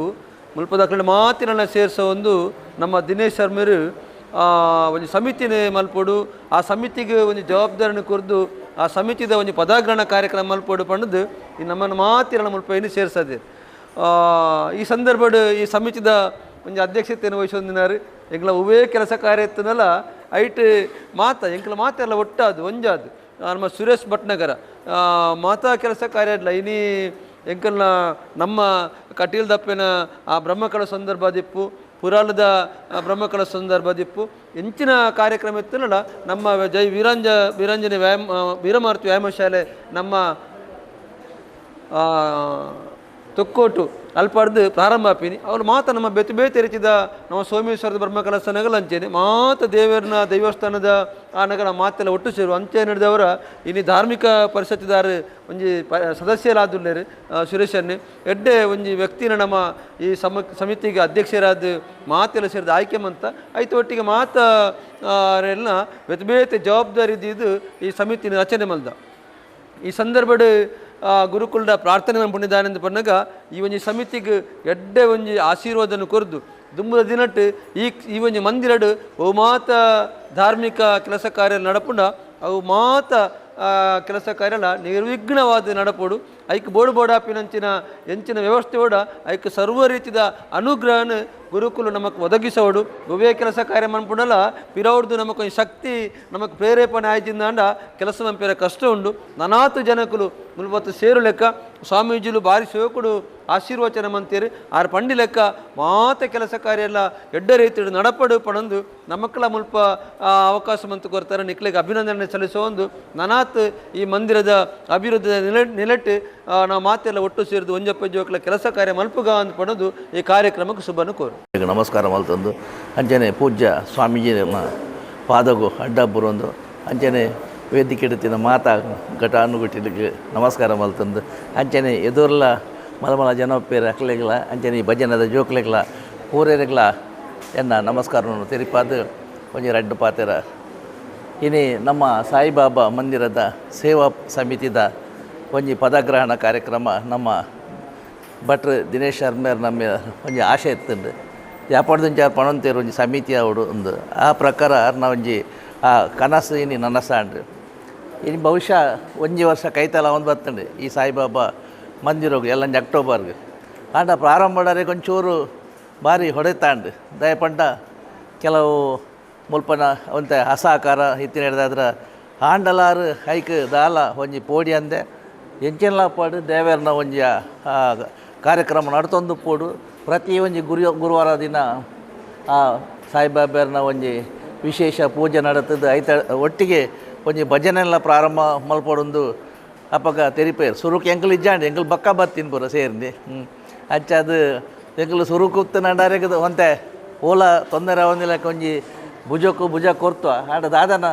ಮುಲ್ಪದ ಮಾತಿರನ್ನ ಸೇರಿಸೋ ಒಂದು ನಮ್ಮ ದಿನೇಶ್ ಶರ್ಮರು ಒಂದು ಸಮಿತಿನೇ ಮಲ್ಪಡು ಆ ಸಮಿತಿಗೆ ಒಂದು ಜವಾಬ್ದಾರಿನ ಕೊರ್ದು ಆ ಸಮಿತಿದ ಒಂದು ಪದಾಗ್ರಹಣ ಕಾರ್ಯಕ್ರಮ ಮಲ್ಪಡು ಪಂಡದು ಈ ನಮ್ಮನ್ನು ಮಾತಿರನ್ನ ಮುಲ್ಪ ಇನ್ನು ಸೇರಿಸದೆ ಈ ಸಂದರ್ಭಡ್ ಈ ಸಮಿತಿದ ಒಂದು ಅಧ್ಯಕ್ಷತೆಯನ್ನು ವಹಿಸೊಂದಿನಾರು ಎಂಕ್ಲ ಉವೇ ಕೆಲಸ ಕಾರ್ಯ ಇತ್ತನಲ್ಲ ಐಟ್ ಎಂಕ್ಲ ಮಾತೆಲ್ಲ ಒಟ್ಟಾದು ಒಂಜಾದು ನಮ್ಮ ಸುರೇಶ್ ಭಟ್ನಗರ ಮಾತಾ ಕೆಲಸ ಕಾರ್ಯ ಇಲ್ಲ ಇನಿ ಎಂಕಲ್ನ ನಮ್ಮ ಕಟೀಲ್ ದಪ್ಪೆನ ಆ ಬ್ರಹ್ಮಕಲ ಸಂದರ್ಭ ದಿಪ್ಪು ಪುರಾಣದ ಬ್ರಹ್ಮಕಲ ಸಂದರ್ಭ ದಿಪ್ಪು ಎಂಚಿನ ಕಾರ್ಯಕ್ರಮ ಇತ್ತಲ್ಲ ನಮ್ಮ ಜೈ ವೀರಂಜನೆ ವೀರಮಾರುತಿ ವ್ಯಾಯಾಮ ಶಾಲೆ ನಮ್ಮ ತೊಕ್ಕೋಟು ಅಲ್ಪಾಡ್ದು ಪ್ರಾರಂಭ ಆಪಿನಿ ಅವ್ರು ಮಾತ ನಮ್ಮ ಬೇತೆ ರೀತಿದ ನಮ್ಮ ಸೋಮೇಶ್ವರದ ಬ್ರಹ್ಮಕಲಸನಗಳು ಅಂಚೇನೆ ಮಾತ ದೇವರನ ದೈವಸ್ಥಾನದ ಆ ನಗರ ಮಾತೆಲ್ಲ ಒಟ್ಟು ಸೇರು ಅಂಚೆ ನಡೆದವರ ಇನ್ನು ಧಾರ್ಮಿಕ ಪರಿಷತ್ತಿದಾರ ಒಂಜಿ ಸದಸ್ಯರಾದುಲ್ಲೇರು ಸುರೇಶನ್ನೇ ಎಡ್ಡೆ ಒಂಜಿ ವ್ಯಕ್ತಿನ ನಮ್ಮ ಈ ಸಮಿತಿಗೆ ಅಧ್ಯಕ್ಷರಾದ ಮಾತೆಲ್ಲ ಸೇರಿದ ಆಯ್ಕೆ ಮಂತ ಆಯ್ತು ಒಟ್ಟಿಗೆ ಮಾತ ಎಲ್ಲ ಬೇತೆ ಜವಾಬ್ದಾರಿ ಇದ್ದಿದ್ದು ಈ ಸಮಿತಿನ ರಚನೆ ಮಲ್ದ ಈ ಸಂದರ್ಭಡ್ ಗುರುಕುಲದ ಪ್ರಾರ್ಥನೆ ಪುಣ್ಯದಾನಂದ ಪನ್ನಗ ಈ ಒಂಜಿ ಸಮಿತಿಗೆ ಎಡ್ಡೆ ಒಂಜಿ ಆಶೀರ್ವಾದನ ಕೊರ್ದು ದುಂಬುದ ದಿನಟ್ಟು ಈ ಒಂಜಿ ಮಂದಿರಡು ಅವು ಮಾತ ಧಾರ್ಮಿಕ ಕೆಲಸ ಕಾರ್ಯ ನಡಪುಂಡ ಅವು ಮಾತ ಕೆಲಸ ಕಾರ್ಯಲ ನಿರ್ವಿಘ್ನವಾದ ನಡಪೋಡು ಐಕ್ ಬೋಡಾಪಿನಂಚಿನ ಎಂಚಿನ ವ್ಯವಸ್ಥೆ ಓಡ ಐಕ್ ಸರ್ವ ರೀತಿದ ಅನುಗ್ರಹನ ಗುರುಕುಲು ನಮಕ್ ಒದಗಿಸೋಡು ಗುವೇ ಕೆಲಸ ಕಾರ್ಯ ಮನ್ಪುಂಡಲ ಪಿರವ್ರದ್ದು ನಮಕೊಂದು ಶಕ್ತಿ ನಮಕ್ ಪ್ರೇರೇಪಣೆ ಆಯ್ತಿಂದಾಂಡ ಕೆಲಸ ಮಂಪೇರ ಕಷ್ಟ ಉಂಡು ನನಾತು ಜನಕುಲು ಮುಲ್ಬತ್ತು ಸೇರು ಲೆಕ್ಕ ಸ್ವಾಮೀಜಿಲು ಭಾರಿ ಸೇವಕುಡು ಆಶೀರ್ವಚನ ಮಂತೀರಿ ಆರು ಪಂಡಿ ಲೆಕ್ಕ ಮಾತ ಕೆಲಸ ಕಾರ್ಯ ಎಲ್ಲ ಎಡ್ಡ ರೀತಿ ನಡಪಡು ಪಣಂದು ನಮಕ್ಕಳ ಮುಲ್ಪ ಅವಕಾಶ ಮಂತು ಕೊಡ್ತಾರೆ ನಿಕ್ಲಿಗೆ ಅಭಿನಂದನೆ ಸಲ್ಲಿಸೋ ಒಂದು ನನಾತ್ ಈ ಮಂದಿರದ ಅಭಿವೃದ್ಧಿ ನಿಲಟ್ಟು ನಾವು ಮಾತೆಲ್ಲ ಒಟ್ಟು ಸೇರಿದು ಒಂಜಪ್ಪಜ್ಜೋಕ್ಲ ಕೆಲಸ ಕಾರ್ಯ ಮಲ್ಪುಗ ಅಂತ ಪಣದು ಈ ಕಾರ್ಯಕ್ರಮಕ್ಕೆ ಶುಭನು ಕೋರು ಈಗ ನಮಸ್ಕಾರ ಮಲ್ತಂದು ಅಂಚನೆ ಪೂಜ್ಯ ಸ್ವಾಮೀಜಿ ಪಾದಗು ಅಡ್ಡ ಬರೋದು ಅಂಚನೆ ವೇದಿಕೆ ಇಡ್ತಿನ ಮಾತಾ ಘಟ ಅನ್ನುಗುಟ್ಟಿಲಿಕ್ಕೆ ನಮಸ್ಕಾರ ಮಲ್ತಂದು ಅಂಚನೆ ಎದುರ್ಲ ಮಲಮಲ ಜನಪೇರ ಅಕ್ಲೆಗ್ಲ ಅಂಚನೆ ಈ ಭಜನದ ಜೋಕ್ಲೆಗ್ಲ ಪೂರೇರೆಗ್ಲ ಎನ್ನ ನಮಸ್ಕಾರವನ್ನು ತೆರಿಪಾದ ಒಂಜಿ ರಡ್ಡು ಪಾತೆರ ಇನಿ ನಮ್ಮ ಸಾಯಿಬಾಬಾ ಮಂದಿರದ ಸೇವಾ ಸಮಿತಿದ ಒಂಜಿ ಪದಗ್ರಹಣ ಕಾರ್ಯಕ್ರಮ ನಮ್ಮ ಭಟ್ರು ದಿನೇಶ್ ಶರ್ಮೇರ್ ನಮ್ಮ ಒಂಜಿ ಆಶೆ ಎತ್ತುಂಡು ಯಾಪಡ್ದಿಂಚಾರು ಪಣಂತೇರು ಒಂಜಿ ಸಮಿತಿ ಅವಡು ಒಂದು ಆ ಪ್ರಕಾರ ನಾವು ಒಂಜಿ ಆ ಕನಸು ಇನಿ ನನಸಾಂಡ್ರು ಇನ್ನು ಬಹುಶಃ ಒಂಜಿ ವರ್ಷ ಕೈತಲ ಒಂದು ಬರ್ತಂಡು ಈ ಸಾಯಿಬಾಬಾ ಮಂದಿರೋಗು ಎಲ್ಲಂಜಿ ಅಕ್ಟೋಬರ್ಗೆ ಆಂಡ ಪ್ರಾರಂಭಡರೆ ಒಂಚೂರು ಭಾರಿ ಹೊಡೆತಾಂಡು ದಯಪಂಡ ಕೆಲವು ಮುಲ್ಪನ ಒಂತೆ ಅಸಹಕಾರ ಇತ್ತಿನ ಹಿಡ್ದಾದ್ರೆ ಆಂಡಲಾರು ಹೈಕ್ ದಾಲ ಒಂಜಿ ಪೋಡಿ ಅಂದೆ ಎಂಚೆಲ್ಲ ಪಾಡು ದೇವರನ ಒಂಜಿ ಕಾರ್ಯಕ್ರಮ ನಡ್ತೊಂದು ಪೋಡು ಪ್ರತಿ ಒಂಜಿ ಗುರುವಾರ ದಿನ ಆ ಸಾಯಿಬಾಬಾರನ ಒಂಜಿ ವಿಶೇಷ ಪೂಜೆ ನಡತದ್ದು ಐತ ಒಟ್ಟಿಗೆ ಒಂಜಿ ಭಜನೆ ಎಲ್ಲ ಪ್ರಾರಂಭ ಮಲ್ಪಡೊಂದು ಅಪ್ಪಗ ತೆರಿಪೇರು ಸುರುಕು ಎಂಕಲ್ ಇಜ್ಜಾಂಡು ಎಂಕಲ್ ಬಕ್ಕ ಬತ್ತೀನಿ ಪೂರ ಸೇರಿದೆ ಅದು ಎಂಕಲ್ ಸುರುಕುತ್ತು ನಡಾರೆಗದು ಒಂತೆ ಓಲ ತೊಂದರೆ ಅವನಿಲ್ಲಕ್ಕೆ ಒಂಜಿ ಭುಜ ಕೊರ್ತು ಆಡ ದಾದನ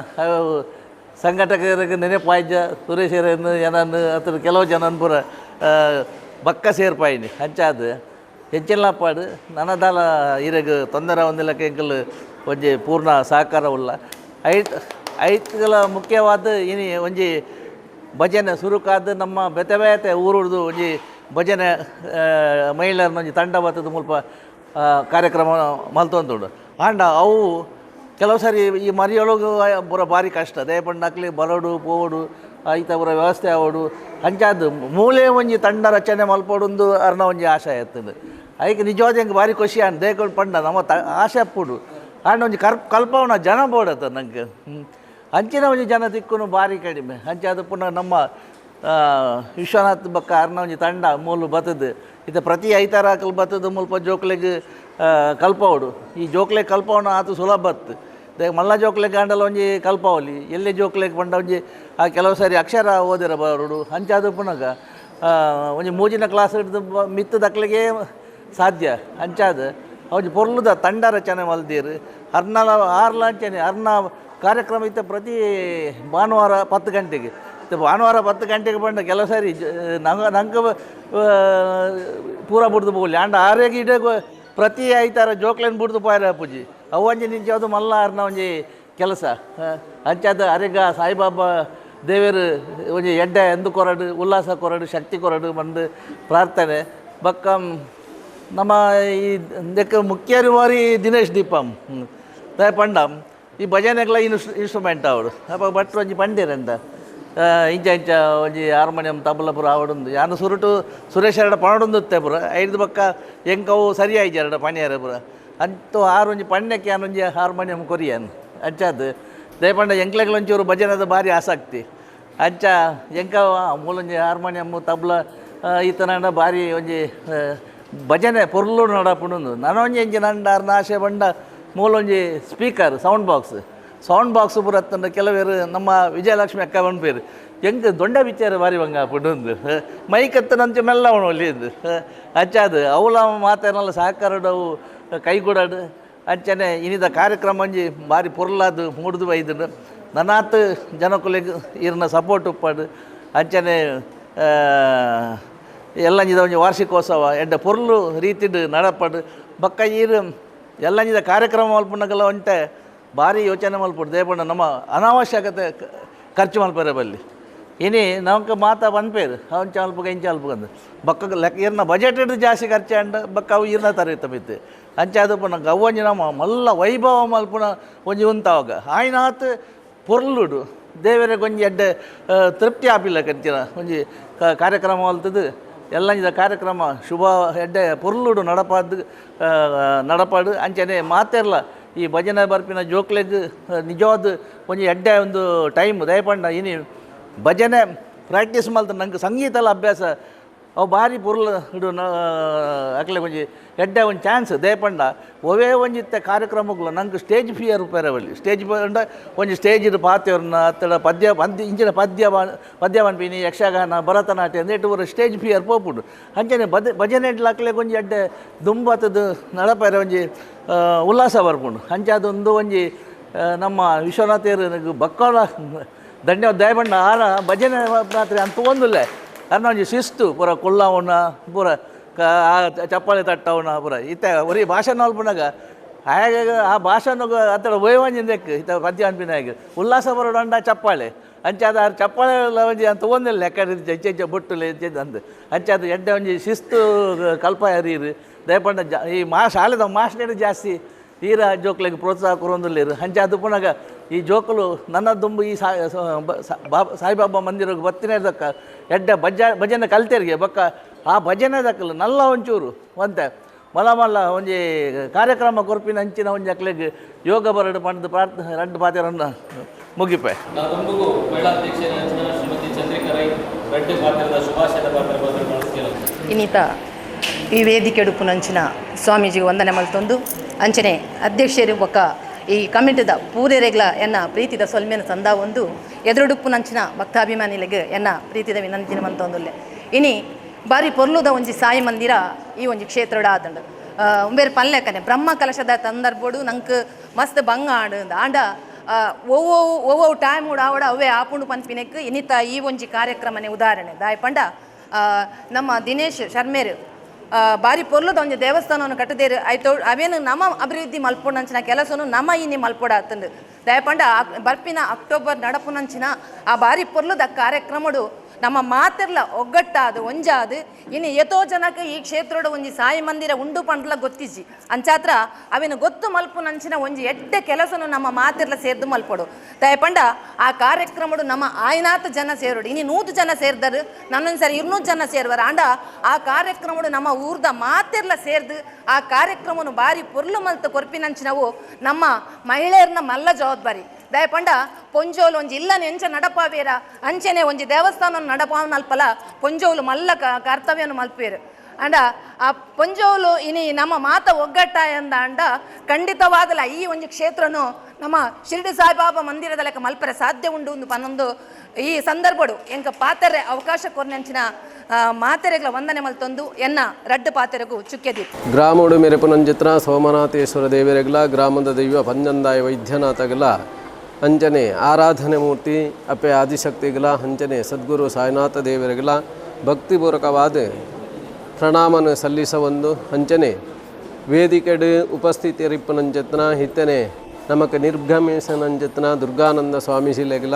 ಸಂಘಟಕರಿಗೆ ನೆನಪಾಯ್ಜ ಸುರೇಶರನ್ನು ಏನನ್ನು ಅದ್ರ ಕೆಲವು ಜನ ಪೂರ ಬಕ್ಕ ಸೇರ್ಪಾಯಿನಿ ಹಂಚಾದು ಹೆಚ್ಚೆಲ್ಲ ಪಾಡು ನನದಾಲ ಇರಗ ತೊಂದರೆ ಒಂದಿಲ್ಲಕ್ಕೆ ಎಂಕಲ್ ಒಂಜಿ ಪೂರ್ಣ ಸಹಕಾರ ಉಳ್ಳ ಐತ್ಗಳ ಮುಖ್ಯವಾದ ಇನಿ ಒಂಜಿ ಭಜನೆ ಸುರುಕಾದ ನಮ್ಮ ಬೆತೆ ಊರುಡ್ದು ಒಂಜಿ ಭಜನೆ ಮಹಿಳೆಯರನ್ನ ಒಂಜಿ ತಂಡ ಬತ್ತದ ಮುಲ್ಪ ಕಾರ್ಯಕ್ರಮ ಮಲ್ತೊಂದುಂಡು ಆಂಡ ಅವು ಕೆಲವು ಸಾರಿ ಈ ಮರಿಯೊಳಗು ಬರೋ ಭಾರಿ ಕಷ್ಟ ದಯಪಂಡು ನಕ್ಲಿ ಬರೋಡು ಪೋಡು ಐತ ಬರೋ ವ್ಯವಸ್ಥೆ ಆವೋಡು ಅಂಚಾದ್ದು ಮೂಲೆ ಒಂಜಿ ತಂಡ ರಚನೆ ಮಲ್ಪೊಡೊಂದು ಅರ್ನ ಒಂಜಿ ಆಶೆ ಎತ್ತದು ಐಕೆ ನಿಜವಾದ ಹೆಂಗೆ ಭಾರಿ ಖುಷಿ ಆಂಡ್ ದೇಕೊಂಡು ಪಂಡ ನಮ್ಮ ಆಶೆ ಅಪ್ಪುಡು ಆಂಡ ಒಂಜಿ ಕಲ್ಪವನ ಜನ ಬೋಡತ್ತ ನಂಗೆ ಅಂಚಿನ ಒಂಜಿ ಜನ ತಿಕ್ಕುನು ಭಾರಿ ಕಡಿಮೆ ಅಂಚಾದ ಪುನಃ ನಮ್ಮ ವಿಶ್ವನಾಥ್ ಬಕ್ಕ ಅರ್ನ ಒಂಜಿ ತಂಡ ಮೂಲು ಬತ್ತದು ಇದು ಪ್ರತಿ ಐತಾರ ಬತ್ತದು ಮುಲ್ಪ ಜೋಕ್ಲೆಗ್ ಕಲ್ಪವಡು ಈ ಜೋಕ್ಲೆಗ್ ಕಲ್ಪವನ ಆತು ಸುಲಭ ಬತ್ತು ಮಲ್ಲ ಜೋಕ್ಲೆಗ್ ಗಂಡಲ ಒಂಜಿ ಕಲ್ಪವಲಿ ಎಲ್ಲೇ ಜೋಕ್ಲೆಗ್ ಪಂಡ ಒಂಜಿ ಆ ಕೆಲವು ಸಾರಿ ಅಕ್ಷರ ಓದಿರ ಬರೋಡು ಅಂಚಾದ ಪುನಃ ಒಂಜಿ ಮೂಜಿನ ಕ್ಲಾಸ್ ಹಿಡಿದು ಮಿತ್ತು ದಕ್ಲಿಗೆ ಸಾಧ್ಯ ಅಂಚಾದ ಒಂಜಿ ಪೊರ್ಲುದ ತಂಡ ರಚನೆ ಮಲ್ದೀರು ಅರ್ನಲ ಆರ್ಲ ಅಂಚನೆ ಅರ್ನ ಕಾರ್ಯಕ್ರಮ ಇತ್ತ ಪ್ರತಿ ಭಾನುವಾರ 10 ಗಂಟೆಗೆ ಭಾನುವಾರ 10 ಗಂಟೆಗೆ ಬಂದ ಕೆಲವು ಸಾರಿ ನಂಗೆ ಪೂರ ಬಿಡ್ದು ಬೋಲಿ ಆಂಡ ಆರೋಗ್ಯ ಇಡೇ ಪ್ರತಿ ಐತಾರ ಜೋಕ್ಲೇನ್ ಬಿಡ್ದು ಪಾಯ್ರ ಪೂಜಿ ಅವಂಜಿ ನಿಂಚದು ಮಲ್ಲ ಅರ್ನ ಒಂಜಿ ಕೆಲಸ ಅಂಚಾದ ಅರೆಗ ಸಾಯಿಬಾಬಾ ದೇವರು ಒಂಜಿ ಎಡ್ಡೆ ಎಂದು ಕೊರಡು ಉಲ್ಲಾಸ ಕೊರಡು ಶಕ್ತಿ ಕೊರಡು ಬಂದು ಪ್ರಾರ್ಥನೆ ಬಕ್ಕ ನಮ್ಮ ಈ ದೆಕ್ಕ ಮುಖ್ಯರು ಮಾರಿ ದಿನೇಶ್ ದೀಪಂ ಪಂಡ ಈ ಭಜನೆಗಳ ಇನ್ಸ್ಟ್ರೂಮೆಂಟ್ ಅವಡು ಅಪ್ಪ ಭಟ್ರು ಒಂಜಿ ಪಂಡೇರಂಡ ಇಂಚ ಒಂಜಿ ಹಾರ್ಮೋನಿಯಂ ತಬಲ ಪುರ ಆವಡೊಂದು ಯಾನು ಸುರುಟು ಸುರೇಶ್ ಎರಡ ಪಣಡೊಂದುತ್ತೆ ಪುರ ಐದು ಬಕ್ಕ ಎಂಕವು ಸರಿ ಆಯ್ತು ಎರಡ ಪಣಿಯರ ಪುರ ಅಂತೂ ಒಂಜಿ ಪಣ್ಯಕ್ಕೆ ಯಾನೊಂಜಿ ಹಾರ್ಮೋನಿಯಂ ಕೊರಿಯನ್ ಅಂಚಾದ ದಯಪಂಡ ಎಂಕ್ಲೆಗ್ಲೊಂಚೂರು ಭಜನದ ಭಾರಿ ಆಸಕ್ತಿ ಅಂಚ ಎಂಕ ಮೂಲೊಂಜಿ ಹಾರ್ಮೋನಿಯಮ್ಮು ತಬಲ ಈತನ ಬಾರಿ ಒಂಜಿ ಭಜನೆ ಪೊರ್ಲು ನಡಪುಂಡು ನಾನು ಒಂಜಿ ಎಂಜಿ ನಂಡಾರ್ನ ಆಶೆ ಬಂಡ ಮೂಲೊಂಜಿ ಸ್ಪೀಕರ್ ಸೌಂಡ್ ಬಾಕ್ಸ್ ಪುರತ್ತಂಡ ಕೆಲವೇರು ನಮ್ಮ ವಿಜಯಲಕ್ಷ್ಮಿ ಅಕ್ಕ ಬಂದ್ಪೇರು ಹೆಂಗೆ ದೊಡ್ಡ ವಿಚಾರ ಬಾರಿ ಬಂಗ ಪುಂಡು ಮೈಕತ್ತನಂಚ ಮೆಲ್ಲ ಒಳ್ಳೆಯದು ಅಚ್ಚಾದು ಅವಳ ಮಾತೇನಲ್ಲ ಸಹಕಾರಡವು ಕೈಗೂಡಾಡು ಅಂಚನೆ ಇನ್ನಿದ ಕಾರ್ಯಕ್ರಮ ಒಂಜಿ ಬಾರಿ ಪೊರ್ಲಾದು ಮೂಡ್ದು ಬೈದು ನನಾತ್ ಜನಕುಲೆಗ್ ಇರ್ನ ಸಪೋರ್ಟ್ ಉಪ್ಪಾಡು ಅಂಚನೆ ಎಲ್ಲಂಜಿದ ಒಂಜಿ ವಾರ್ಷಿಕೋತ್ಸವ ಎಡ್ಡ ಪೊರ್ಲು ರೀತಿಡ್ ನಡಪಡು ಬಕ್ಕ ಈರು ಎಲ್ಲಂಜಿದ ಕಾರ್ಯಕ್ರಮ ಮಲ್ಪುನಗಲ ಒಂಟೆ ಭಾರಿ ಯೋಚನೆ ಮಲ್ಪಡು ದೇಪಣ್ಣ ನಮ್ಮ ಅನಾವಶ್ಯಕತೆ ಖರ್ಚು ಮಲ್ಪರೆ ಬಲ್ಲಿ ಇನಿ ನಮ್ಗೆ ಮಾತಾ ಬಂದ್ಪೇರು ಅವನ್ ಚಾಲ್ಪಗ ಇಂಚ ಅಲ್ಪಗಂದು ಬಕ್ಕ ಲೆಕ್ಕ ಇರ್ನ ಬಜೆಟ್ ಇಡ್ದು ಜಾಸ್ತಿ ಖರ್ಚು ಅಂಡ ಬಕ್ಕ ಅವು ಇರ್ನ ತರತ ಬಿತ್ತು ಅಂಚಾದ ಪುನಃ ಗವ್ವಂಜಿ ನಮ್ಮ ಮಲ್ಲ ವೈಭವ ಮಲ್ಪುನ ಒಂಜಿ ಉಂತಾವಾಗ ಆಯ್ನಾತ್ ಪೊರ್ಲುಡು ದೇವರೇ ಗೊಂಜಿ ಎಡ್ಡೆ ತೃಪ್ತಿ ಆಪಿಲ್ಲ ಕಂಚಿನ ಒಂಜಿ ಕಾರ್ಯಕ್ರಮ ಅಲ್ತದು ಎಲ್ಲಂಜಿದ ಕಾರ್ಯಕ್ರಮ ಶುಭ ಎಡ್ಡೆ ಪೊರ್ಲುಡು ನಡಪಾಡು ಅಂಚನೆ ಮಾತೆರ್ಲ ಈ ಭಜನೆ ಬರ್ಪಿನ ಜೋಕ್ಲೆಗ್ ನಿಜವಾದ ಒಂಜಿ ಎಡ್ಡೆ ಒಂದು ಟೈಮ್ ದಯಪಂಡ ಇನಿ ಭಜನೆ ಪ್ರಾಕ್ಟೀಸ್ ಮಲ್ತ ನಂಗೆ ಸಂಗೀತಲ ಅಭ್ಯಾಸ ಅವು ಭಾರಿ ಪುರ್ಲ ಇಡು ಅಕ್ಲೆ ಒಂಜಿ ಎಡ್ಡೆ ಒಂದು ಚಾನ್ಸ್ ದಯಪಂಡ ಒವೇ ಒಂಜಿತ್ತೆ ಕಾರ್ಯಕ್ರಮಗಳು ನಂಗೆ ಸ್ಟೇಜ್ ಫಿಯರ್ ಉಪೇರವಲ್ಲಿ ಸ್ಟೇಜ್ ಪಂಡ ಒಂಜಿ ಸ್ಟೇಜ್ ಪಾತೆಯವ್ರನ್ನ ಅತ್ತಡ ಇಂಚಿನ ಪದ್ಯ ಬನ್ಪಿನಿ ಯಕ್ಷಗಾನ ಭರತನಾಟ್ಯ ಅಂದೇಟು ಬರೋ ಸ್ಟೇಜ್ ಫಿಯರ್ ಪೋಪುಡು ಅಂಚನೆ ಭಜನೆ ಇಡ್ಲಾಕ್ಲೆ ಒಂಜಿ ಎಡ್ಡೆ ದುಂಬತ್ತದು ನಡಪೇರ ಒಂಜಿ ಉಲ್ಲಾಸ ಬರ್ಪುಂಡು ಅಂಚಾದೊಂದು ಒಂಜಿ ನಮ್ಮ ವಿಶ್ವನಾಥೇರು ಬಕ್ಕೋಳ ದಂಡ್ಯ ದಯಪಂಡ ಆರ ಭಜನೆ ಮಾತ್ರ ಅಂತ ಒಂದಿಲ್ಲ ಅನ್ನ ಒಂಜಿ ಶಿಸ್ತು ಪೂರ ಕುಳ್ಳವನ ಪೂರ ಚಪ್ಪಾಳೆ ತಟ್ಟವನ ಪೂರ ಇತ್ತ ಒರಿ ಭಾಷಣ ಅಲ್ಪನಾಗ ಹಾಗೆ ಆ ಭಾಷಣ ಅತ್ತಡ ವೈವಂಜಿಂದಕ್ಕೆ ಇತ್ತ ಪದ್ಯ ಅನ್ಪಿನಾಗ ಉಲ್ಲಾಸ ಬರೋಡಂಡ ಚಪ್ಪಾಳೆ ಅಂಚಾದ ಚಪ್ಪಾಳೆ ಒಂಜಿ ಅಂತ ಒಂದಿಲ್ಲ ಲೆಕ್ಕ ಹೆಚ್ಚೆಚ್ಚ ಬೊಟ್ಟುಲೆ ಅಂದು ಅಂಚಾದ ಎಡ್ಡೆ ಒಂಜಿ ಶಿಸ್ತು ಕಲ್ಪ ಹರೀರು ದಯಪಂಡ ಈ ಶಾಲೆದ ಮಾಸ್ಟರ್ ಜಾಸ್ತಿ ತೀರ ಜೋಕ್ಲಿಗೆ ಪ್ರೋತ್ಸಾಹ ಕೊರೊಂದಿಲ್ಲೇರು ಅಂಚಾದ ಪುನಗ ಈ ಜೋಕುಲು ನನ್ನ ದುಂಬು ಈ ಸಾಯಿಬಾಬಾ ಮಂದಿರಕ್ಕೆ ಬತ್ತಿನೇದಕ್ಕ ಎಡ್ಡೆ ಭಜನೆ ಕಲ್ತೇರಿಗೆ ಬಕ್ಕ ಆ ಭಜನೆ ದಕ್ಕಲು ನಲ್ಲ ಒಂಚೂರು ಒಂತೆ ಮಲ್ಲ ಒಂಜಿ ಕಾರ್ಯಕ್ರಮ ಕೊರ್ಪಿನ ಅಂಚಿನ ಒಂಜಿ ಅಕ್ಲೆಗ್ ಯೋಗ ಬರಡು ಪಂಡು ರೆಡ್ಡು ಪಾತೆರನ್ನ ಮುಗಿಪೆ ಇನ್ನಿತ ಈ ವೇದಿಕೆ ಉಡುಪುನಂಚಿನ ಸ್ವಾಮೀಜಿಗೆ ವಂದನೆ ಮಲ್ತೊಂದು ಅಂಚನೆ ಅಧ್ಯಕ್ಷರು ಬೊಕ್ಕ ಈ ಕಮಿಟಿದ ಪೂರೆರೆಗ್ಲ ಎನ್ನ ಪ್ರೀತಿದ ಸೊಲ್ಮೆನ ಸಂದ ಒಂದು ಎದುರುಡುಪ್ಪುನಂಚಿನ ಭಕ್ತಾಭಿಮಾನಿಗಳಿಗೆ ಎನ್ನ ಪ್ರೀತಿದ ವಿನಂತಿನ ಮಂತೊಂದುಲ್ಲೆ ಇನಿ ಬಾರಿ ಪೊರ್ಲುದ ಒಂಜಿ ಸಾಯಿ ಮಂದಿರ ಈ ಒಂಜಿ ಕ್ಷೇತ್ರಡ ಆದಂಡು ಬೇರೆ ಪಲ್ಲೆಕ್ಕನೆ ಬ್ರಹ್ಮ ಕಲಶದ ಸಂದರ್ಭಡು ನಂಗೆ ಮಸ್ತ್ ಬಂಗ ಆಂಡ ಒವ್ವೊ ಟೈಮ್ ಆವಡ ಅವೇ ಆಪುಂಡು ಪನ್ಪಿನೆಕ್ ಇನ್ನಿತ ಈ ಒಂಜಿ ಕಾರ್ಯಕ್ರಮನೆ ಉದಾಹರಣೆ ದಾಯಪಂಡ ನಮ್ಮ ದಿನೇಶ್ ಶರ್ಮೇರು ಬಾರಿ ಪೊರ್ಲುದ ಒಂಜಿ ದೇವಸ್ಥಾನವನ್ನು ಕಟ್ಟದೇರು ಆಯ್ತು ಅವೇನು ನಮ್ಮ ಅಭಿವೃದ್ಧಿ ಮಲ್ಪೊಂಡಂಚಿನ ಕೆಲಸನು ನಮ್ಮ ಇನ್ನಿ ಮಲ್ಪೊಡ ಆತಂದು ದಯಪಂಡ ಬರ್ಪಿನ ಅಕ್ಟೋಬರ್ ನಡಪುನಂಚಿನ ಆ ಬಾರಿ ಪೊರ್ಲುದ ಕಾರ್ಯಕ್ರಮಡು ನಮ್ಮ ಮಾತೆರ್ಲ ಒಗ್ಗಟ್ಟಾದು ಒಂಜಾದು ಇನ್ನು ಎತೋ ಜನಕ್ಕೆ ಈ ಕ್ಷೇತ್ರದ ಒಂಜಿ ಸಾಯಿ ಮಂದಿರ ಉಂಡು ಪಂಡ್ಲ ಗೊತ್ತಿಜ್ಜಿ ಅಂಚಾತ್ರ ಅವೇನು ಗೊತ್ತು ಮಲ್ಪು ನಂಚಿನ ಒಂಜಿ ಎಡ್ಡೆ ಕೆಲಸನು ನಮ್ಮ ಮಾತೆರ್ಲ ಸೇರ್ದು ಮಲ್ಪಡು ದಯಪಂಡ ಆ ಕಾರ್ಯಕ್ರಮಡು ನಮ್ಮ ಆಯ್ನಾತ್ ಜನ ಸೇರೋಡು ಇನ್ನು 100 ಜನ ಸೇರ್ದರು ನನ್ನೊಂದು ಸರಿ 200 ಜನ ಸೇರ್ವಾರ ಅಂಡ ಆ ಕಾರ್ಯಕ್ರಮಡು ನಮ್ಮ ಊರ್ದ ಮಾತೆರ್ಲ ಸೇರ್ದು ಆ ಕಾರ್ಯಕ್ರಮನು ಬಾರಿ ಪೊರ್ಲು ಮಲ್ತು ಕೊರ್ಪಿನಂಚಿನವು ನಮ್ಮ ಮಹಿಳೆಯರ್ನ ಮಲ್ಲ ಜವಾಬ್ದಾರಿ ದಯಪಂಡ ಪೊಂಜೋಲು ಒಂಜಿ ಇಲ್ಲನೆ ಎಂಚ ನಡಪಾವೇರ ಅಂಚೆನೆ ಒಂಜಿ ದೇವಸ್ಥಾನ ನಡಪಾವನಲ್ಪಲ ಪೊಂಜೋಲು ಮಲ್ಲ ಕರ್ತವ್ಯನು ಮಲ್ಪೇರು ಅಂಡ ಆ ಪೊಂಜೋಲು ಇನಿ ನಮ್ಮ ಮಾತ ಒಗ್ಗಟ್ಟ ಎಂದ ಅಂಡ ಖಂಡಿತವಾದಲ್ಲ ಈ ಒಂಜಿ ಕ್ಷೇತ್ರನು ನಮ್ಮ ಶಿರಡಿ ಸಾಯಿಬಾಬಾ ಮಂದಿರದ ಲೆಕ್ಕ ಮಲ್ಪರೆ ಸಾಧ್ಯ ಉಂಡು ಒಂದು ಪನ್ನೊಂದು ಈ ಸಂದರ್ಭಡು ಎಂಕ ಪಾತೆರೆ ಅವಕಾಶ ಕೊರ್ನೆಂಚಿನ ಮಾತೆರೆಗಳ ವಂದನೆ ಮಲ್ತೊಂದು ಎನ್ನ ರಡ್ಡು ಪಾತೆರೆಗೂ ಚುಕ್ಕೆದಿತ್ತು ಗ್ರಾಮೋಡು ಮೆರೆಪುನಂಚಿತ್ರ ಸೋಮನಾಥೇಶ್ವರ ದೇವರೆಗ್ಲ ಗ್ರಾಮದ ದೈವ ಪಂಜಂದಾಯ ವೈದ್ಯನಾಥಗಲ ಅಂಜನೆ ಆರಾಧನೆ ಮೂರ್ತಿ ಅಪ್ಪೆ ಆದಿಶಕ್ತಿಗಳ ಹಂಚನೆ ಸದ್ಗುರು ಸಾಯಿನಾಥ ದೇವರಿಗಳ ಭಕ್ತಿಪೂರ್ವಕವಾದ ಪ್ರಣಾಮನ ಸಲ್ಲಿಸವೊಂದು ಹಂಚನೆ ವೇದಿಕೆಡು ಉಪಸ್ಥಿತಿರಿಪ್ಪನಂಚತ್ನ ಹಿತ್ತನೆ ನಮಕ್ ನಿರ್ಗಮಿಸನಂಚತ್ನ ದುರ್ಗಾನಂದ ಸ್ವಾಮೀಜಿಲೆಗಳ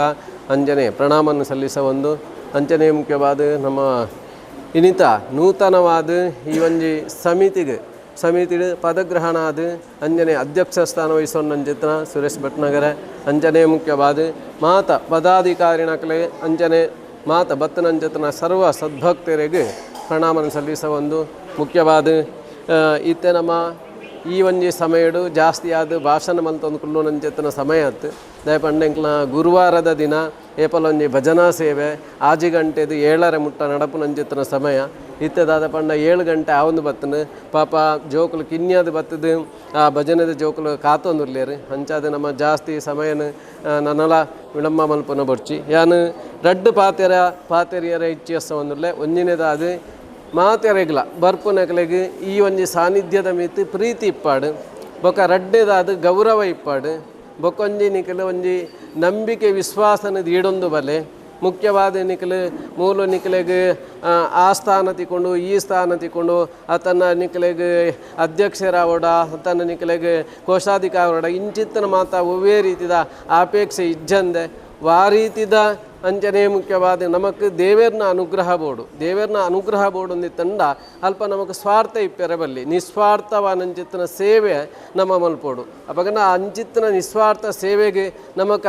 ಅಂಜನೆ ಪ್ರಣಾಮನ ಸಲ್ಲಿಸವೊಂದು ಅಂಚನೆ ಮುಖ್ಯವಾದ ನಮ್ಮ ಇನ್ನಿತ ನೂತನವಾದ ಈ ಒಂಜಿ ಸಮಿತಿ ಪದಗ್ರಹಣ ಅದು ಅಂಜನೆ ಅಧ್ಯಕ್ಷ ಸ್ಥಾನ ವಹಿಸೋನಂಚಿತ್ರ ಸುರೇಶ್ ಭಟ್ನಗರ ಅಂಜನೆ ಮುಖ್ಯವಾದ ಮಾತ ಪದಾಧಿಕಾರಿಣಕ್ಲೆ ಅಂಜನೆ ಮಾತ ಬತ್ತನಂಚಿತ್ರನ ಸರ್ವ ಸದ್ಭಕ್ತರಿಗೆ ಪ್ರಣಾಮನ ಸಲ್ಲಿಸ ಒಂದು ಮುಖ್ಯವಾದ ಇತ್ತೆ ನಮ್ಮ ಈ ಒಂಜಿ ಸಮಯಡು ಜಾಸ್ತಿ ಆದ ಭಾಷಣ ಮಲ್ತೊಂದು ಕುಲ್ಲು ನಂಚೆತ್ತನ ಸಮಯ ಆಯ್ತು ದಯಪಂಡ ಎಂಕ್ಲ ಗುರುವಾರದ ದಿನ ಏಪಲ ಒಂಜಿ ಭಜನಾ ಸೇವೆ 6 ಗಂಟೆದು 7ರ ಮುಟ್ಟ ನಡಪು ನಂಚೆತ್ತನ ಸಮಯ ಇತ್ತದಾದ ಪಂಡ 7 ಗಂಟೆ ಆವೊಂದು ಬತ್ತನು ಪಾಪ ಜೋಕುಲು ಕಿನ್ಯಾದ ಬತ್ತದು ಆ ಭಜನೆದ ಜೋಕುಲು ಕಾತೊಂದುರ್ಲೇರು ಅಂಚಾದ ನಮ್ಮ ಜಾಸ್ತಿ ಸಮಯನ ನನ್ನಲ ವಿಳಂಬ ಮಲ್ಪನ ಬರ್ಚಿ ಯಾನು ರಡ್ಡು ಪಾತೆರಿಯರ ಇಚ್ಛಿಸ್ತ ಒಂದುರ್ಲೆ ಒಂಜಿನೇದಾದ ಮಾತೆರೆಗ್ಲ ಬರ್ಪುನಕ್ಲೆಗ್ ಈ ಒಂಜಿ ಸಾನ್ನಿಧ್ಯದ ಮಿತ್ತು ಪ್ರೀತಿ ಇಪ್ಪಾಡು ಬೊಕ ರಡ್ಡೆದಾದ ಗೌರವ ಇಪ್ಪಾಡು ಬೊಕೊಂಜಿ ನಿಖಲು ಒಂಜಿ ನಂಬಿಕೆ ವಿಶ್ವಾಸನದ ಈಡೊಂದು ಬಲೆ ಮುಖ್ಯವಾದ ನಿಖಲು ಮೂಲ ನಿಖಲೆಗೆ ಆ ಸ್ಥಾನ ತಿಕೊಂಡು ಈ ಸ್ಥಾನ ತಿಕೊಂಡು ಆತನ ನಿಖಲೆಗೆ ಅಧ್ಯಕ್ಷರಾವಡ ಆತನ ನಿಖಲೆಗೆ ಕೋಶಾಧಿಕಾರೋಡ ಇಂಚಿತ್ತನ ಮಾತ ಒವ್ವೇ ರೀತಿದ ಅಪೇಕ್ಷೆ ಇಜ್ಜಂದೆ ಆ ರೀತಿದ ಅಂಚನೆ ಮುಖ್ಯವಾದ ನಮಕ್ ದೇವೇರ್ನ ಅನುಗ್ರಹ ಬೋಡು ತಂಡ ಅಲ್ಪ ನಮಗೆ ಸ್ವಾರ್ಥ ಇಪ್ಪೆರಬಲ್ಲಿ ನಿಸ್ವಾರ್ಥವಾನಂಚಿತ್ತನ ಸೇವೆ ನಮ್ಮ ಮಲ್ಪೋಡು ಅಪಗನ ಅಂಚಿತ್ತನ ನಿಸ್ವಾರ್ಥ ಸೇವೆಗೆ ನಮಕ್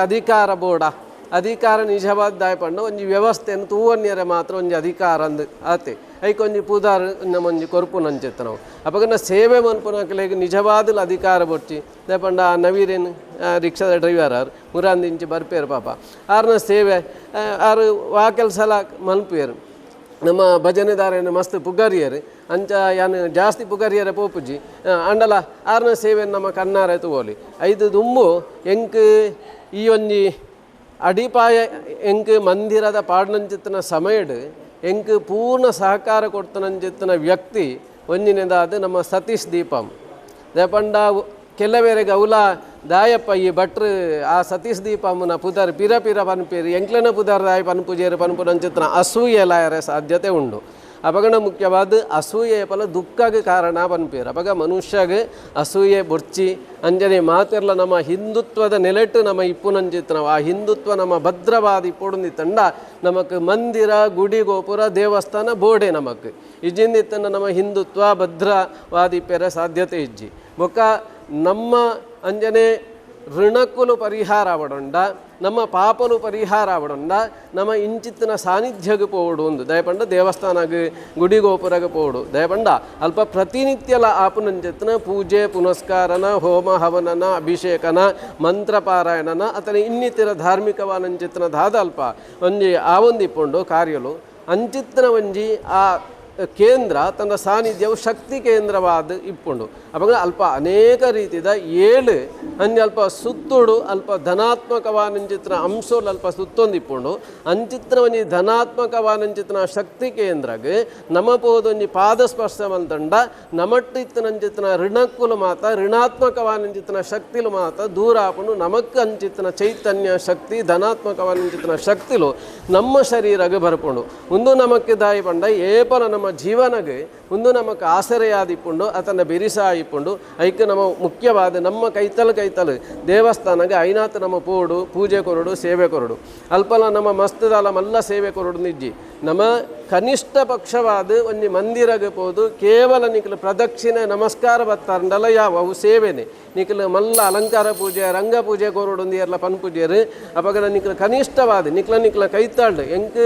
ಅಧಿಕಾರ ನಿಜವಾದ ದಾಯಪಂಡ ಒಂಜಿ ವ್ಯವಸ್ಥೆಯನ್ನು ತೂವನ್ಯರೆ ಮಾತ್ರ ಒಂಜಿ ಅಧಿಕಾರ ಅಂದು ಆತೆ ಐಕೊಂಜಿ ಪೂದಾರ್ ನಮ್ಮೊಂಜಿ ಕೊರ್ಪು ನಂಚೆತ್ತ ನಾವು ಅಪಗನ ಸೇವೆ ಮನ್ಪುನಕ್ಲೆಗ್ ನಿಜವಾದ ಅಧಿಕಾರ ಬೊಚ್ಚಿ ದಾಯಪಂಡ ಆ ನವೀರೇನು ರಿಕ್ಷಾದ ಡ್ರೈವರ್ ಆರು ಮುರಾಂದಿಂಚಿ ಬರ್ಪೇರು ಪಾಪ ಆರ್ನ ಸೇವೆ ಆರು ಆ ಕೆಲಸ ಮಲ್ಪೇರು ನಮ್ಮ ಭಜನೆದಾರೇನು ಮಸ್ತ್ ಪುಗರಿಯರು ಅಂಚ ಯಾನು ಜಾಸ್ತಿ ಪುಗರಿಯರ ಪೋಪುಜಿ ಅಂಡಲ ಆರ್ನ ಸೇವೆ ನಮ್ಮ ಕಣ್ಣಾರೆ ತಗೋಲಿ 5 ದುಂಬು ಎಂಕ್ ಈ ಒಂಜಿ ಅಡಿಪಾಯ ಎಂಕ್ ಮಂದಿರದ ಪಾಡ್ನಂಚಿತ್ತನ ಸಮಯಡ್ ಎಂಕ್ ಪೂರ್ಣ ಸಹಕಾರ ಕೊಡ್ತನಂಚಿತ್ತನ ವ್ಯಕ್ತಿ ಒಂಜಿನೇದಾದ ನಮ್ಮ ಸತೀಶ್ ದೀಪಂ ದಯಪಂಡ ಕೆಲವೇರೆಗೆ ಅವಲ ದಾಯಪ್ಪ ಈ ಭಟ್ರು ಆ ಸತೀಶ್ ದೀಪಮ್ಮನ ಪುದರ್ ಪಿರ ಪನ್ಪೇರು ಎಂಕ್ಲೆನ ಪುದರ್ ದಾಯ ಪನ್ಪುಜೇರು ಪನ್ಪುನಂಚಿತ್ತನ ಅಸೂಯೆಲಾಯರ ಸಾಧ್ಯತೆ ಉಂಡು ಅಪಗಣ ಮುಖ್ಯವಾದ ಅಸೂಯೆ ಪಲ ದುಃಖಗೆ ಕಾರಣ ಪನ್ಪೇರು ಅಪಗ ಮನುಷ್ಯಗೆ ಅಸೂಯೆ ಬೊರ್ಚಿ ಅಂಜನೆ ಮಾತೆರ್ಲ ನಮ್ಮ ಹಿಂದುತ್ವದ ನೆಲೆಟ್ಟು ನಮ್ಮ ಇಪ್ಪುನಂಚಿತ್ತು ನಾವು ಆ ಹಿಂದುತ್ವ ನಮ್ಮ ಭದ್ರವಾದ ಇಪ್ಪೊಡುಂದಿ ತಂಡ ನಮಕ್ ಮಂದಿರ ಗುಡಿ ಗೋಪುರ ದೇವಸ್ಥಾನ ಬೋಡೆ ನಮಕ್ ಇಜ್ಜಿಂದಿತ್ತಂಡ ನಮ್ಮ ಹಿಂದುತ್ವ ಭದ್ರವಾದ ಇಪ್ಪೆರ ಸಾಧ್ಯತೆ ಇಜ್ಜಿ ಬೊಕ್ಕ ನಮ್ಮ ಅಂಜನೆ ಋಣಕ್ಕುಲು ಪರಿಹಾರ ಅವಡೊಂಡ ನಮ್ಮ ಪಾಪಲು ಪರಿಹಾರ ಅವಡೊಂಡ ನಮ್ಮ ಇಂಚಿತ್ತಿನ ಸಾನ್ನಿಧ್ಯಗೆ ಪೋಡು ಒಂದು ದಯಪಂಡ ದೇವಸ್ಥಾನಗೆ ಗುಡಿ ಗೋಪುರಗೆ ಪೋಡು ದಯಪಂಡ ಅಲ್ಪ ಪ್ರತಿನಿತ್ಯಲ ಆಪುನಂಚಿತ್ತಿನ ಪೂಜೆ ಪುನಸ್ಕಾರನ ಹೋಮ ಹವನನ ಅಭಿಷೇಕನ ಮಂತ್ರಪಾರಾಯಣನ ಅಥವಾ ಇನ್ನಿತರ ಧಾರ್ಮಿಕವಾನಂಚಿತ್ತಿನ ದಾದ ಅಲ್ಪ ಒಂಜಿ ಆ ಒಂದಿಪ್ಪುಂಡು ಕಾರ್ಯಲು ಅಂಚಿತ್ತಿನ ಒಂಜಿ ಆ ಕೇಂದ್ರ ತನ್ನ ಸಾನ್ನಿಧ್ಯವು ಶಕ್ತಿ ಕೇಂದ್ರವಾದ ಇಪ್ಪುಂಡು ಅವಾಗ ಅಲ್ಪ ಅನೇಕ ರೀತಿಯ 7 ಅಂಜಿ ಅಲ್ಪ ಸುತ್ತುಡು ಅಲ್ಪ ಧನಾತ್ಮಕವಾನಂಚಿತ್ರ ಅಂಶೋಲ್ ಅಲ್ಪ ಸುತ್ತೊಂದಿಪ್ಪುಂಡು ಅಂಚಿತ್ರ ಒಂಜಿ ಧನಾತ್ಮಕವಾನಂಚಿತ್ರ ಶಕ್ತಿ ಕೇಂದ್ರಗೆ ನಮ್ಮ ಪೋದೊಂಜಿ ಪಾದಸ್ಪರ್ಶ ಮಂತಂಡ ನಮಟ್ಟಿತ್ತನಂಚಿತ್ರ ಋಣಕ್ಕುಲು ಮಾತ ಋಣಾತ್ಮಕವಾನಂಚಿತ್ರ ಶಕ್ತಿಲು ಮಾತ ದೂರ ಆಪುಂಡು ನಮಕ್ ಅಂಚಿತ್ರ ಚೈತನ್ಯ ಶಕ್ತಿ ಧನಾತ್ಮಕವಾನಂಚಿತ್ರ ಶಕ್ತಿಲು ನಮ್ಮ ಶರೀರಗೆ ಬರ್ಪುಂಡು ಒಂದು ನಮಕ್ಕೆ ದಾಯಿ ಪಂಡ ಏಪಲ ನಮ್ಮ ಜೀವನಗೆ ಒಂದು ನಮಕ್ ಆಸರೆಯಾದಿಪ್ಪುಂಡು ಅತನ ಬಿರಿಸಾಯಿಪ್ಪುಂಡು ಐಕೆ ನಮ್ಮ ಮುಖ್ಯವಾದ ನಮ್ಮ ಕೈತಲು ದೇವಸ್ಥಾನಗೆ ಐನಾತ್ ನಮ್ಮ ಪೋಡು ಪೂಜೆ ಕೊರಡು ಸೇವೆ ಕೊರಡು ಅಲ್ಪಲ ನಮ್ಮ ಮಸ್ತದಾಲ ಮಲ್ಲ ಸೇವೆ ಕೊರಡು ನಿಜ್ಜಿ ನಮ್ಮ ಕನಿಷ್ಠ ಪಕ್ಷವಾದ ಒಂಜಿ ಮಂದಿರಗೆ ಪೋದು ಕೇವಲ ನಿಖಲು ಪ್ರದಕ್ಷಿಣೆ ನಮಸ್ಕಾರ ಬತ್ತಾರಂಡಲ್ಲ ಯಾವ ಅವು ಸೇವೆನೆ ನಿಖಲು ಮಲ್ಲ ಅಲಂಕಾರ ಪೂಜೆ ರಂಗ ಪೂಜೆ ಕೊರಡು ಎಲ್ಲ ಪನ್ಪೂಜೆರು ಅಪಗನ ನಿಖಲು ಕನಿಷ್ಠವಾದ ನಿಖಲ ಕೈತಾಳ್ಡು ಎಂಕ್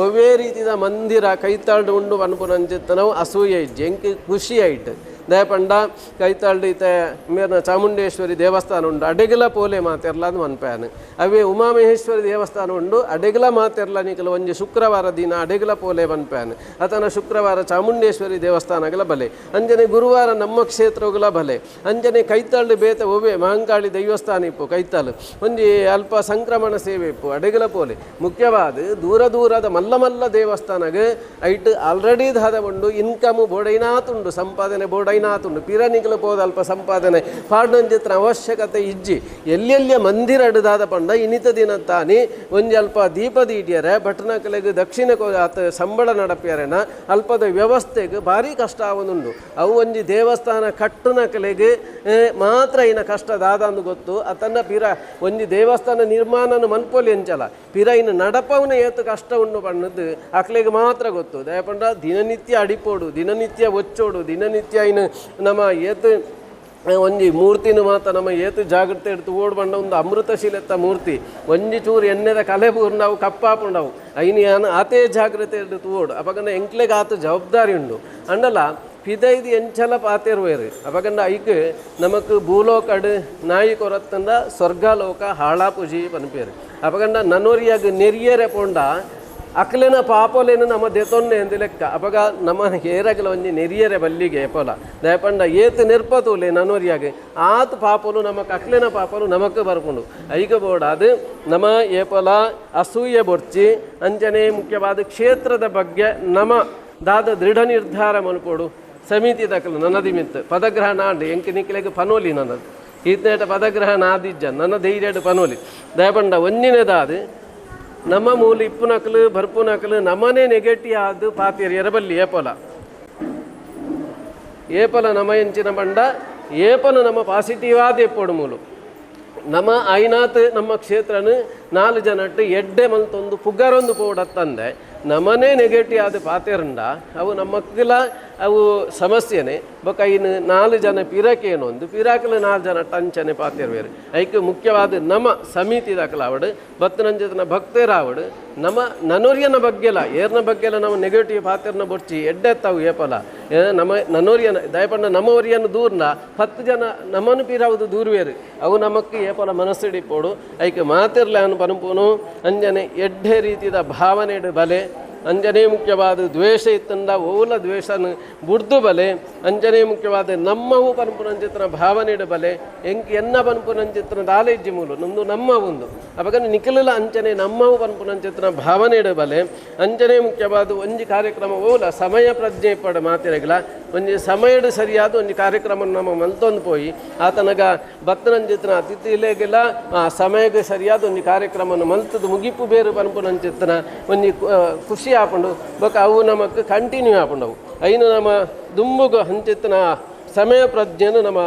ಒವ್ವೇ ರೀತಿಯ ಮಂದಿರ ಕೈತಾಳ್ಡು ಉಂಡು ಪನ್ಪುನಂಚಿತ್ತ ನಾವು ಅಸೂಯೆ ಇಜ್ಜಿ ಎಂಕ್ ಖುಷಿ ಆಯ್ತು ದಯಪಂಡ ಕೈತಾಳ್ಡು ಈತೆ ಮೇರ್ನ ಚಾಮುಂಡೇಶ್ವರಿ ದೇವಸ್ಥಾನ ಉಂಡು ಅಡೆಗಲ ಪೋಲೆ ಮಾತೆರ್ಲ ಅದು ಮನ್ಪ್ಯಾನು ಅವೇ ಉಮಾಮಹೇಶ್ವರಿ ದೇವಸ್ಥಾನ ಉಂಡು ಅಡೆಗಲ ಮಾತೆರ್ಲ ನಿಖಲು ಒಂಜಿ ಶುಕ್ರವಾರ ದಿನ ಅಡೆಗಲ ಪೋಲೆ ಮನ್ಪ್ಯಾನು ಅತನ ಶುಕ್ರವಾರ ಚಾಮುಂಡೇಶ್ವರಿ ದೇವಸ್ಥಾನಗಳ ಬಲೆ ಅಂಜನೆ ಗುರುವಾರ ನಮ್ಮ ಕ್ಷೇತ್ರಗಳ ಬಲೆ ಅಂಜನೆ ಕೈತಾಳ್ಡು ಬೇತ ಒವ್ವೆ ಮಹಂಕಾಳಿ ದೈವಸ್ಥಾನ ಇಪ್ಪು ಕೈತಾಳು ಒಂಜಿ ಅಲ್ಪ ಸಂಕ್ರಮಣ ಸೇವೆ ಇಪ್ಪು ಅಡೆಗಲ ಪೋಲೆ ಮುಖ್ಯವಾದ ದೂರದ ಮಲ್ಲ ದೇವಸ್ಥಾನಗೆ ಐಟ್ ಆಲ್ರೆಡಿ ದಾದ ಉಂಡು ಇನ್ಕಮು ಬೋಡೈನಾತುಂಡು ಸಂಪಾದನೆ ಬೋಡೈನಾತುಂಡು ಪಿರನಿಗಲು ಪೋದ ಅಲ್ಪ ಸಂಪಾದನೆ ಪಾಡ್ನಂಚಿತ್ರ ಅವಶ್ಯಕತೆ ಇಜ್ಜಿ ಎಲ್ಲೆಲ್ಲಿಯ ಮಂದಿರ ಅಡ್ದಾದ ಪಂಡ ಇನಿತ ದಿನ ತಾನಿ ಒಂಜಿ ಅಲ್ಪ ದೀಪದ ಇಡಿಯರೆ ಭಟ್ನ ಕಲೆಗೆ ದಕ್ಷಿಣ ಆತ ಸಂಬಳ ನಡಪ್ಯಾರೆನ ಅಲ್ಪದ ವ್ಯವಸ್ಥೆಗೆ ಭಾರಿ ಕಷ್ಟ ಆವೊಂದುಂಡು ಅವು ಒಂಜಿ ದೇವಸ್ಥಾನ ಕಟ್ಟುನ ಕಲೆಗೆ ಮಾತ್ರ ಇನ್ನ ಕಷ್ಟ ದಾದ ಅಂದು ಗೊತ್ತು ಅತನ್ನ ಪಿರ ಒಂಜಿ ದೇವಸ್ಥಾನ ನಿರ್ಮಾಣನ ಮನ್ಪೊಲಿ ಎಂಚಲ ಪಿರ ಇನ್ನು ನಡಪವನ ಏತು ಕಷ್ಟ ಉಂಡು ಪಣ್ಣದ್ದು ಅಕ್ಲೆಗೆ ಮಾತ್ರ ಗೊತ್ತು ದಯಪಂಡ ದಿನನಿತ್ಯ ಅಡಿಪೋಡು ದಿನನಿತ್ಯ ಒಚ್ಚೋಡು ದಿನನಿತ್ಯ ಇನ್ನು ನಮ್ಮ ಏತು ಒಂಜಿ ಮೂರ್ತಿನ ಮಾತ ನಮ್ಮ ಏತು ಜಾಗ್ರತೆ ಇಡ್ತು ಓಡ್ ಬಂಡ ಒಂದು ಅಮೃತಶೀಲೆತ್ತ ಮೂರ್ತಿ ಒಂಜಿ ಚೂರು ಎಣ್ಣೆದ ಕಲೆ ಪೂರ್ಣವು ಕಪ್ಪಾಪುಂಡವು ಐನಿ ಆತೆ ಜಾಗ್ರತೆ ಇಡ್ತು ಓಡು ಅಪಗನ ಎಂಕ್ಲೆಗೆ ಆತ ಜವಾಬ್ದಾರಿ ಉಂಡು ಅಂಡಲ ಪಿದೈದು ಎಂಚಲ ಪಾತಿರುವೇರು ಅಪಗಂಡ ಐಕ್ ನಮಕ್ ಭೂಲೋಕಡು ನಾಯಿ ಕೊರತ್ತಂದ ಸ್ವರ್ಗಲೋಕ ಹಾಳಾಪುಜಿ ಪನ್ಪೇರು ಅಪಗಂಡ ನನ್ನೋರಿಯಾಗ ನೆರಿಯರೆ ಪೋಂಡ ಅಕ್ಲೆನ ಪಾಪೋಲೇನು ನಮ್ಮ ದೆತೊನ್ನೆ ಎಂದು ಲೆಕ್ಕ ಅಪಗ ನಮ್ಮ ಹೇರಗಲ ಒಂಜಿ ನೆರಿಯರೆ ಬಲ್ಲಿಗೆ ಏಪೋಲ ದಯಪಂಡ ಏತು ನೆರ್ಪತೂಲೆ ನನ್ನೋರಿಯಾಗ ಆತು ಪಾಪಲು ನಮಕ್ ಅಕ್ಲೆನ ಪಾಪಲು ನಮಕ್ ಬರ್ಕೊಂಡು ಐಗ ಬೋಡ ಅದು ನಮ್ಮ ಏಪೋಲ ಅಸೂಯೆ ಬೊರ್ಚಿ ಅಂಚನೆ ಮುಖ್ಯವಾದ ಕ್ಷೇತ್ರದ ಬಗ್ಗೆ ನಮ್ಮ ದಾದ ದೃಢ ನಿರ್ಧಾರ ಮನ್ಪೋಡು ಸಮಿತಿ ದಕ್ಕಲು ನನ್ನದಿ ಮಿತ್ತು ಪದಗ್ರಹಣ ಆಂಡು ಎಂಕೆ ನಿಕ್ಲೆಗೆ ಪನೋಲಿ ನನ್ನದು ಈತನೇಟ ಪದಗ್ರಹಣ ಆದಿಜ್ಜ ನನ್ನ ಧೈರ್ಯಡು ಪನೋಲಿ ದಯಪಂಡ ಒಂದಿನದಾದು ನಮ್ಮ ಮೂಲ ಇಪ್ಪುನಕಲು ಬರ್ಪುನಕಲು ನಮ್ಮನೇ ನೆಗೆಟಿ ಆದು ಪಾತಿಯರು ಎರಬಲ್ಲಿ ಏಪಲ ನಮ್ಮ ಎಂಚಿನ ಬಂಡ ಏಪಲು ನಮ್ಮ ಪಾಸಿಟಿವ್ ಆದ ಎಪ್ಪೋಡು ಮೂಲು ನಮ್ಮ ಐನಾತ್ ನಮ್ಮ ಕ್ಷೇತ್ರನು 4 ಜನಟ್ಟು ಎಡ್ಡೆ ಮಲ್ತೊಂದು ಪುಗ್ಗರೊಂದು ಪೋಡತ್ತಂದೆ ನಮ್ಮನೇ ನೆಗೆಟಿವ್ ಆದ ಪಾತಿಯರಂಡ ಅವು ನಮ್ಮಕ್ಕೆಲ್ಲ ಅವು ಸಮಸ್ಯೆನೆ ಬೊಕ್ಕ ಇನ್ನು 4 ಜನ ಪಿರಕೇನೊಂದು ಪಿರಾಕಲು 4 ಜನ ಟಂಚನೆ ಪಾತಿರ್ವೇರು ಐಕೆ ಮುಖ್ಯವಾದ ನಮ್ಮ ಸಮಿತಿ ದಾಖಲಾವಡು ಬತ್ತನಂಜನ ಭಕ್ತರಾವಡು ನಮ್ಮ ನನ್ನೋರಿಯನ ಬಗ್ಗೆಲ್ಲ ಏರ್ನ ಬಗ್ಗೆಲ್ಲ ನಾವು ನೆಗೆಟಿವ್ ಪಾತಿರ್ನ ಬೊರ್ಚಿ ಎಡ್ಡೆತ್ತಾವು ಏಪಲ ನಮ್ಮ ನನ್ನೋರಿಯನ ದಯಪಂಡ ನಮ್ಮವರಿಯನ್ನು ದೂರ್ನ 10 ಜನ ನಮ್ಮನ್ನು ಪಿರಾವುದು ದೂರ್ವೇರು ಅವು ನಮಕ್ಕೆ ಏಪಲ ಮನಸ್ಸಿಡಿಪೋಡು ಐಕೆ ಮಾತಿರ್ಲೆ ಅನ್ನು ಪನುಪುನು ಅಂಜನೆ ಎಡ್ಡೆ ರೀತಿಯ ಭಾವನೆಡು ಬಲೆ ಅಂಜನೇ ಮುಖ್ಯವಾದ ದ್ವೇಷ ಇತ್ತಂದ ಓಲ ದ್ವೇಷನ ಬುಡ್ದು ಬಲೆ ಅಂಜನೇ ಮುಖ್ಯವಾದ ನಮ್ಮವು ಪನ್ಪುನಂಚಿತ್ರನ ಭಾವನೆಡು ಬಲೆ ಎನ್ನ ಪನ್ಪುನಂಚಿತ್ರನ ಆಲೇಜ್ಜಿ ಮೂಲು ನಮ್ಮದು ನಮ್ಮ ಒಂದು ಅವಾಗ ನಿಖಿಲ ಅಂಚನೆ ನಮ್ಮವು ಪನ್ಪುನಂಚಿತ್ರನ ಭಾವನೆಡು ಬಲೆ ಅಂಜನೇ ಮುಖ್ಯವಾದ ಒಂಜಿ ಕಾರ್ಯಕ್ರಮ ಓಲ ಸಮಯ ಪ್ರಜ್ಞೆ ಪಡ ಮಾತಿರಗಿಲ್ಲ ಒಂಜಿ ಸಮಯಡು ಸರಿಯಾದ ಒಂಜಿ ಕಾರ್ಯಕ್ರಮ ನಮ್ಮ ಮಲ್ತೊಂದು ಪೋಯಿ ಆತನಗ ಬತ್ತನಂಚಿತ್ರನ ಅತಿಥಿಲೇಗೆಲ್ಲ ಆ ಸಮಯಕ್ಕೆ ಸರಿಯಾದ ಒಂಜಿ ಕಾರ್ಯಕ್ರಮವನ್ನು ಮಲ್ತದ್ದು ಮುಗಿಪು ಬೇರು ಪನ್ಪುನಂಚಿತ್ರನ ಒಂಜಿ ಖುಷಿ ಆಪುಂಡು ಬೊಕ್ಕ ಅವು ನಮಕ್ ಕಂಟಿನ್ಯೂ ಆಪುಂಡವು ಐನು ನಮ್ಮ ದುಂಬುಗ ಹಂಚಿತ್ತಿನ ಸಮಯ ಪ್ರಜ್ಞೆನು ನಮ್ಮ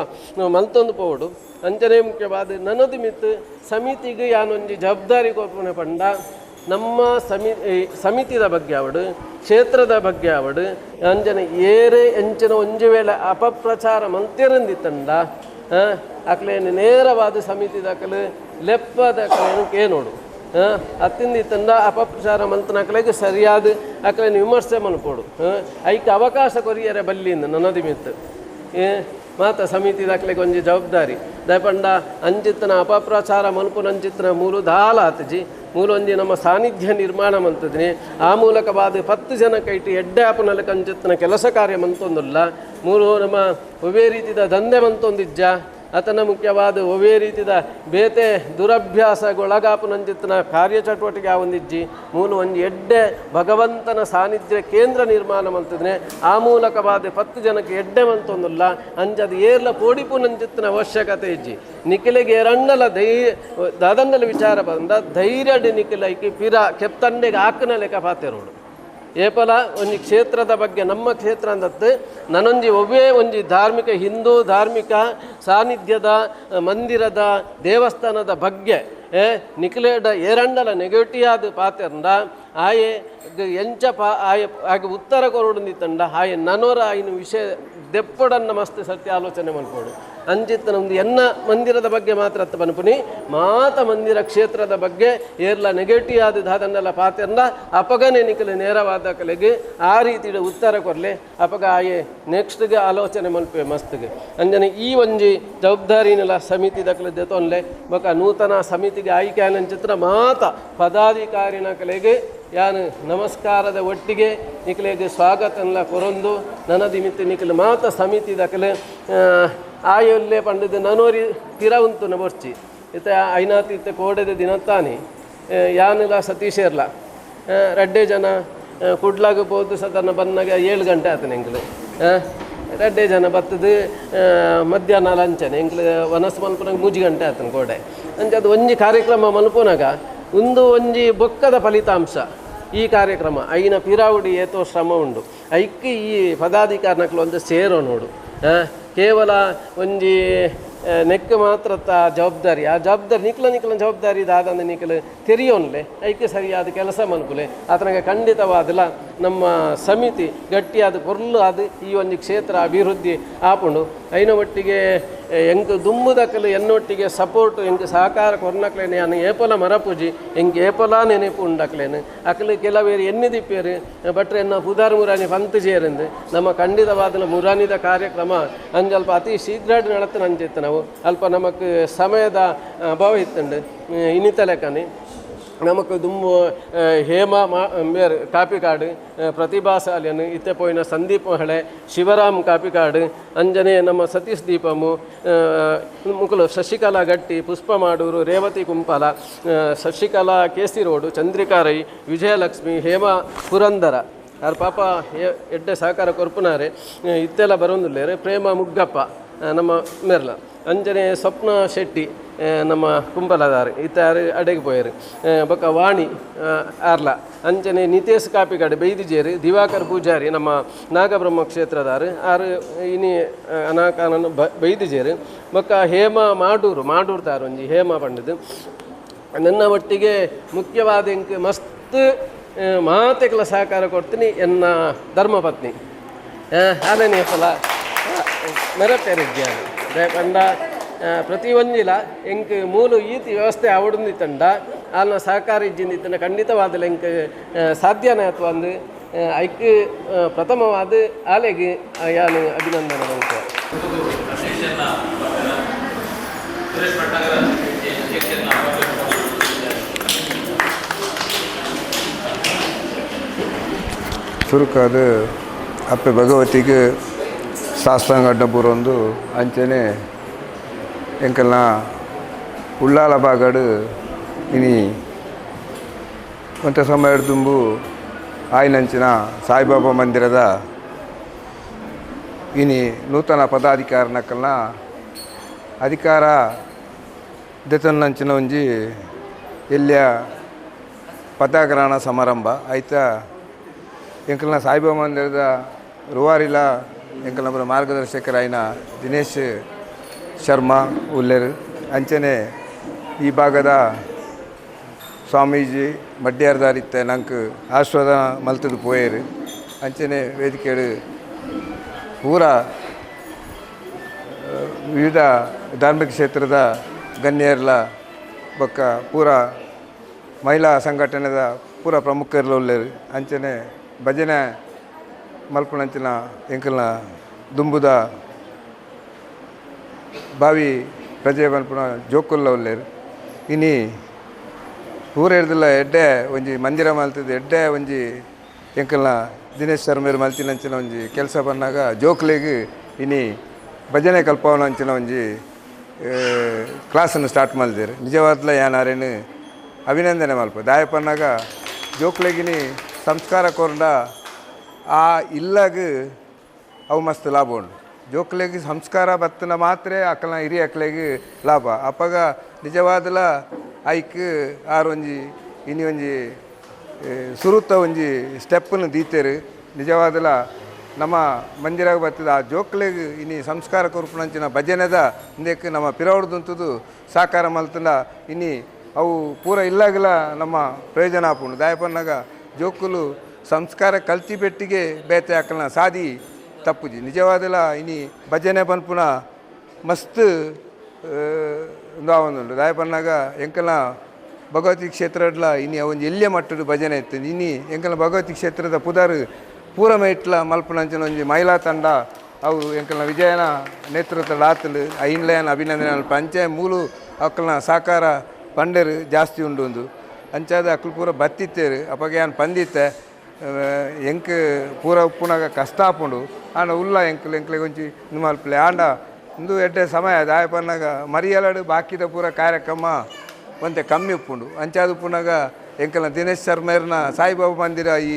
ಮಲ್ತೊಂದು ಪೋಡು ಅಂಚನೆ ಮುಖ್ಯವಾದ ನನ್ನದು ಮಿತ್ತು ಸಮಿತಿಗೆ ಯಾನೊಂಜಿ ಜವಾಬ್ದಾರಿ ಕೊಪ್ಪನೆ ಪಂಡ ನಮ್ಮ ಸಮಿತಿದ ಬಗ್ಗೆ ಅವಡು ಕ್ಷೇತ್ರದ ಬಗ್ಗೆ ಅವಡು ಅಂಜನೆ ಏರೆ ಎಂಚಿನ ಒಂಜಿ ವೇಳೆ ಅಪಪ್ರಚಾರ ಮಂತಿರಂದಿತ್ತಂಡ ಅಕ್ಲೇನು ನೇರವಾದ ಸಮಿತಿ ದಾಖಲೆ ಲೆಪ್ಪದ ಕಲೆಯನ್ನು ಕೇನೋಡು ಅತ್ತಿಂದಿತ್ತಂಡ ಅಪಪ್ರಚಾರ ಮಂತನಕಲೆಗೆ ಸರಿಯಾದ ಅಕಲೇನು ವಿಮರ್ಶೆ ಮನ್ಪೋಡು ಐಕೆ ಅವಕಾಶ ಕೊರಿಯರೆ ಬಲ್ಲಿಂದ ನನ್ನದಿ ಮಿತ್ತು ಮಾತ ಸಮಿತಿ ದಾಖಲೆಗೆ ಒಂಜಿ ಜವಾಬ್ದಾರಿ ದಯಪಂಡ ಅಂಚಿತ್ತನ ಅಪಪ್ರಚಾರ ಮಲ್ಪುನ ಅಂಚಿತ್ತನ ಮೂಲು ದಾಲ ಆತಜಿ ಮೂಲು ಒಂಜಿ ನಮ್ಮ ಸಾನ್ನಿಧ್ಯ ನಿರ್ಮಾಣ ಮಂತದಿನಿ ಆ ಮೂಲಕವಾದ 10 ಜನ ಕೈಟಿ ಎಡ್ಡೆ ಆಪುನಲ್ಲ ಕಂಚಿತ್ತನ ಕೆಲಸ ಕಾರ್ಯ ಮಂತೊಂದುಲ್ಲ ಮೂಲು ನಮ್ಮ ಒವೇ ರೀತಿಯ ದಂಧೆ ಮಂತೊಂದಿಜ್ಜ ಆತನ ಮುಖ್ಯವಾದ ಒವೇ ರೀತಿಯ ಬೇತೆ ದುರಭ್ಯಾಸಗೊಳಗಾಪುನಂಚಿತ್ತನ ಕಾರ್ಯಚಟುವಟಿಕೆ ಆವೊಂದಿಜ್ಜಿ ಮೂಲು ಒಂಜಿ ಎಡ್ಡೆ ಭಗವಂತನ ಸಾನ್ನಿಧ್ಯ ಕೇಂದ್ರ ನಿರ್ಮಾಣ ಮಂತದನೆ ಆ ಮೂಲಕವಾದ 10 ಜನಕ್ಕೆ ಎಡ್ಡೆ ಮಂತೊಂದುಲ್ಲ ಅಂಜದು ಏರ್ಲ ಪೋಡಿಪುನಂಚಿತ್ತನ ಅವಶ್ಯಕತೆ ಇಜ್ಜಿ ನಿಖಿಲೆಗೆ ಎರಣ್ಣಲ ದಾದಂಡಲ ವಿಚಾರ ಬಂದ ಧೈರ್ಯಡ್ ನಿಖಿಲೈಕಿ ಪಿರ ಕೆಪ್ತಂಡೆಗೆ ಆಕನ ಲೆಕ್ಕ ಪಾತೆರೋಡು ಏಪಲ ಒಂಜಿ ಕ್ಷೇತ್ರದ ಬಗ್ಗೆ ನಮ್ಮ ಕ್ಷೇತ್ರ ಅಂದತ್ತು ನನ್ನೊಂಜಿ ಒವ್ವೇ ಒಂಜಿ ಧಾರ್ಮಿಕ ಹಿಂದೂ ಧಾರ್ಮಿಕ ಸಾನ್ನಿಧ್ಯದ ಮಂದಿರದ ದೇವಸ್ಥಾನದ ಬಗ್ಗೆ ನಿಖಿಲೇಡ ಏರಂಡಲ ನೆಗೆಟಿವ್ ಆದ ಪಾತೆರ್ಂಡ ಆಯೆ ಎಂಚ ಆಗೆ ಉತ್ತರ ಕೊರೊಂದಿತ್ತಂಡ ಆಯೆ ನನೋರ ಆಯ್ನ ವಿಷಯ ದೆಪ್ಪೊಡನ್ನ ಮಸ್ತ್ ಸತ್ಯ ಆಲೋಚನೆ ಮನ್ಪೋಡು ಅಂಚಿತ್ತನ ಒಂದು ಎನ್ನ ಮಂದಿರದ ಬಗ್ಗೆ ಮಾತ್ರ ಅತ್ತ ಪನ್ಪುನಿ ಮಾತ ಮಂದಿರ ಕ್ಷೇತ್ರದ ಬಗ್ಗೆ ಏರ್ಲ ನೆಗೆಟಿವ್ ಆದ ದಾದಂಡಲ ಪಾತೆರ್ಂಡ ಅಪಗನೆ ನಿಖಲೆ ನೇರವಾದ ಕಲೆಗೆ ಆ ರೀತಿ ಉತ್ತರ ಕೊರಲೆ ಅಪಗ ಆಯೆ ನೆಕ್ಸ್ಟ್ಗೆ ಆಲೋಚನೆ ಮಲ್ಪೆ ಮಸ್ತ್ಗೆ ಅಂಜನೆ ಈ ಒಂಜಿ ಜವಾಬ್ದಾರಿನೆಲ್ಲ ಸಮಿತಿ ದಕ್ಕಲೆ ದೆತೊನ್ಲೆ ಬೊಕ ನೂತನ ಸಮಿತಿಗೆ ಆಯ್ಕೆ ಆನಂಚಿತ್ರ ಮಾತ ಪದಾಧಿಕಾರಿನ ಕಲೆಗೆ ಯಾನು ನಮಸ್ಕಾರದ ಒಟ್ಟಿಗೆ ನಿಖಲೆಗೆ ಸ್ವಾಗತನೆಲ್ಲ ಕೊರೊಂದು ನನ್ನದಿ ಮಿತ್ತು ನಿಖಲು ಮಾತ ಸಮಿತಿ ದಕ್ಕಲೆ ಆಯೊಲ್ಲೆ ಪಂಡದು ನನೋರಿ ತೀರ ಉಂಟು ನಬರ್ಚಿ ಇತ್ತ ಐನಾತಿ ಇತ್ತ ಕೋಡೆದ ದಿನತ್ತಾನೆ ಯಾನೆಲ್ಲ ಸತೀಶೇರ್ಲ ರಡ್ಡೆ ಜನ ಕುಡ್ಲಾಗ ಹೋದು ಸದನ ಬಂದಾಗ 7 ಗಂಟೆ ಆತನ ಎಂಕ್ಲು ರಡ್ಡೆ ಜನ ಬತ್ತದು ಮಧ್ಯಾಹ್ನ ಲಂಚನೆ ಎಂಕ್ಲು ವನಸ್ ಮಲ್ಪನಾಗ 3 ಗಂಟೆ ಆತನ ಕೋಡೆ ಅಂಚೆ ಅದು ಒಂಜಿ ಕಾರ್ಯಕ್ರಮ ಮಲ್ಪನಾಗ ಒಂಜಿ ಬೊಕ್ಕದ ಫಲಿತಾಂಶ ಈ ಕಾರ್ಯಕ್ರಮ ಐನ ಪಿರಾವುಡಿ ಏತೋ ಶ್ರಮ ಉಂಡು ಐಕ್ಕೆ ಈ ಪದಾಧಿಕಾರನಕ್ಲು ಒಂದು ಸೇರೋ ನೋಡು ಕೇವಲ ಒಂಜಿ ನೆಕ್ ಮಾತ್ರ ಜವಾಬ್ದಾರಿ ಆ ಜವಾಬ್ದಾರಿ ನಿಕ್ಲ ಜವಾಬ್ದಾರಿ ದಾದಂದ ನಿಖಲು ತೆರಿಯೋನ್ಲೆ ಐಕೆ ಸರಿಯಾದ ಕೆಲಸ ಮನ್ಪುಲೆ ಆತನಿಗೆ ಖಂಡಿತವಾದಲ್ಲ ನಮ್ಮ ಸಮಿತಿ ಗಟ್ಟಿಯಾದ ಪೊರ್ಲು ಅದು ಈ ಒಂದು ಕ್ಷೇತ್ರ ಅಭಿವೃದ್ಧಿ ಆಪುಂಡು ಐನ ಒಟ್ಟಿಗೆ ಎಂಕ್ ದುಮ್ಮುದಕ್ಕಲು ಎನ್ನೊಟ್ಟಿಗೆ ಸಪೋರ್ಟ್ ಎಂಕ್ ಸಹಕಾರ ಕೊರ್ನಕ್ಲೇನು ನಾನು ಏಪಲ ಮರಪೂಜಿ ಎಂಕ್ ಏಪಲ ನೆನಪು ಉಂಡಕ್ಲೇನು ಅಕಲು ಕೆಲವೇರು ಎನ್ನಿದಿಪ್ಪೇರು ಬಟ್ರೆ ಎನ್ನ ಪುದಾರ್ ಮುರಾನಿ ಪಂತ್ ಜೇರಿಂದು ನಮ್ಮ ಖಂಡಿತವಾದ ಮುರಾನಿದ ಕಾರ್ಯಕ್ರಮ ಅಂಜಲ್ಪ ಅತಿ ಶೀಘ್ರ ನಡತನ ಅಂಜಿತ್ತು ನಾವು ಅಲ್ಪ ನಮಕ್ ಸಮಯದ ಅಭಾವ ಇತ್ತುಂಡು ಇನ್ನಿತ ಲೆಕ್ಕನೆ ನಮಕ್ ದುಮ್ಮು ಹೇಮ ಬೇರೆ ಕಾಪಿಕಾಡು ಪ್ರತಿಭಾಶಾಲಿಯನು ಇತ್ತೆ ಪೋಯಿನ ಸಂದೀಪ್ ಮಹಳೆ ಶಿವರಾಮ್ ಕಾಪಿಕಾಡು ಅಂಜನೆ ನಮ್ಮ ಸತೀಶ್ ದೀಪಮು ಮುಕುಲು ಶಶಿಕಲಾ ಗಟ್ಟಿ ಪುಷ್ಪ ಮಾಡೂರು ರೇವತಿ ಕುಂಪಲ ಶಶಿಕಲಾ ಕೇಸಿ ರೋಡು ಚಂದ್ರಿಕಾ ರೈ ವಿಜಯಲಕ್ಷ್ಮಿ ಹೇಮ ಪುರಂದರ ಅವ್ರ ಪಾಪ ಎಡ್ಡೆ ಸಹಕಾರ ಕೊರ್ಪುನಾರೆ ಇತ್ತೆಲ್ಲ ಬರೋದಿಲ್ಲೇರೆ ಪ್ರೇಮ ಮುಗ್ಗಪ್ಪ ನಮ್ಮ ಮೇರ್ಲ ಅಂಜನೆ ಸ್ವಪ್ನ ಶೆಟ್ಟಿ ನಮ್ಮ ಕುಂಬಲದಾರು ಇತ್ತಾರು ಅಡೆಗೆ ಪೋಯರು ಬೊಕ್ಕ ವಾಣಿ ಆರ್ಲ ಅಂಚನೆ ನಿತೇಶ್ ಕಾಪಿಗಾಡು ಬೈದಿಜೇರು ದಿವಾಕರ್ ಪೂಜಾರಿ ನಮ್ಮ ನಾಗಬ್ರಹ್ಮ ಕ್ಷೇತ್ರದಾರು ಆರು ಇನಿ ಅನಾಕಾನನ್ನು ಬೈದಿಜೇರು ಬೊಕ್ಕ ಹೇಮ ಮಾಡೂರು ತಾರು ಒಂಜಿ ಹೇಮ ಪಂಡದು ನನ್ನ ಒಟ್ಟಿಗೆ ಮುಖ್ಯವಾದ ಇಂಕ್ ಮಸ್ತ್ ಮಾತೆಗಳ ಸಹಕಾರ ಕೊಡ್ತೀನಿ ಎನ್ನ ಧರ್ಮಪತ್ನಿ ಆಲನೇ ಫಲ ಮೆರಪೆರಿದ್ಯಾನು ಪಂಡ ಪ್ರತಿ ಒಂಜಿಲ ಎಂಕ್ ಮೂಲು ಈತಿ ವ್ಯವಸ್ಥೆ ಅವಡಂದಿತ್ತಂಡ ಆಲ್ನ ಸಹಕಾರ ಇಜ್ಜಿಂದಿತ್ತಂಡ ಖಂಡಿತವಾದ ಎಂಕ್ ಸಾಧ್ಯನೇ ಅಥವಾ ಅಂದು ಐಕ್ ಪ್ರಥಮವಾದ ಆಲೆಗೆ ಯಾನು ಅಭಿನಂದನೆ ಬಂತು. ಸುರುಕಾದ ಅಪ್ಪೆ ಭಗವತಿಗೆ ಶಾಸ್ತ್ರಾಂಗಡ್ಡ ಬುರೊಂದು ಅಂಚನೆ ಎಂಕಲ್ನ ಉಳ್ಳಾಲ ಬಾಗಡು ಇನಿ ಒಂಥ ಸಮಯ ತುಂಬು ಆಯ್ನಂಚಿನ ಸಾಯಿಬಾಬಾ ಮಂದಿರದ ಇನಿ ನೂತನ ಪದಾಧಿಕಾರನಕ್ಕಲ್ನ ಅಧಿಕಾರ ದೆತನ್ನಂಚಿನ ಒಂಜಿ ಎಲ್ಲಿಯ ಪದಗ್ರಹಣ ಸಮಾರಂಭ ಆಯ್ತಾ ಎಂಕಲ್ನ ಸಾಯಿಬಾಬಾ ಮಂದಿರದ ರುವಾರಿಲ ಎಂಕಲ್ನ ಮಾರ್ಗದರ್ಶಕರಾಯಿನ ದಿನೇಶ್ ಶರ್ಮಾ ಉಲ್ಲೇರು ಅಂಚನೆ ಈ ಭಾಗದ ಸ್ವಾಮೀಜಿ ಮಡ್ಯಾರ್ದಾರಿತ್ತೆ ನಂಗೆ ಆಶ್ವಾದ ಮಲ್ತದು ಪೋಯರು ಅಂಚನೆ ವೇದಿಕೆಡು ಪೂರ ವಿವಿಧ ಧಾರ್ಮಿಕ ಕ್ಷೇತ್ರದ ಗಣ್ಯರ್ಲ ಬೊಕ್ಕ ಪೂರ ಮಹಿಳಾ ಸಂಘಟನೆದ ಪೂರ ಪ್ರಮುಖರ್ಲ ಉಲ್ಲೇರು ಅಂಚನೆ ಭಜನೆ ಮಲ್ಪನಂಚಿನ ಎಂಕಲ್ನ ದುಂಬುದ ಬಾವಿ ಪ್ರಜೆ ಮಲ್ಪನ ಜೋಕುಲ್ಲ ಉಲ್ಲೇರು ಇನಿ ಊರ ಹಿಡ್ದಿಲ್ಲ ಎಡ್ಡೆ ಒಂಜಿ ಮಂದಿರ ಮಲ್ತದ್ದು ಎಡ್ಡೆ ಒಂಜಿ ಎಂಕಲ್ನ ದಿನೇಶ್ ಶರ್ಮೇರು ಮಲ್ತಿನಂಚಿನ ಒಂಜಿ ಕೆಲಸ ಬಂದಾಗ ಜೋಕ್ಲೆಗೆ ಇನಿ ಭಜನೆ ಕಲ್ಪವನಂಚಿನ ಒಂಜಿ ಕ್ಲಾಸನ್ನು ಸ್ಟಾರ್ಟ್ ಮಾಡಿದೇರು ನಿಜವಾದ್ಲ ಯಾನಾರೇನು ಅಭಿನಂದನೆ ಮಲ್ಪ ದಾಯ ಪನ್ನಾಗ ಜೋಕ್ಲೆಗಿನಿ ಸಂಸ್ಕಾರ ಕೊರಂಡ ಆ ಇಲ್ಲಾಗ ಅವು ಮಸ್ತ್ ಲಾಭ ಉಂಡು ಜೋಕ್ಲೆಗೆ ಸಂಸ್ಕಾರ ಬತ್ತನ ಮಾತ್ರ ಅಕ್ಕಲ್ನ ಹಿರಿಯ ಅಕ್ಕಲೆಗೆ ಲಾಭ ಅಪ್ಪಗ ನಿಜವಾದಲ ಐಕ್ ಆರೊಂಜಿ ಇನಿ ಒಂಜಿ ಸುರುತ್ತ ಒಂಜಿ ಸ್ಟೆಪ್ಪನ್ನು ದೀತೇರು ನಿಜವಾದಲ ನಮ್ಮ ಮಂದಿರಾಗ ಬರ್ತದ ಆ ಜೋಕ್ಲೆಗೆ ಇನಿ ಸಂಸ್ಕಾರ ಕೊರ್ಪುನಂಚಿನ ಭಜನೆದ ಇಂದಕ್ಕೆ ನಮ್ಮ ಪಿರವಡ್ದಂಥದ್ದು ಸಾಕಾರ ಮಲ್ತಂಡ ಇನಿ ಅವು ಪೂರ ಇಲ್ಲಾಗಲ ನಮ್ಮ ಪ್ರಯೋಜನ ಆಪುಂಡು ದಾಯಪನ್ನಾಗ ಜೋಕುಲು ಸಂಸ್ಕಾರ ಕಲ್ತಿ ಬೆಟ್ಟಿಗೆ ಬೇತೆ ಹಾಕಲ್ನ ಸಾದಿ ತಪ್ಪುಜಿ ನಿಜವಾದಲ್ಲ ಇನಿ ಭಜನೆ ಪನ್ಪುನ ಮಸ್ತ್ ಒಂದು ದಾಯ ಪನ್ನಾಗ ಎಂಕಲ್ನ ಭಗವತಿ ಕ್ಷೇತ್ರಡ್ಲ ಇನಿ ಅವೊಂದು ಎಲ್ಲಿಯ ಮಟ್ಟದ ಭಜನೆ ಇತ್ತು ಇನಿ ಎಂಕಲ್ನ ಭಗವತಿ ಕ್ಷೇತ್ರದ ಪುದಾರ್ ಪೂರ ಮೈಟ್ಲ ಮಲ್ಪನಂಚಿನ ಒಂಜಿ ಮಹಿಳಾ ತಂಡ ಅವು ಎಂಕಲ್ನ ವಿಜಯನ ನೇತೃತ್ವದ ಆತಲು ಐನ್ಲಯನ ಅಭಿನಂದನೆ ಪಂಚೆ ಮೂಲು ಅಕ್ಕಲ್ನ ಸಾಕಾರ ಪಂಡರು ಜಾಸ್ತಿ ಉಂಡು ಒಂದು ಅಂಚಾದ ಅಕ್ಕಲು ಪೂರ ಬತ್ತಿತ್ತೇರು ಅಪ್ಪಗೆ ಏನು ಪಂದಿತ್ತೆ ಎಂಕ್ ಪೂರ ಉಪ್ಪುನಾಗ ಕಷ್ಟ ಆಪುಂಡು ಆಂಡ ಉಲ್ಲ ಎಂಕ್ಲೆಗೆ ಒಂಚಿ ನಿಮ್ಮಲ್ಪಲೆ ಆಂಡ ಇಂದು ಎಡ್ಡೆ ಸಮಯ ದಾಯ ಪನ್ನಾಗ ಮರಿಯಲಾಡು ಬಾಕಿದ ಪೂರ ಕಾರ್ಯಕ್ರಮ ಒಂತೆ ಕಮ್ಮಿ ಉಪ್ಪುಂಡು ಅಂಚಾದ ಉಪ್ಪುನಾಗ ಎಂಕಲ್ನ ದಿನೇಶ್ ಶರ್ಮೇರ್ನ ಸಾಯಿಬಾಬಾ ಮಂದಿರ ಈ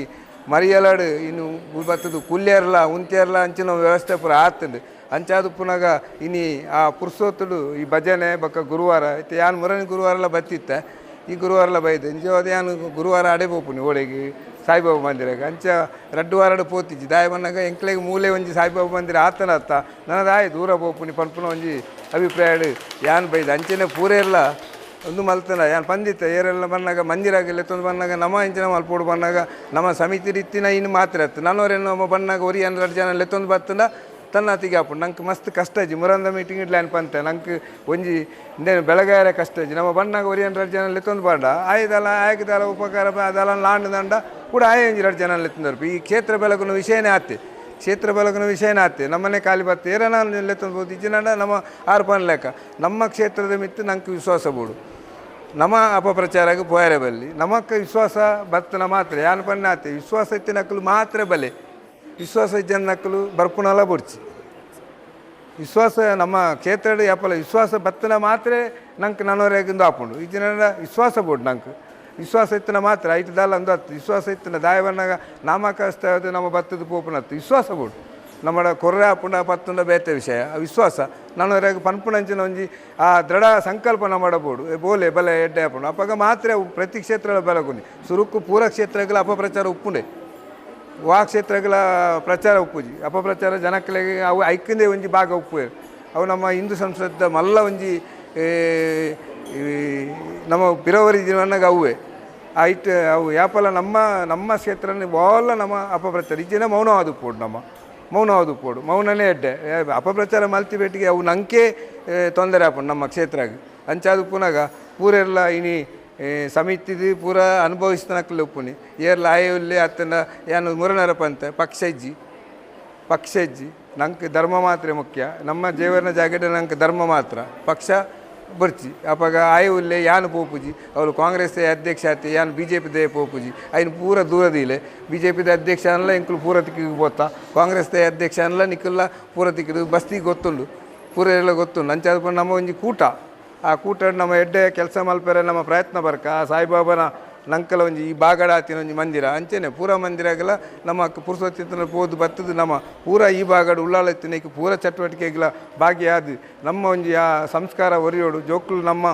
ಮರಿಯಲಾಡು ಇನ್ನು ಬತ್ತದು ಕುಲ್ಯರ್ಲ ಉಂತ್ಯರ್ಲ ಅಂಚಿನ ವ್ಯವಸ್ಥೆ ಪೂರ ಆತಂಡು ಅಂಚಾದ ಉಪ್ಪುನಾಗ ಇನಿ ಆ ಪುರ್ಸೋತುಡು ಈ ಭಜನೆ ಬಕ್ಕ ಗುರುವಾರ ಐತೆ ಯಾನು ಮುರನಿ ಗುರುವಾರೆಲ್ಲ ಬತ್ತಿತ್ತೆ ಈ ಗುರುವಾರೆಲ್ಲ ಬೈದೆ ನಿಜವಾದ ಯಾನು ಗುರುವಾರ ಅಡೆ ಪೋಪುನಿ ಓಡೆಗೆ ಸಾಯಿಬಾಬಾ ಮಂದಿರಗೆ ಅಂಚ ರಡ್ಡು ವಾರಡು ಪೋತಿಜ್ಜಿ ದಾಯ ಬನ್ನಾಗ ಎಂಕ್ಲೆಗೆ ಮೂಲೆ ಒಂಜಿ ಸಾಯಿಬಾಬಾ ಮಂದಿರ ಆತನ ಅತ್ತ ನನ್ನದಾಯ ದೂರ ಪೋಪುನಿ ಪನ್ಪುನ ಒಂಜಿ ಅಭಿಪ್ರಾಯ ಯಾನು ಬೈದೆ ಅಂಚನೆ ಪೂರ ಎಲ್ಲ ಒಂದು ಮಲ್ತನ ಯಾನು ಪಂದಿತ್ತ ಏರೆಲ್ಲ ಬಂದಾಗ ಮಂದಿರಾಗಿಲ್ಲ ಎತ್ತೊಂದು ಬಂದಾಗ ನಮ್ಮ ಇಂಚಿನ ಮಲ್ಪೋಡು ಬಂದಾಗ ನಮ್ಮ ಸಮಿತಿ ರೀತಿನ ಇನ್ನು ಮಾತ್ರ ಇತ್ತು ನನ್ನವರೇನು ನಮ್ಮ ಬಂದಾಗ ಒರಿ 2 ಜನ ಎತ್ತೊಂದು ಬತ್ತಂದ ತನ್ನ ಅತಿಗೆ ಹಾಪುಂಡು ನಂಗೆ ಮಸ್ತ್ ಕಷ್ಟ ಅಜ್ಜಿ ಮುರಂದ ಮೀಟಿಂಗ್ ಇಡ್ಲಾನ್ ಪಂತೆ ನಂಗೆ ಒಂಜಿ ಇಂದೇನು ಬೆಳಗಾರ ಕಷ್ಟ ಅಜ್ಜಿ ನಮ್ಮ ಬಂದಾಗ ಒರಿ 2 ಜನ ಎತ್ತೊಂದು ಬಾಡ ಆಯ್ದಲ್ಲ ಆಯ್ಕದಲ್ಲ ಉಪಕಾರ ಅದೆಲ್ಲ ಲಾಂಡ್ ದಂಡ ಕೂಡ ಆಯ್ 2 ಜನ ಎತ್ತೊಂದು ಈ ಕ್ಷೇತ್ರ ಬೆಳಗುನ ವಿಷಯನೇ ಆತ್ತೆ ಕ್ಷೇತ್ರ ಬೆಳಗುನ ವಿಷಯನೇ ಆತ್ತೆ ನಮ್ಮನೆ ಖಾಲಿ ಬತ್ತೆ ಏರನ ಎತ್ತೊಂದು ಬೋದು ಇಜ್ಜಿನಂಡ ನಮ್ಮ 6 ಪನ್ ಲೆಕ್ಕ ನಮ್ಮ ಕ್ಷೇತ್ರದ ಮಿತ್ತು ನಂಗೆ ವಿಶ್ವಾಸ ಬೋಡು ನಮ್ಮ ಅಪಪ್ರಚಾರಕ್ಕೆ ಪೋಯರೆ ಬಲ್ಲಿ ನಮಕ್ಕೆ ವಿಶ್ವಾಸ ಬರ್ತನ ಮಾತ್ರ ಯಾನು ಪನ್ನ ಆತೆ ವಿಶ್ವಾಸ ಇತ್ತಿನ ನಕ್ಕಲು ಮಾತ್ರ ಬಲೆ ವಿಶ್ವಾಸ ಇಜ್ಜನ ನಕ್ಕಲು ಬರ್ಪುಣಲ್ಲ ಬುಡ್ಚಿ ವಿಶ್ವಾಸ ನಮ್ಮ ಕ್ಷೇತ್ರದ ಯಾಪಲ ವಿಶ್ವಾಸ ಬತ್ತನ ಮಾತ್ರ ನಂಗೆ ನನ್ನವರೆಗಿಂದು ಹಾಪುಂಡು ಇಜ್ಜಿನ ವಿಶ್ವಾಸ ಬೋಡು ನಂಗೆ ವಿಶ್ವಾಸ ಇತ್ತಿನ ಮಾತ್ರ ಐದು ದಾಲ ಒಂದು ಹತ್ತು ವಿಶ್ವಾಸ ಇತ್ತಿನ ದಾಯ ಬಂದಾಗ ನಾಮಕಸ್ತ ನಮ್ಮ ಬತ್ತದ ಪೋಪುನತ್ತು ವಿಶ್ವಾಸ ಬೋಡು ನಮ್ಮ ಕೊರ್ರೆ ಹಾಪುಂಡ ಪತ್ತುಂಡ ಬೇತೆ ವಿಷಯ ವಿಶ್ವಾಸ ನನ್ನವರೆಗೆ ಪನ್ಪುಣಂಚಿನ ಒಂಜಿ ಆ ದೃಢ ಸಂಕಲ್ಪನ ಮಾಡಬಹುದು ಬೋಲೆ ಬಲೆ ಎಡ್ಡೆ ಹಾಪುಂಡು ಅಪ್ಪಾಗ ಮಾತ್ರ ಪ್ರತಿ ಕ್ಷೇತ್ರಗಳ ಬೆಳಗುಂಡಿ ಸುರುಕು ಪೂರ ಕ್ಷೇತ್ರಗಳ ಅಪಪ್ರಚಾರ ಉಪ್ಪುಂಡೆ ವಾ ಕ್ಷೇತ್ರಗಳ ಪ್ರಚಾರ ಉಪ್ಪುಜಿ ಅಪಪ್ರಚಾರ ಜನಕ್ಕಳಿಗೆ ಅವು ಐಕ್ಯಂದೇ ಒಂಜಿ ಭಾಗ ಉಪ್ಪು ಅವು ನಮ್ಮ ಹಿಂದೂ ಸಂಸ್ಕೃತದ ಮಲ್ಲ ಒಂಜಿ ನಮ್ಮ ಪಿರವರಿ ಜೀವನಾಗ ಅವೇ ಐಟ್ ಅವು ಯಾಪಲ ನಮ್ಮ ಕ್ಷೇತ್ರನೇ ಬಾಲ ನಮ್ಮ ಅಪಪ್ರಚಾರ ಇಜ್ಜಿನ ಮೌನವಾದ ಉಪ್ಪೋಡು ನಮ್ಮ ಮೌನವಾದ ಉಪ್ಪೋಡು ಮೌನನೇ ಎಡ್ಡೆ ಅಪಪ್ರಚಾರ ಮಲ್ತಿ ಬೇಟಿಗೆ ಅವು ನಂಗೆ ತೊಂದರೆ ಹಾಪುಂಡು ನಮ್ಮ ಕ್ಷೇತ್ರಗ ಅಂಚಾದ ಪುನಗ ಪೂರೆಲ್ಲ ಇನಿ ಸಮಿತಿದು ಪೂರ ಅನುಭವಿಸ್ತನಕ್ಕಲ್ಲಿ ಉಪ್ಪುನಿ ಏರ್ಲ ಆಯುಲ್ಲಿ ಅತ್ತನ ಏನು ಮುರನರ ಪಂತ ಪಕ್ಷ ಇಜ್ಜಿ ನಂಗೆ ಧರ್ಮ ಮಾತ್ರ ಮುಖ್ಯ ನಮ್ಮ ಜೀವನ ಜಾಗದ ನಂಗೆ ಧರ್ಮ ಮಾತ್ರ ಪಕ್ಷ ಬರ್ಚಿ ಅಪ್ಪಾಗ ಆಯುಲ್ಲೇ ಯಾನು ಪೋಪುಜಿ ಅವರು ಕಾಂಗ್ರೆಸ್ ಅಧ್ಯಕ್ಷ ಆತಿ ಯಾನು BJP ದೇ ಪೋಪುಜಿ ಐನು ಪೂರ ದೂರದಿಲ್ಲ BJP ಅಧ್ಯಕ್ಷ ಅನ್ನಲ್ಲ ಇಂಕಲು ಪೂರ ತಿಕ್ಕಿಗೆ ಬೋತಾ ಕಾಂಗ್ರೆಸ್ ಅಧ್ಯಕ್ಷ ಅನ್ನಲ್ಲ ನಿಕ್ಕಲ್ಲ ಪೂರ ತಿಕ್ಕಿದು ಬಸ್ತಿಗೆ ಗೊತ್ತುಂಡು ಪೂರ ಎಲ್ಲ ಗೊತ್ತುಂಡು ಅಂಚಾದ ನಮ್ಮ ಒಂಜಿ ಕೂಟ ಆ ಕೂಟ ನಮ್ಮ ಎಡ್ಡೆ ಕೆಲಸ ಮಲ್ಪೆರೆ ನಮ್ಮ ಪ್ರಯತ್ನ ಬರ್ಕ ಆ ಸಾಯಿಬಾಬನ ನಂಕಲ ಒಂಜಿ ಈ ಬಾಗಡ ಆತಿನ ಒಂಜಿ ಮಂದಿರ ಅಂಚೆನೆ ಪೂರ ಮಂದಿರಗಲ ನಮ್ಮ ಪುರುಸೊತ್ತಿನ ಪೋದು ಬತ್ತದು ನಮ್ಮ ಪೂರ ಈ ಬಾಗಡ ಉಳ್ಳಾಳತ್ತಿನಕ್ಕೆ ಪೂರ ಚಟುವಟಿಕೆಗಳ ಭಾಗಿಯಾದ ನಮ್ಮ ಒಂಜಿ ಆ ಸಂಸ್ಕಾರ ಒರಿಯೋಡು ಜೋಕ್ಲು ನಮ್ಮ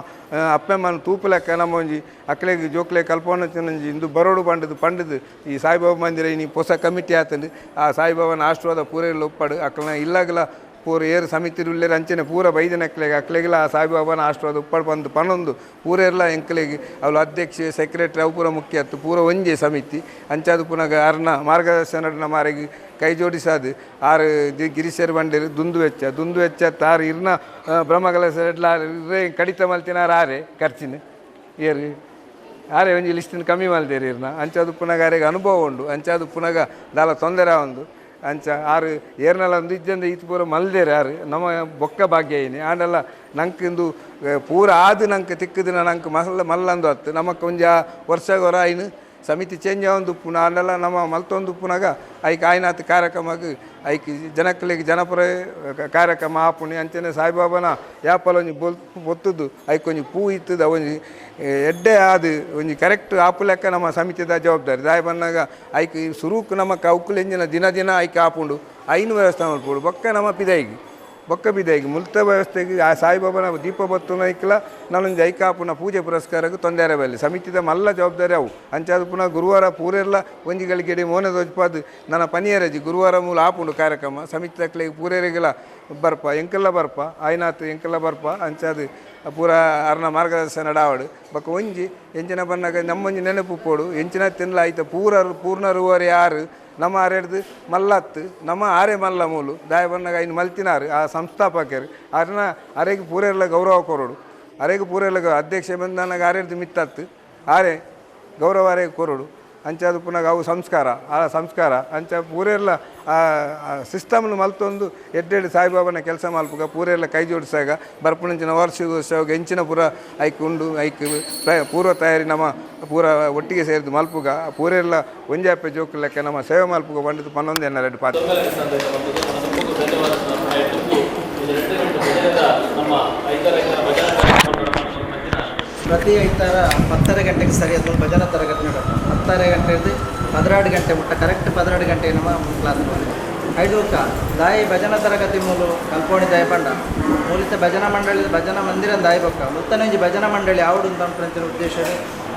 ಅಪ್ಪಮ್ಮನ ತೂಪಲೆಕ್ಕ ನಮ್ಮ ಒಂಜಿ ಅಕ್ಲೆಗೆ ಜೋಕ್ಲೆ ಕಲ್ಪೊಂಚಿ ಇಂದು ಬರೋಡು ಪಂಡದು ಈ ಸಾಯಿಬಾಬಾ ಮಂದಿರ ಇನಿ ಹೊಸ ಕಮಿಟಿ ಆತಂದು ಆ ಸಾಯಿಬಾಬನ ಆಶೀರ್ವಾದ ಪೂರ ಎಲ್ಲ ಒಪ್ಪಡು ಅಕ್ಕನ ಇಲ್ಲಾಗಲ ಪೂರ ಏರು ಸಮಿತಿ ಉಳ್ಳೇರು ಅಂಚನೆ ಪೂರ ಬೈದನ ಅಕ್ಲೆಗಿಲ್ಲ ಆ ಸಾಯಿಬಾಬಾನ ಆಶೀರ್ವಾದ ಉಪ್ಪಡು ಬಂದು ಪನ್ನೊಂದು ಪೂರ ಎಲ್ಲ ಎಂಕ್ಲೆಗೆ ಅವಳು ಅಧ್ಯಕ್ಷ ಸೆಕ್ರೆಟರಿ ಅವು ಪೂರ ಮುಖ್ಯ ಆಯ್ತು ಪೂರ ಒಂಜೆ ಸಮಿತಿ ಅಂಚಾದ ಪುನಗ ಅರ್ನ ಮಾರ್ಗದರ್ಶನ ಮಾರಿಗೆ ಕೈ ಜೋಡಿಸಾದು ಆರು ಗಿರಿಶೇರ್ ಬಂಡೇರು ದುಂದು ವೆಚ್ಚ ಆರು ಇರ್ನ ಬ್ರಹ್ಮಕಲಶ ಕಡಿತ ಮಲ್ತಿನಾರು ಆರೆ ಖರ್ಚಿನ ಏರು ಆರೆ ಒಂಜಿ ಲಿಸ್ಟಿನ ಕಮ್ಮಿ ಮಲ್ತೇರಿ ಇರ್ನ ಅಂಚಾದ ಪುನಗ ಆರೆಗೆ ಅನುಭವ ಉಂಡು ಅಂಚಾದ ಪುನಗ ದಾಲ ತೊಂದರೆ ಒಂದು ಅಂಚ ಆರು ಏರ್ನೆಲ್ಲ ಒಂದು ಇಜ್ಜಂದ ಈತ ಪೂರ ಮಲ್ದೇರು ಯಾರು ನಮ್ಮ ಬೊಕ್ಕ ಭಾಗ್ಯ ಏನಿ ಆನೆಲ್ಲ ನಂಗೆ ಪೂರ ಆದು ನಂಗೆ ತಿಕ್ಕದಿನ ನಂಗೆ ಮಲ್ಲಂದು ಹತ್ತು ನಮಕ್ಕೆ ಒಂಜ ವರ್ಷಗೋರ ಐನು ಸಮಿತಿ ಚೇಂಜ್ ಆವೊಂದು ಉಪ್ಪುನ ಅಲ್ಲೆಲ್ಲ ನಮ್ಮ ಮಲ್ತೊಂದು ಉಪ್ಪುನಾಗ ಐಕ್ ಆಯ್ನಾತ್ ಕಾರ್ಯಕ್ರಮಕ್ಕೆ ಐಕ್ ಜನಕ್ಕಳಿಗೆ ಜನಪರ ಕಾರ್ಯಕ್ರಮ ಆಪುಣಿ ಅಂಚನೆ ಸಾಯಿಬಾಬನ ಯಾಪಲ ಒಂಜಿ ಬೊತ್ತುದು ಐಕ್ ಒಂಜಿ ಪೂ ಇತ್ತದ ಒಂಜಿ ಎಡ್ಡೆ ಆದು ಒಂಜಿ ಕರೆಕ್ಟ್ ಆಪು ಲೆಕ್ಕ ನಮ್ಮ ಸಮಿತಿದ ಜವಾಬ್ದಾರಿ ದಾಯ ಬಂದಾಗ ಐಕ್ ಸುರುಕು ನಮಕ್ಕೆ ಅವಕ್ಕಲು ಎಂಜಿನ ದಿನ ಐಕ್ ಆಪುಂಡು ಐನು ವ್ಯವಸ್ಥೆ ಮಾಡ್ಬೋದು ಬೊಕ್ಕ ಬಿದಾಯಿಗೆ ಮುಲ್ತ ವ್ಯವಸ್ಥೆಗೆ ಆ ಸಾಯಿಬಾಬನ ದೀಪ ಬತ್ತುನ ಐಕ್ಲ ನಾನೊಂದು ಐಕಾಪುನ ಪೂಜೆ ಪುರಸ್ಕಾರಕ್ಕೆ ತೊಂದರೆ ಬರಲಿ ಸಮಿತಿದ ಮಲ್ಲ ಜವಾಬ್ದಾರಿ ಅವು ಅಂಚಾದ ಪುನಃ ಗುರುವಾರ ಪೂರೆಲ್ಲ ಒಂಜಿಗಳಿಗೆಡೆ ಮೋನೆ ದೊಜ್ಪಾದು ನನ್ನ ಪನಿಯರಜಿ ಗುರುವಾರ ಮೂಲ ಆಪುಂಡು ಕಾರ್ಯಕ್ರಮ ಸಮಿತಿ ತಕ್ಲಿಗೆ ಪೂರೇರಿಗೆಲ್ಲ ಬರ್ಪ ಎಂಕೆಲ್ಲ ಬರ್ಪ ಆಯ್ನಾತ್ ಎಂಕೆಲ್ಲ ಬರ್ಪ ಅಂಚಾದು ಪೂರ ಅರ್ನ ಮಾರ್ಗದರ್ಶನ ನಡಾವಡು ಬಕ್ಕ ಒಂಜಿ ಎಂಚಿನ ಬಂದಾಗ ನಮ್ಮೊಂಜಿ ನೆನಪು ಪೋಡು ಎಂಚಿನ ತಿನ್ಲ ಆಯ್ತು ಪೂರ್ಣ ರೂವರೆ ಯಾರು ನಮ್ಮ ಆರೆಡ್ದು ಮಲ್ಲತ್ತು ನಮ್ಮ ಆರೆ ಮಲ್ಲ ಮೂಲು ದಾಯ ಬಂದಾಗ ಐನು ಮಲ್ತಿನಾರು ಆ ಸಂಸ್ಥಾಪಕರು ಅದನ್ನ ಅರೆಗೆ ಪೂರೆಲ್ಲ ಗೌರವ ಕೊರೋಡು ಅರೆಗೆ ಪೂರೆಲ್ಲ ಅಧ್ಯಕ್ಷ ಬಂದಾಗ ಆರೆಡ್ದು ಮಿತ್ತತ್ತು ಆರೆ ಗೌರವ ಅರೆಗೆ ಕೊರೋಡು ಅಂಚಾದ ಪುನಃ ಅವು ಆ ಸಂಸ್ಕಾರ ಅಂಚ ಪೂರೆಲ್ಲ ಸಿಸ್ಟಮ್ನು ಮಲ್ತೊಂದು ಎಡ್ಡೆಡು ಸಾಯಿಬಾಬನ ಕೆಲಸ ಮಲ್ಪುಗ ಪೂರೆಲ್ಲ ಕೈ ಜೋಡಿಸಾಗ ಬರ್ಪುಣಂಚಿನ ವಾರ್ಷಿಕೋತ್ಸವ ಎಂಚಿನ ಪೂರ ಐಕ್ ಉಂಡು ಐಕ್ ಪೂರ್ವ ತಯಾರಿ ನಮ್ಮ ಪೂರ ಒಟ್ಟಿಗೆ ಸೇರಿದು ಮಲ್ಪುಗ ಪೂರೆಲ್ಲ ಒಂಜಾಪೆ ಜೋಕು ಲೆಕ್ಕ ನಮ್ಮ ಸೇವೆ ಮಲ್ಪುಗ ಬಂದಿದ್ದು 11 ಪಾತ್ರ ಪ್ರತಿ ಐತಾರ 10:30 ಗಂಟೆಗೆ ಸರಿಯಾದ ಭಜನಾ ತರಗತಿ ನಡೆಯುತ್ತೆ 10:30 ಗಂಟೆದು 12 ಗಂಟೆ ಮುಟ್ಟ ಕರೆಕ್ಟ್ 12 ಗಂಟೆ ನಮ್ಮ ಕ್ಲಾಸ್ ಐದೂಕ ದಾಯಿ ಭಜನಾ ತರಗತಿ ಮೂಲು ಕಲ್ಪೋಣಿ ದಾಯ ಪಂಡ ಮೂಲಿತ ಭಜನಾ ಮಂಡಳಿ ಭಜನಾ ಮಂದಿರ ದಾಯಿ ಬೊಕ್ಕ ಮುತ್ತನಂಜಿ ಭಜನಾ ಮಂಡಳಿ ಆವಡು ಅಂತ ಉದ್ದೇಶ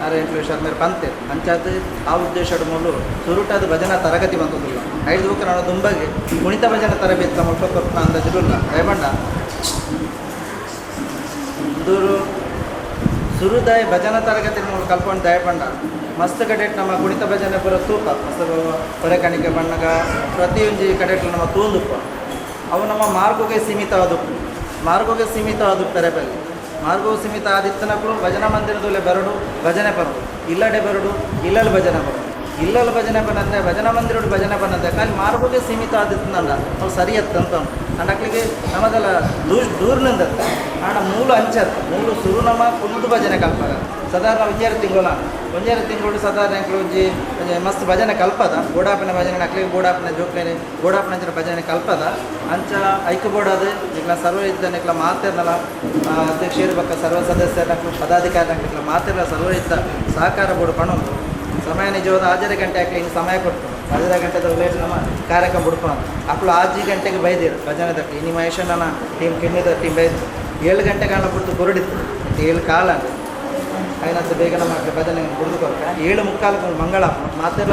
ಆರೇಂಟ್ಲೇಶ್ವರ ಮೇಲೆ ಪಂತೆ ಅಂಚಾದ ಆ ಉದ್ದೇಶದ ಮೂಲು ಸುರುಟಾದ ಭಜನಾ ತರಗತಿ ಬಂದದಿಲ್ಲ ಐದೂಕ ನಾನು ದುಂಬಗೆ ಕುಣಿತ ಭಜನಾ ತರಬೇತಿ ಮುಟ್ಟ ಅಂದಾಜಿಲ್ಲ ದಯ ಪಂಡ ದೂರು ಸುರುದಾಯ ಭಜನಾ ತರಗತಿ ಮೂಲಕ ಕಲ್ಕೊಂಡು ದಯಪಂಡ ಮಸ್ತ್ ಕಡೆಟ್ ನಮ್ಮ ಕುಣಿತ ಭಜನೆ ಪೂರ ತೂಪ ಮಸ್ತ್ ಹೊರೆಕಾಣಿಕೆ ಬಣ್ಣಗ ಪ್ರತಿಯೊಂದು ಕಡೆಟ್ ನಮ್ಮ ತೂಂದುಪ್ಪ ಅವು ನಮ್ಮ ಮಾರ್ಗೋಗೆ ಸೀಮಿತವಾದ ಪೆರೆಬಲ್ಲಿ ಮಾರ್ಗವು ಸೀಮಿತ ಆದಿತ್ತನಕ್ಕೂ ಭಜನಾ ಮಂದಿರದಲ್ಲೇ ಬರಡು ಭಜನೆ ಬರಡು ಇಲ್ಲಡೆ ಬರಡು ಇಲ್ಲಲ್ಲಿ ಭಜನೆ ಬರಡು ಇಲ್ಲಲ್ಲಿ ಭಜನೆ ಬನ್ನಂತೆ ಭಜನಾ ಮಂದಿರಡು ಭಜನೆ ಬನ್ನಂತೆ ಖಾಲಿ ಮಾರ್ಗೋಗೆ ಸೀಮಿತ ಆದಿತ್ತಂದ ಅವು ಸರಿಯತ್ತಂತ ಅಂಡಕ್ಲಿಗೆ ನಮ್ಮದೆಲ್ಲ ದೂರ್ನಿಂದ ಆಣ ಮೂಲ ಅಂಚದ ಮೂಲ ಸುರು ನಮ್ಮ ಕುಲ್ದು ಭಜನೆ ಕಲ್ಪದ ಸಾಧಾರಣ ಒಂಜೇರು ತಿಂಗಳು ಸಾಧಾರಣ ಒಂಜಿ ಮಸ್ತ್ ಭಜನೆ ಕಲ್ಪದ ಗೋಡಾಪಿನ ಭಜನೆ ಅಕ್ಲಿಗೆ ಗೋಡಾಪಿನ ಜೋಕ್ಲೇನೆ ಗೋಡಾಪಿನ ಭಜನೆ ಕಲ್ಪದ ಅಂಚ ಐಕ್ಯ ಬೋರ್ಡ್ ಇಕ್ಲ ಸರ್ವ ಇದ್ದ ಇಕ್ಲ ಮಾತಿರ್ನಲ್ಲ ಅಧ್ಯಕ್ಷರು ಬಕ್ಕ ಸರ್ವ ಸದಸ್ಯರ ಪದಾಧಿಕಾರಿ ಇಕ್ಲ ಮಾತಿರ್ಲ ಸರ್ವ ಇದ್ದ ಸಹಕಾರ ಬೋರ್ಡ್ ಪಣೊಂದು ಸಮಯ ನಿಜವಾದ 6 ಗಂಟೆ ಹಾಕಿ ಹಿಂಗೆ ಸಮಯ ಕೊಟ್ಟು 6 ಗಂಟೆದ ಲೇಟ್ ನಮ್ಮ ಕಾರ್ಯಕ್ರಮ ಬಿಡ್ಕೊಂಡು ಅಕ್ಕಳು 6 ಗಂಟೆಗೆ ಬೈದಿರು ಭಜನೆ ತಟ್ಟಿ ಇನ್ನು ಮಹೇಶನ ಟೀಮ್ ಕಿಣ್ಣಿದ ಟೀಮ್ ಬೈದು 7 ಗಂಟೆಗಳ ಬಿಟ್ಟು ಕೊರಡಿತ್ತು 7 ಕಾಲ അതിനകത്ത് ಬೇಗ ನಮ್ಮ ಭಜನೆ ಕುಡಿದು ಕೊರಕ 7:45 ಮಂಗಳ ಮಾತೆಲ್ಲ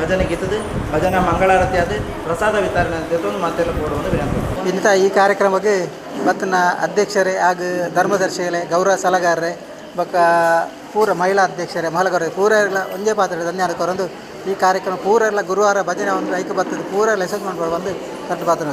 ಭಜನೆ ಗೀತದು ಭಜನಾ ಮಂಗಳಾರತಿ ಅದು ಪ್ರಸಾದ ವಿತರಣೆ ಜೊತೆ ಮಾತೆಲ್ಲ ಕೊಡುವುದು ವಿನಂತಿ ಇಂಥ ಈ ಕಾರ್ಯಕ್ರಮಕ್ಕೆ ಬತ್ತನ ಅಧ್ಯಕ್ಷರೇ ಹಾಗೂ ಧರ್ಮದರ್ಶಿಗಳೇ ಗೌರವ ಸಲಗಾರರೇ ಬೊಕ್ಕ ಪೂರ ಮಹಿಳಾ ಅಧ್ಯಕ್ಷರೇ ಮಹಲಗೌರ ಪೂರ ಎಲ್ಲ ಒಂದೇ ಪಾತ್ರೆ ಧನ್ಯವಾದ ಕೊರಂದು ಈ ಕಾರ್ಯಕ್ರಮ ಪೂರ ಎಲ್ಲ ಗುರುವಾರ ಭಜನೆ ಒಂದು ಐಕ್ಯ ಬರ್ತದೆ ಪೂರ ಎಲ್ಲ ಎಸೆದು ಬಂದು ಕಟ್ಟು ಪಾತ್ರ